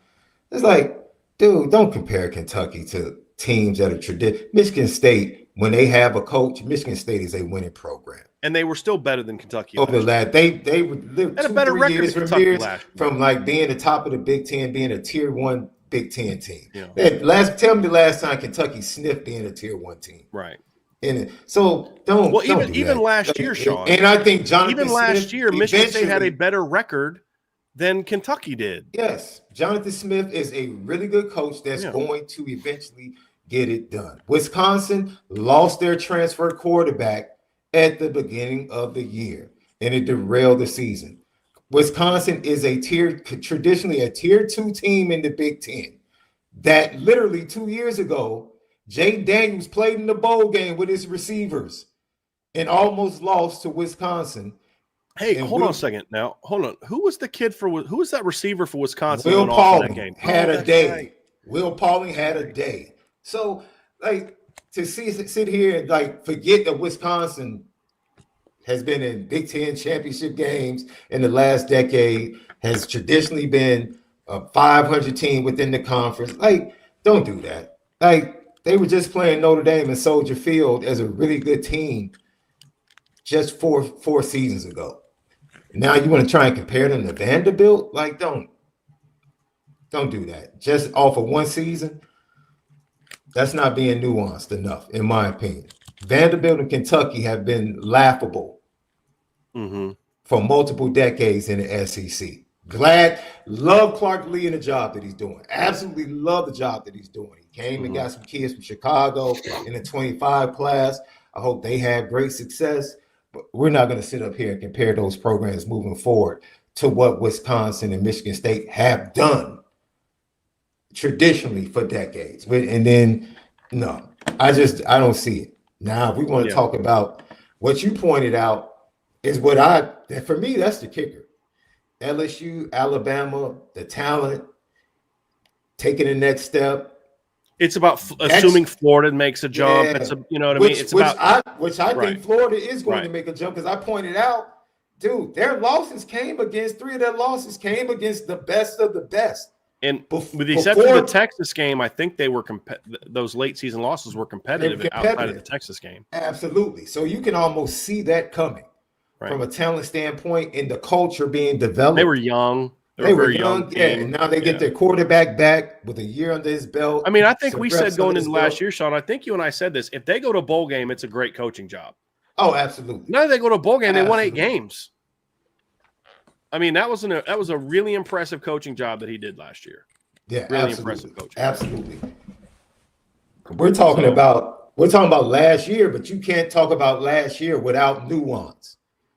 It's like, dude, don't compare Kentucky to teams that are traditional. Michigan State, when they have a coach, Michigan State is a winning program. And they were still better than Kentucky. Over the last, they lived had a better record than Kentucky last year. From like being the top of the Big Ten, being a Tier 1 Big Ten team. Yeah. Tell me the last time Kentucky sniffed being a Tier 1 team. Right. And so don't. Well, don't even last year, Sean. And I think Jonathan even last Smith year, Michigan State had a better record than Kentucky did. Yes, Jonathan Smith is a really good coach that's going to eventually get it done. Wisconsin lost their transfer quarterback at the beginning of the year, and it derailed the season. Wisconsin is traditionally a Tier 2 team in the Big Ten. That literally 2 years ago, Jay Daniels played in the bowl game with his receivers and almost lost to Wisconsin. Hey, hold on a second. Now, hold on. Who was that receiver for Wisconsin? Will Pauling game? had a day. Right. Will Pauling had a day. So, like, to sit here and like forget that Wisconsin has been in Big Ten championship games in the last decade, has traditionally been a 500 team within the conference. Like, don't do that. Like, they were just playing Notre Dame and Soldier Field as a really good team just four seasons ago. Now you want to try and compare them to Vanderbilt? Like, don't do that. Just off of one season, that's not being nuanced enough, in my opinion. Vanderbilt and Kentucky have been laughable for multiple decades in the SEC. Love Clark Lee and the job that he's doing. Absolutely love the job that he's doing. He came and got some kids from Chicago in the 25 class. I hope they have great success. But we're not going to sit up here and compare those programs moving forward to what Wisconsin and Michigan State have done traditionally for decades. And then, no, I don't see it. Now, if we want to talk about what you pointed out is for me, that's the kicker. LSU, Alabama, the talent, taking the next step. It's about assuming Florida makes a jump. Yeah. It's you know what I mean? It's I think Florida is going to make a jump because I pointed out, dude, three of their losses came against the best of the best. And with the exception of the Texas game, I think they were those late season losses were competitive outside of the Texas game. Absolutely. So you can almost see that coming from a talent standpoint and the culture being developed. They were young. They were very young. And now they get their quarterback back with a year under his belt. I mean, I think we said going into last year, Sean, I think you and I said this. If they go to a bowl game, it's a great coaching job. Oh, absolutely. Now they go to a bowl game, they won 8 games. I mean, that was a really impressive coaching job that he did last year. Yeah, really impressive coaching. Absolutely. We're talking about last year, but you can't talk about last year without nuance.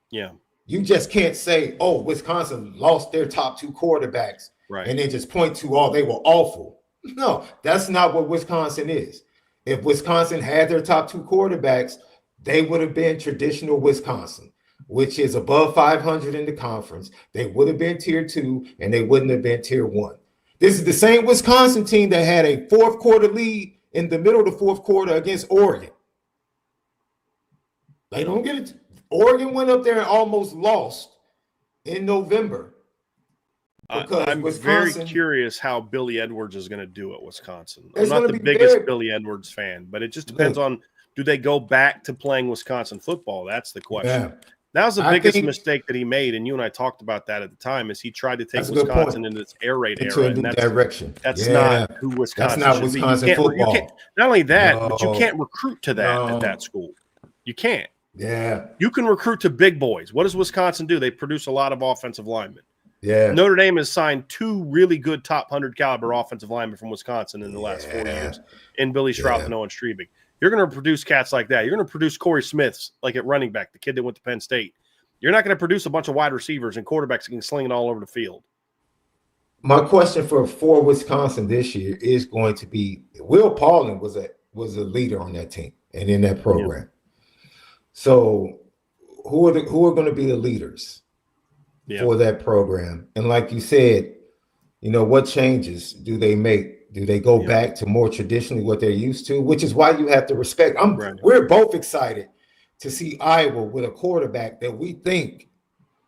Yeah. You just can't say, oh, Wisconsin lost their top 2 quarterbacks, and then just point to, oh, they were awful. No, that's not what Wisconsin is. If Wisconsin had their top 2 quarterbacks, they would have been traditional Wisconsin, which is above 500 in the conference. They would have been Tier 2, and they wouldn't have been Tier 1. This is the same Wisconsin team that had a fourth quarter lead in the middle of the fourth quarter against Oregon. They don't get it. Oregon went up there and almost lost in November. I'm very curious how Billy Edwards is going to do at Wisconsin. I'm not the biggest Billy Edwards fan, but it just depends on, do they go back to playing Wisconsin football? That's the question. That was the biggest mistake that he made, and you and I talked about that at the time. Is he tried to take Wisconsin into this air raid era, and that's not who Wisconsin. That's not should Wisconsin be. football. Not only that, but you can't recruit to that at that school. You can't. Yeah, you can recruit to big boys. What does Wisconsin do? They produce a lot of offensive linemen. Yeah, Notre Dame has signed 2 really good top 100 caliber offensive linemen from Wisconsin in the last 4 years, in Billy Schroth and Owen Streebig. You're going to produce cats like that. You're going to produce Corey Smiths, like at running back, the kid that went to Penn State. You're not going to produce a bunch of wide receivers and quarterbacks that can sling it all over the field. My question for Wisconsin this year is going to be: Will Paulding was a leader on that team and in that program. So, who are going to be the leaders for that program? And like you said, what changes do they make? Do they go back to more traditionally what they're used to? Which is why you have to respect. We're both excited to see Iowa with a quarterback that we think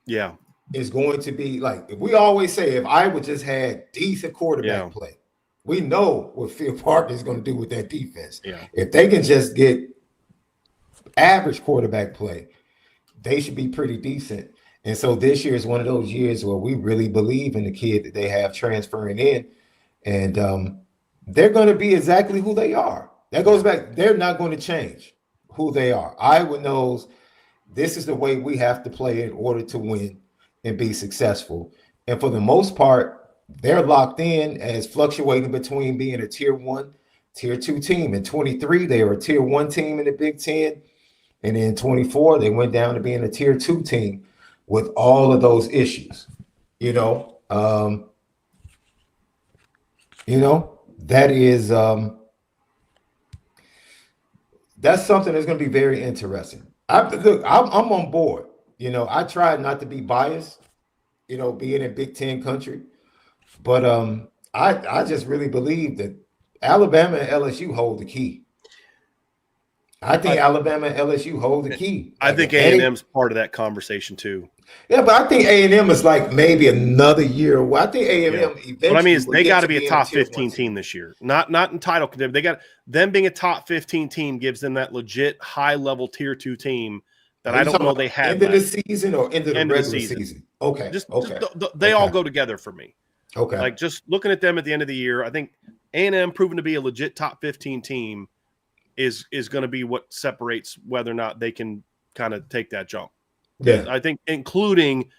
is going to be like, we always say, if Iowa just had decent quarterback play, we know what Phil Parker is going to do with that defense. If they can just get average quarterback play, they should be pretty decent. And so this year is one of those years where we really believe in the kid that they have transferring in, and they're going to be exactly who they are. That goes back. They're not going to change who they are. Iowa knows this is the way we have to play in order to win and be successful. And for the most part, they're locked in as fluctuating between being a tier 1, tier 2 team. In 23, they were a tier 1 team in the Big Ten. And in 24, they went down to being a tier 2 team with all of those issues. That is that's something that's going to be very interesting. I'm on board. I try not to be biased, being in Big Ten country, but I just really believe that Alabama and LSU hold the key. I think Alabama and LSU hold the key. I think A&M's part of that conversation too. Yeah, but I think A&M is like maybe another year away. I think A&M eventually. What I mean is they got to be a top 15 team this year. Not in title contention. They got them being a top 15 team gives them that legit high level tier 2 team that I don't know they have. End of the season or end of the regular season? Okay. They all go together for me. Okay. Like just looking at them at the end of the year, I think A&M proving to be a legit top 15 team is going to be what separates whether or not they can kind of take that jump. Yeah, I think including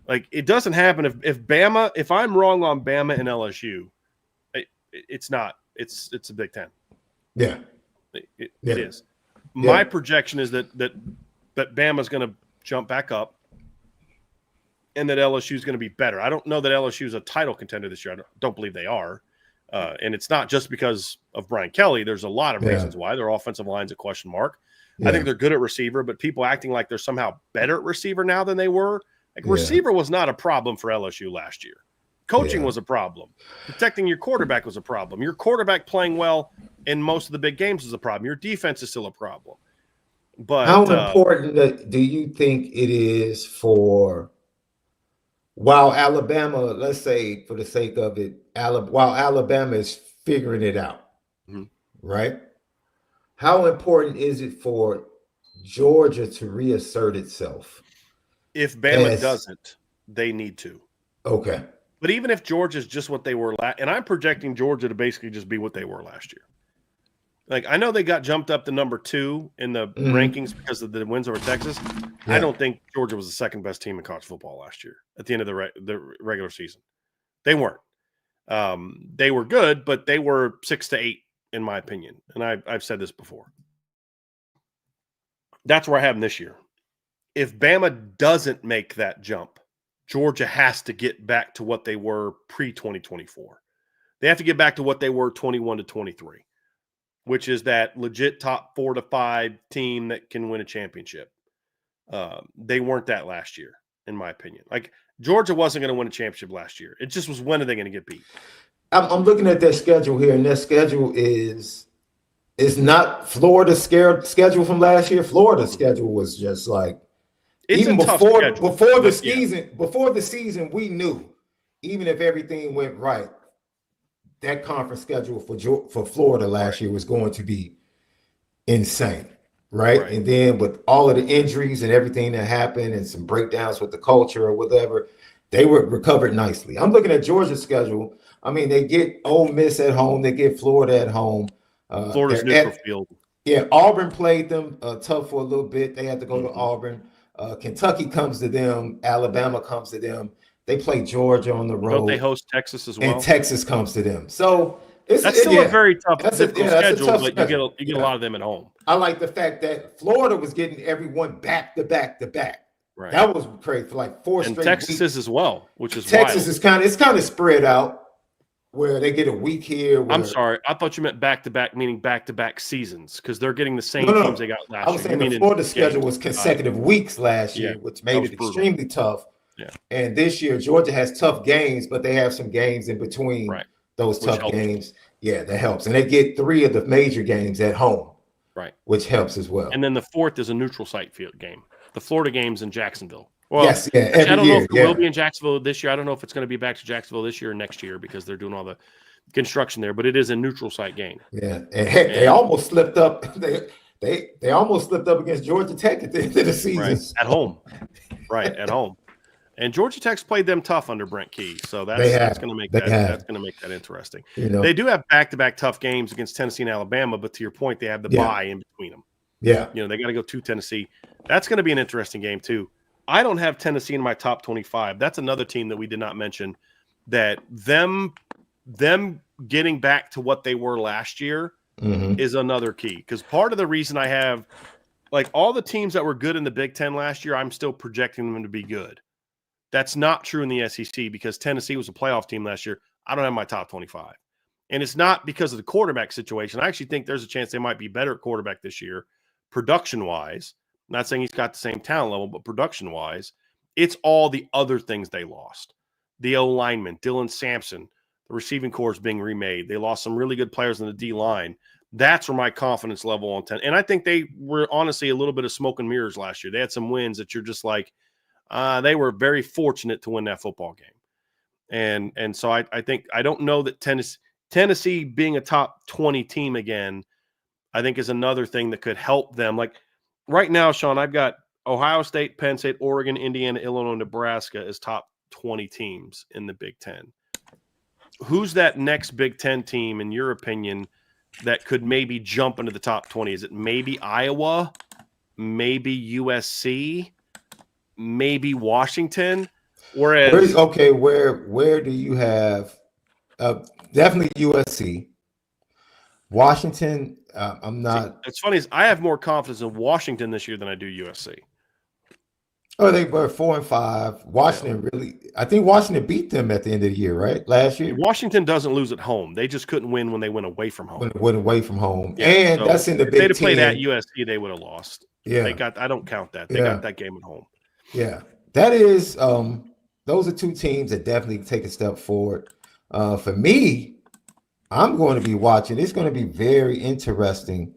like it doesn't happen if Bama, if I'm wrong on Bama and LSU, it's not. It's a Big Ten. Yeah, it is. My projection is that Bama's going to jump back up, and that LSU is going to be better. I don't know that LSU is a title contender this year. I don't believe they are. And it's not just because of Brian Kelly. There's a lot of reasons why. Their offensive line's a question mark. I think they're good at receiver, but people acting like they're somehow better at receiver now than they were. Like receiver was not a problem for LSU last year. Coaching was a problem. Protecting your quarterback was a problem. Your quarterback playing well in most of the big games is a problem. Your defense is still a problem. But how important do you think it is for while Alabama, let's say for the sake of it, while Alabama is figuring it out, right? How important is it for Georgia to reassert itself? If Bama doesn't, they need to. Okay. But even if Georgia's just what they were and I'm projecting Georgia to basically just be what they were last year. Like, I know they got jumped up to number 2 in the rankings because of the wins over Texas. I don't think Georgia was the second best team in college football last year at the end of the regular season. They weren't. They were good, but they were 6 to 8 in my opinion. And I've said this before. That's where I have them this year. If Bama doesn't make that jump, Georgia has to get back to what they were pre-2024. They have to get back to what they were 21 to 23, which is that legit top 4 to 5 team that can win a championship. They weren't that last year, in my opinion. Like, Georgia wasn't going to win a championship last year. It just was, when are they going to get beat? I'm looking at their schedule here, and their schedule is not Florida's schedule from last year. Florida's schedule was just like, it's even before the season, we knew, even if everything went right, that conference schedule for Florida last year was going to be insane. right? Right. And then with all of the injuries and everything that happened and some breakdowns with the culture or whatever, they were recovered nicely. I'm looking at Georgia's schedule. I mean, they get Ole Miss at home, they get Florida at home. Florida's They're neutral at field. Yeah, Auburn played them tough for a little bit. They had to go to Mm-hmm. Auburn. Kentucky comes to them. Alabama comes to them. They play Georgia on the Don't they road, host Texas as and well? Texas comes to them. So That's still a very tough, that's difficult that's a schedule, tough but schedule. you get a lot of them at home. I like the fact that Florida was getting everyone back to back to back. Right. That was crazy for like 4 and straight Texas weeks. is as well, which is Texas wild. is kind of spread out, where they get a week here. I'm sorry, I thought you meant back to back, meaning back to back seasons, because they're getting the same No. teams they got last year. I was saying the Florida schedule was consecutive weeks last year, which made it extremely tough. Yeah. And this year, Georgia has tough games, but they have some games in between those tough games. Yeah, that helps. And they get 3 of the major games at home, which helps as well. And then the 4th is a neutral site field game. The Florida game's in Jacksonville. Well, yes, yeah, actually, I don't know if it will be in Jacksonville this year. I don't know if it's going to be back to Jacksonville this year or next year because they're doing all the construction there, but it is a neutral site game. Yeah, and heck, they almost slipped up. They almost slipped up against Georgia Tech at the end of the season. At home. At home. And Georgia Tech's played them tough under Brent Key, so that's going to make that interesting. They do have back-to-back tough games against Tennessee and Alabama, but to your point, they have the bye in between them. Yeah, they got to go to Tennessee. That's going to be an interesting game too. I don't have Tennessee in my top 25. That's another team that we did not mention. That them getting back to what they were last year is another key, because part of the reason I have like all the teams that were good in the Big Ten last year, I'm still projecting them to be good. That's not true in the SEC because Tennessee was a playoff team last year. I don't have my top 25. And it's not because of the quarterback situation. I actually think there's a chance they might be better at quarterback this year, production-wise. I'm not saying he's got the same talent level, but production-wise, it's all the other things they lost. The O-lineman, Dylan Sampson, the receiving corps is being remade. They lost some really good players in the D-line. That's where my confidence level on 10. And I think they were honestly a little bit of smoke and mirrors last year. They had some wins that you're just like, they were very fortunate to win that football game. And so I think I don't know that Tennessee being a top 20 team again, I think is another thing that could help them. Like right now, Sean, I've got Ohio State, Penn State, Oregon, Indiana, Illinois, Nebraska as top 20 teams in the Big Ten. Who's that next Big Ten team, in your opinion, that could maybe jump into the top 20? Is it maybe Iowa, maybe USC, maybe Washington? Whereas, where do you have definitely USC, Washington? I'm not. It's funny is I have more confidence in Washington this year than I do USC. Oh, they were 4-5. Washington I think Washington beat them at the end of the year, right? Last year. Washington doesn't lose at home. They just couldn't win when they went away from home. Went away from home. Yeah, and so that's in the Big Ten. If they'd have played at USC, they would have lost. Yeah. I don't count that. They got that game at home. Yeah. That is those are two teams that definitely take a step forward. For me, I'm going to be watching. It's going to be very interesting.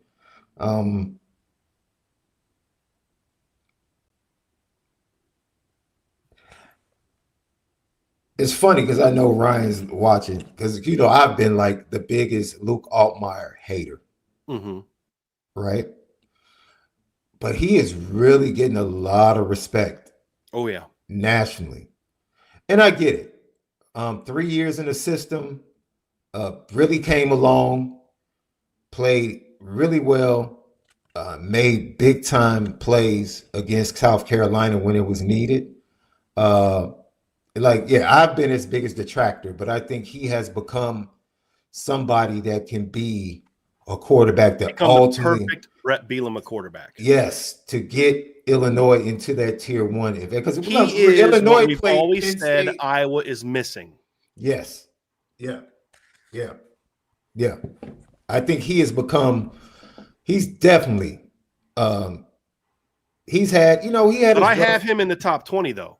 It's funny because I know Ryan's watching because I've been like the biggest Luke Altmaier hater, right? But he is really getting a lot of respect. Oh yeah, nationally, and I get it. 3 years in the system, really came along, played really well, made big time plays against South Carolina when it was needed. I've been his biggest detractor, but I think he has become somebody that can be a quarterback that ultimately perfect Brett Bielema quarterback. Yes, to get Illinois into that tier 1 event because Illinois what we've always said State. Iowa is missing. Yes, yeah. I think he has become. He's definitely. He's had. He had. But I have him in the top 20 though.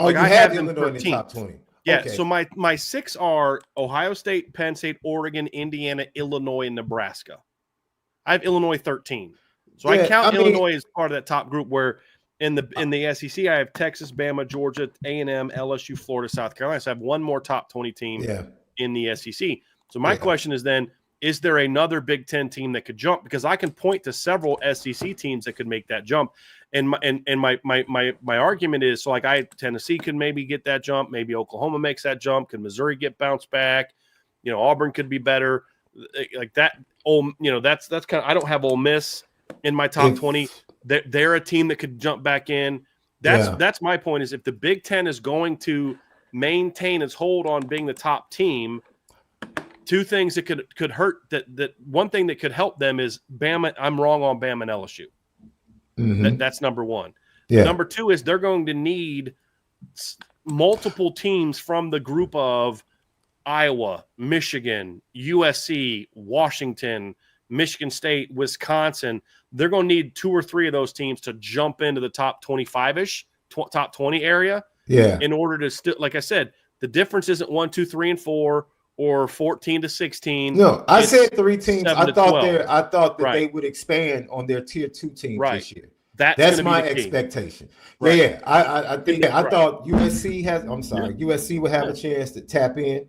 Oh, like, you have Illinois in the top 20. Yeah. Okay. So my 6 are Ohio State, Penn State, Oregon, Indiana, Illinois, and Nebraska. I have Illinois 13. So I count Illinois as part of that top group where in the SEC, I have Texas, Bama, Georgia, A&M, LSU, Florida, South Carolina. So I have one more top 20 team in the SEC. So my question is then, is there another Big Ten team that could jump? Because I can point to several SEC teams that could make that jump. And my argument is, so like Tennessee could maybe get that jump. Maybe Oklahoma makes that jump. Could Missouri get bounced back? Auburn could be better. Like that. That's kind of, I don't have Ole Miss in my top 20. They're a team that could jump back in. That's my point, is if the Big Ten is going to maintain its hold on being the top team, two things that could hurt that one thing that could help them is Bama. I'm wrong on Bama and LSU. That's number one. Yeah. Number two is they're going to need multiple teams from the group of Iowa, Michigan, USC, Washington, Michigan State, Wisconsin. They're going to need 2 or 3 of those teams to jump into the top 25-ish, top 20 area. Yeah. In order to still, like I said, the difference isn't 1, 2, 3, and 4 or 14 to 16. No, I said 3 teams. I thought that they would expand on their tier 2 teams this year. That's my expectation. Right. Yeah. I think I thought USC would have a chance to tap in.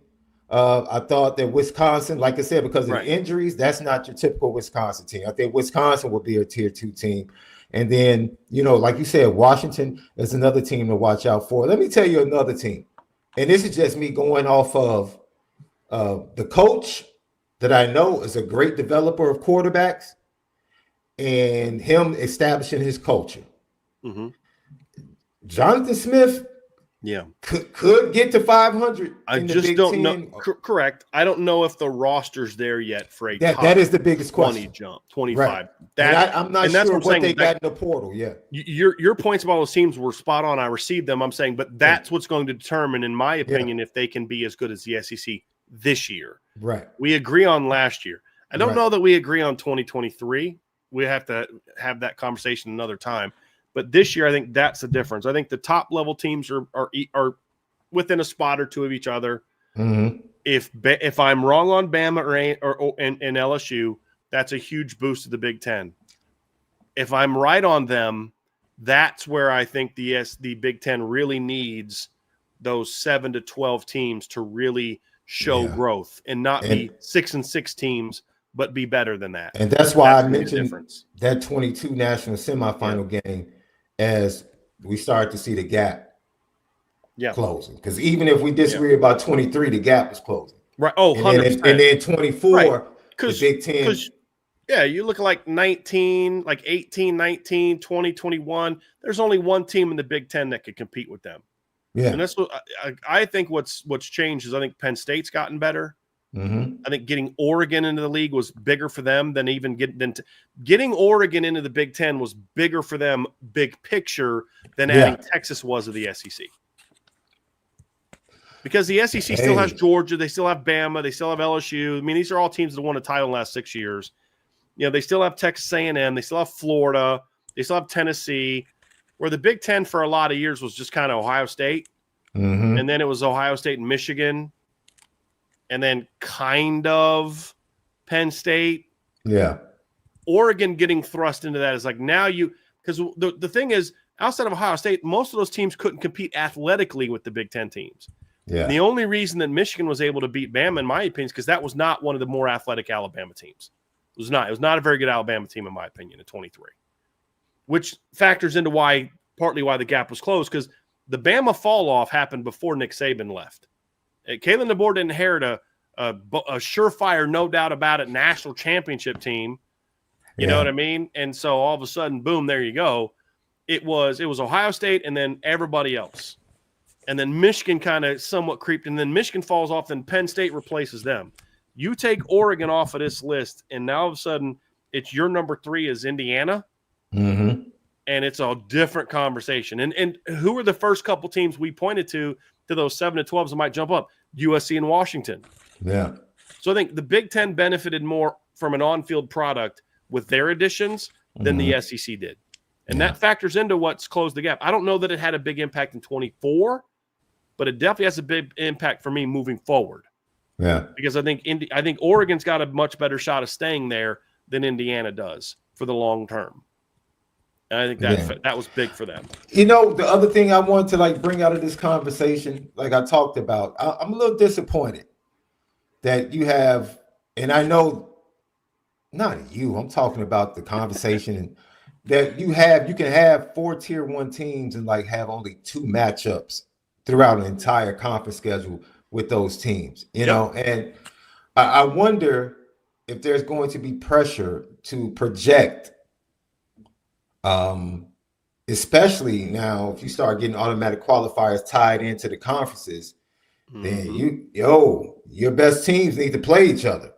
I thought that Wisconsin, like I said, because of the injuries, that's not your typical Wisconsin team. I think Wisconsin would be a tier 2 team. And then, like you said, Washington is another team to watch out for. Let me tell you another team. And this is just me going off of the coach that I know is a great developer of quarterbacks and him establishing his culture. Mm-hmm. Jonathan Smith could get to 500. I just don't know. Correct. I don't know if the roster's there yet for that is the biggest question. 20 jump, 25. Right. I'm not sure what they got in the portal. Yeah. Your points about those teams were spot on. I received them. I'm saying, but that's what's going to determine, in my opinion, if they can be as good as the SEC this year. Right. We agree on last year. I don't know that we agree on 2023. We have to have that conversation another time. But this year, I think that's the difference. I think the top level teams are within a spot or two of each other. Mm-hmm. If I'm wrong on Bama or LSU, that's a huge boost to the Big Ten. If I'm right on them, that's where I think the Big Ten really needs those 7 to 12 teams to really show growth and not be 6-6 teams, but be better than that. And that's why I mentioned that 22 national semifinal game as we start to see the gap closing. Because even if we disagree about 23, the gap is closing. Right. Oh, 100%. And then 24, the Big Ten. Yeah, you look like 19, like 18, 19, 20, 21. There's only one team in the Big Ten that could compete with them. Yeah. And that's what I think what's changed is I think Penn State's gotten better. Mm-hmm. I think getting Oregon into the league was bigger for them than even getting Oregon into the Big Ten was bigger for them, big picture, than adding Texas was of the SEC. Because the SEC still has Georgia, they still have Bama, they still have LSU. I mean, these are all teams that won a title in the last 6 years. They still have Texas A&M, they still have Florida, they still have Tennessee. Where the Big Ten for a lot of years was just kind of Ohio State, and then it was Ohio State and Michigan. And then kind of Penn State. Yeah. Oregon getting thrust into that is like now because the thing is, outside of Ohio State, most of those teams couldn't compete athletically with the Big Ten teams. Yeah. And the only reason that Michigan was able to beat Bama, in my opinion, is because that was not one of the more athletic Alabama teams. It was not a very good Alabama team, in my opinion, in 23. Which factors into partly why the gap was closed, because the Bama fall off happened before Nick Saban left. Kalen DeBoer didn't inherit a surefire, no doubt about it, national championship team. You know what I mean? And so all of a sudden, boom, there you go. It was Ohio State and then everybody else. And then Michigan kind of somewhat creeped, and then Michigan falls off, then Penn State replaces them. You take Oregon off of this list, and now all of a sudden it's your number 3 is Indiana. Mm-hmm. And it's a different conversation. And who are the first couple teams we pointed to those 7 to 12s that might jump up? USC and Washington. Yeah. So I think the Big Ten benefited more from an on-field product with their additions than the SEC did. And that factors into what's closed the gap. I don't know that it had a big impact in 24, but it definitely has a big impact for me moving forward. Yeah. Because I think Oregon's got a much better shot of staying there than Indiana does for the long term. And I think that was big for them. The other thing I wanted to bring out of this conversation, like I talked about, I'm a little disappointed that you have And I know, not you, I'm talking about the conversation that you can have 4 tier 1 teams and like have only 2 matchups throughout an entire conference schedule with those teams, you know. And I wonder if there's going to be pressure to project, especially now if you start getting automatic qualifiers tied into the conferences, then your best teams need to play each other.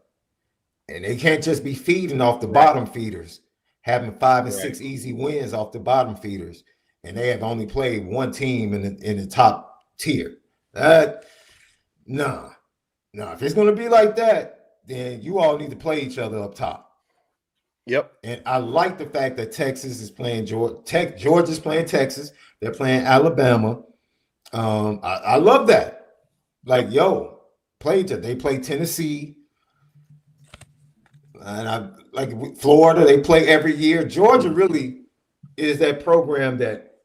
And they can't just be feeding off the bottom feeders, having 5 and 6 easy wins off the bottom feeders, and they have only played one team in the top tier. No. If it's going to be like that, then you all need to play each other up top. Yep. And I like the fact that Texas is playing Georgia. Georgia's playing Texas. They're playing Alabama. I love that. Like, they play Tennessee. And I like Florida, they play every year. Georgia really is that program that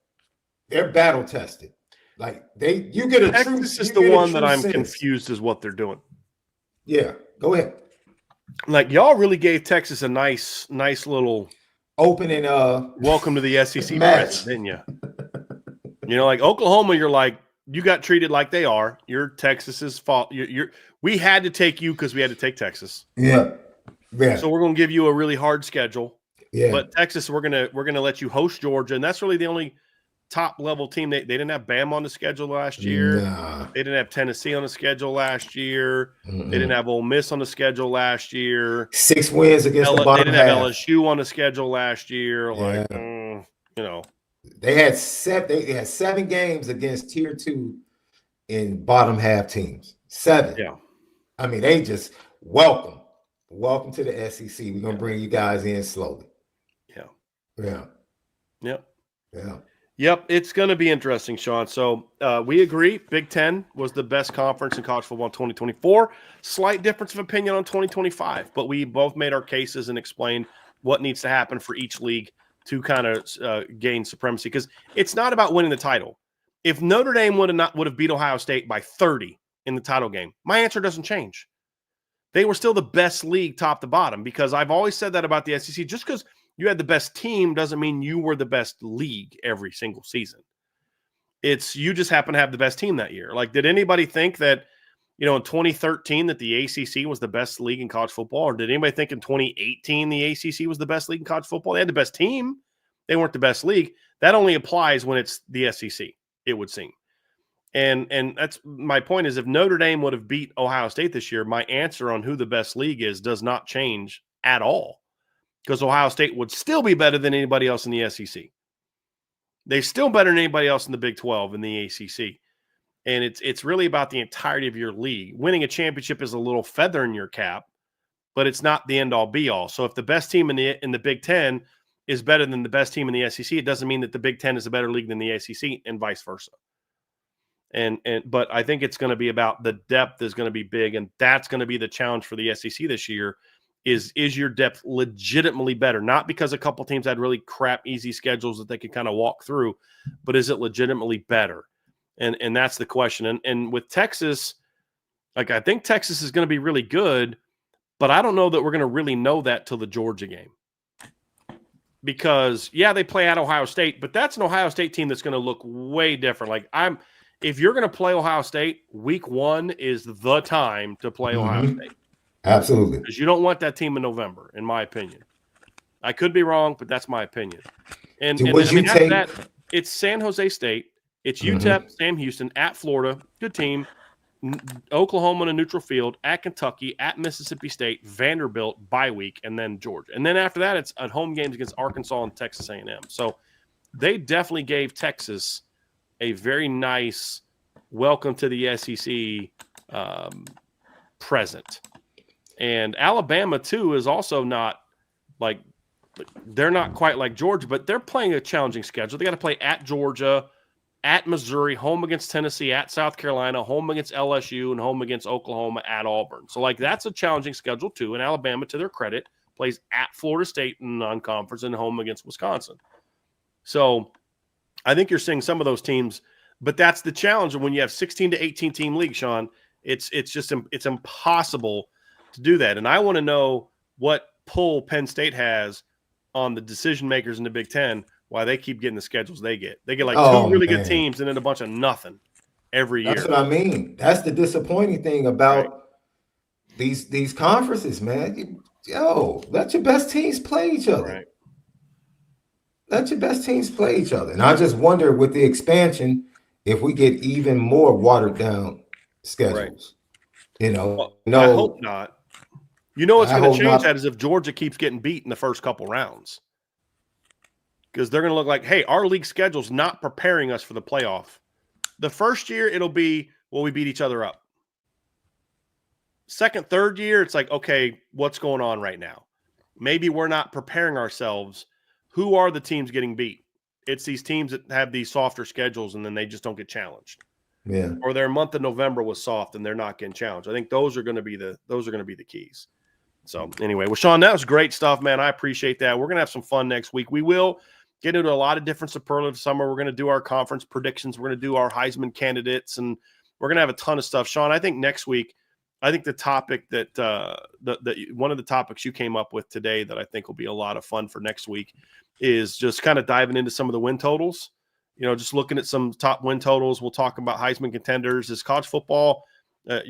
they're battle tested. Like you get a Texas is the one that I'm confused as what they're doing. Yeah, go ahead. Like y'all really gave Texas a nice little opening. Welcome to the SEC match, didn't you? You know, like Oklahoma, you're like you got treated like they are. You're Texas's fault. We had to take you because we had to take Texas. Yeah. So we're going to give you a really hard schedule. Yeah. But Texas, we're gonna let you host Georgia, and that's really the only top level team. They didn't have Bama on the schedule last year. Nah. They didn't have Tennessee on the schedule last year. They didn't have Ole Miss on the schedule last year. 6 wins against the bottom half. They didn't have LSU on the schedule last year. Like, you know, they had 7 games against tier 2 in bottom half teams. 7. Yeah. I mean, they just welcome to the SEC. We're gonna bring you guys in slowly. Yep. It's going to be interesting, Sean. So we agree. Big Ten was the best conference in college football in 2024. Slight difference of opinion on 2025, but we both made our cases and explained what needs to happen for each league to kind of gain supremacy. Because it's not about winning the title. If Notre Dame would have beat Ohio State by 30 in the title game, my answer doesn't change. They were still the best league top to bottom, because I've always said that about the SEC. Just because you had the best team doesn't mean you were the best league every single season. It's you just happen to have the best team that year. Like, did anybody think that, in 2013 that the ACC was the best league in college football? Or did anybody think in 2018 the ACC was the best league in college football? They had the best team. They weren't the best league. That only applies when it's the SEC, it would seem. And that's my point is, if Notre Dame would have beat Ohio State this year, my answer on who the best league is does not change at all, because Ohio State would still be better than anybody else in the SEC. They're still better than anybody else in the Big 12 in the ACC. And it's really about the entirety of your league. Winning a championship is a little feather in your cap, but it's not the end all be all. So if the best team in the Big 10 is better than the best team in the SEC, it doesn't mean that the Big 10 is a better league than the SEC, and vice versa. But I think it's going to be about the depth is going to be big, and that's going to be the challenge for the SEC this year. Is your depth legitimately better? Not because a couple teams had really crap easy schedules that they could kind of walk through, but is it legitimately better? And that's the question. And with Texas, like, I think Texas is going to be really good, but I don't know that we're going to really know that till the Georgia game. Because they play at Ohio State, but that's an Ohio State team that's going to look way different. Like, if you're going to play Ohio State, week 1 is the time to play Ohio State. Absolutely. Because you don't want that team in November, in my opinion. I could be wrong, but that's my opinion. And after that, it's San Jose State, it's UTEP, Sam Houston, at Florida, good team, Oklahoma on a neutral field, at Kentucky, at Mississippi State, Vanderbilt, bye week, and then Georgia. And then after that, it's at home games against Arkansas and Texas A&M. So they definitely gave Texas a very nice welcome to the SEC present. And Alabama, too, is also not like – they're not quite like Georgia, but they're playing a challenging schedule. They got to play at Georgia, at Missouri, home against Tennessee, at South Carolina, home against LSU, and home against Oklahoma, at Auburn. So, like, that's a challenging schedule, too. And Alabama, to their credit, plays at Florida State in non-conference and home against Wisconsin. So I think you're seeing some of those teams, but that's the challenge when you have 16 to 18 team league, Sean. It's impossible to do that. And I want to know what pull Penn State has on the decision makers in the Big Ten, why they keep getting the schedules they get. They get like two really good teams and then a bunch of nothing every year. That's what I mean. That's the disappointing thing about these conferences, man. Let your best teams play each other. Right. Let your best teams play each other. And I just wonder with the expansion if we get even more watered down schedules. Right. I hope not. You know what's going to change that is if Georgia keeps getting beat in the first couple rounds. Because they're going to look like, hey, our league schedule's not preparing us for the playoff. The first year, it'll be, well, we beat each other up. Second, third year, it's like, okay, what's going on right now? Maybe we're not preparing ourselves. Who are the teams getting beat? It's these teams that have these softer schedules and then they just don't get challenged. Yeah. Or their month of November was soft and they're not getting challenged. I think those are going to be the keys. So anyway, well, Sean, that was great stuff, man. I appreciate that. We're going to have some fun next week. We will get into a lot of different superlative summer. We're going to do our conference predictions. We're going to do our Heisman candidates, and we're going to have a ton of stuff. Sean, I think next week, I think the topic that one of the topics you came up with today that I think will be a lot of fun for next week is just kind of diving into some of the win totals. Just looking at some top win totals. We'll talk about Heisman contenders. Is college football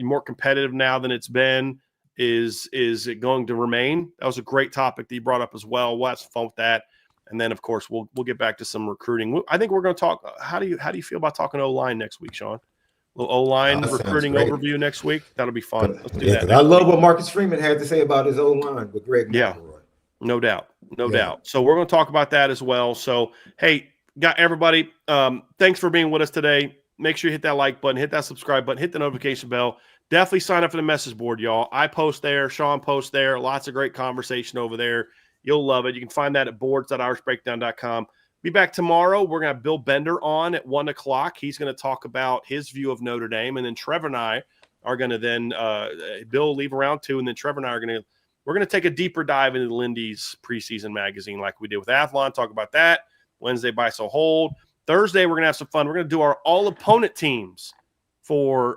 more competitive now than it's been? Is it going to remain? That was a great topic that you brought up as well. We'll have some fun with that. And then, of course, we'll get back to some recruiting. I think we're going to talk. How do you feel about talking O-line next week, Sean? A little O-line recruiting overview next week. That'll be fun. Let's do that. I love what Marcus Freeman had to say about his O-line with Greg. Yeah, no doubt. So we're going to talk about that as well. So, hey, got everybody. Thanks for being with us today. Make sure you hit that like button, hit that subscribe button, hit the notification bell. Definitely sign up for the message board, y'all. I post there. Sean posts there. Lots of great conversation over there. You'll love it. You can find that at boards.irishbreakdown.com. Be back tomorrow. We're going to have Bill Bender on at 1 o'clock. He's going to talk about his view of Notre Dame. And then Trevor and I are going to then Bill will leave around 2. And then Trevor and I we're going to take a deeper dive into Lindy's preseason magazine like we did with Athlon. Talk about that. Wednesday, buy, so hold. Thursday, we're going to have some fun. We're going to do our all-opponent teams for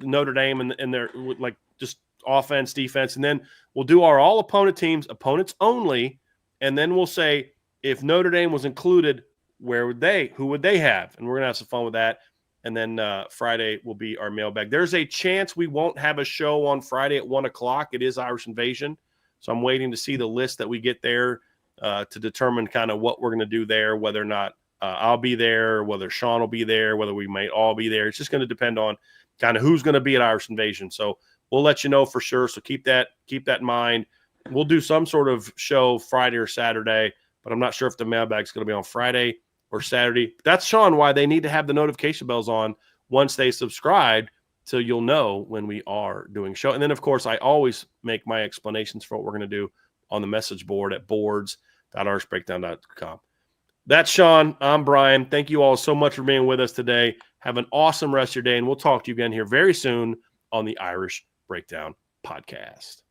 Notre Dame and their like just offense, defense, and then we'll do our all-opponent teams, opponents only, and then we'll say if Notre Dame was included, who would they have? And we're going to have some fun with that. And then Friday will be our mailbag. There's a chance we won't have a show on Friday at 1 o'clock. It is Irish Invasion, so I'm waiting to see the list that we get there to determine kind of what we're going to do there, whether or not I'll be there, whether Sean will be there, whether we may all be there. It's just going to depend on kind of who's going to be at Irish Invasion. So we'll let you know for sure. So keep that in mind. We'll do some sort of show Friday or Saturday, but I'm not sure if the mailbag is going to be on Friday or Saturday. That's, Sean, why they need to have the notification bells on once they subscribe, so you'll know when we are doing show. And then, of course, I always make my explanations for what we're going to do on the message board at boards.irishbreakdown.com. That's Sean. I'm Brian. Thank you all so much for being with us today. Have an awesome rest of your day, and we'll talk to you again here very soon on the Irish Breakdown Podcast.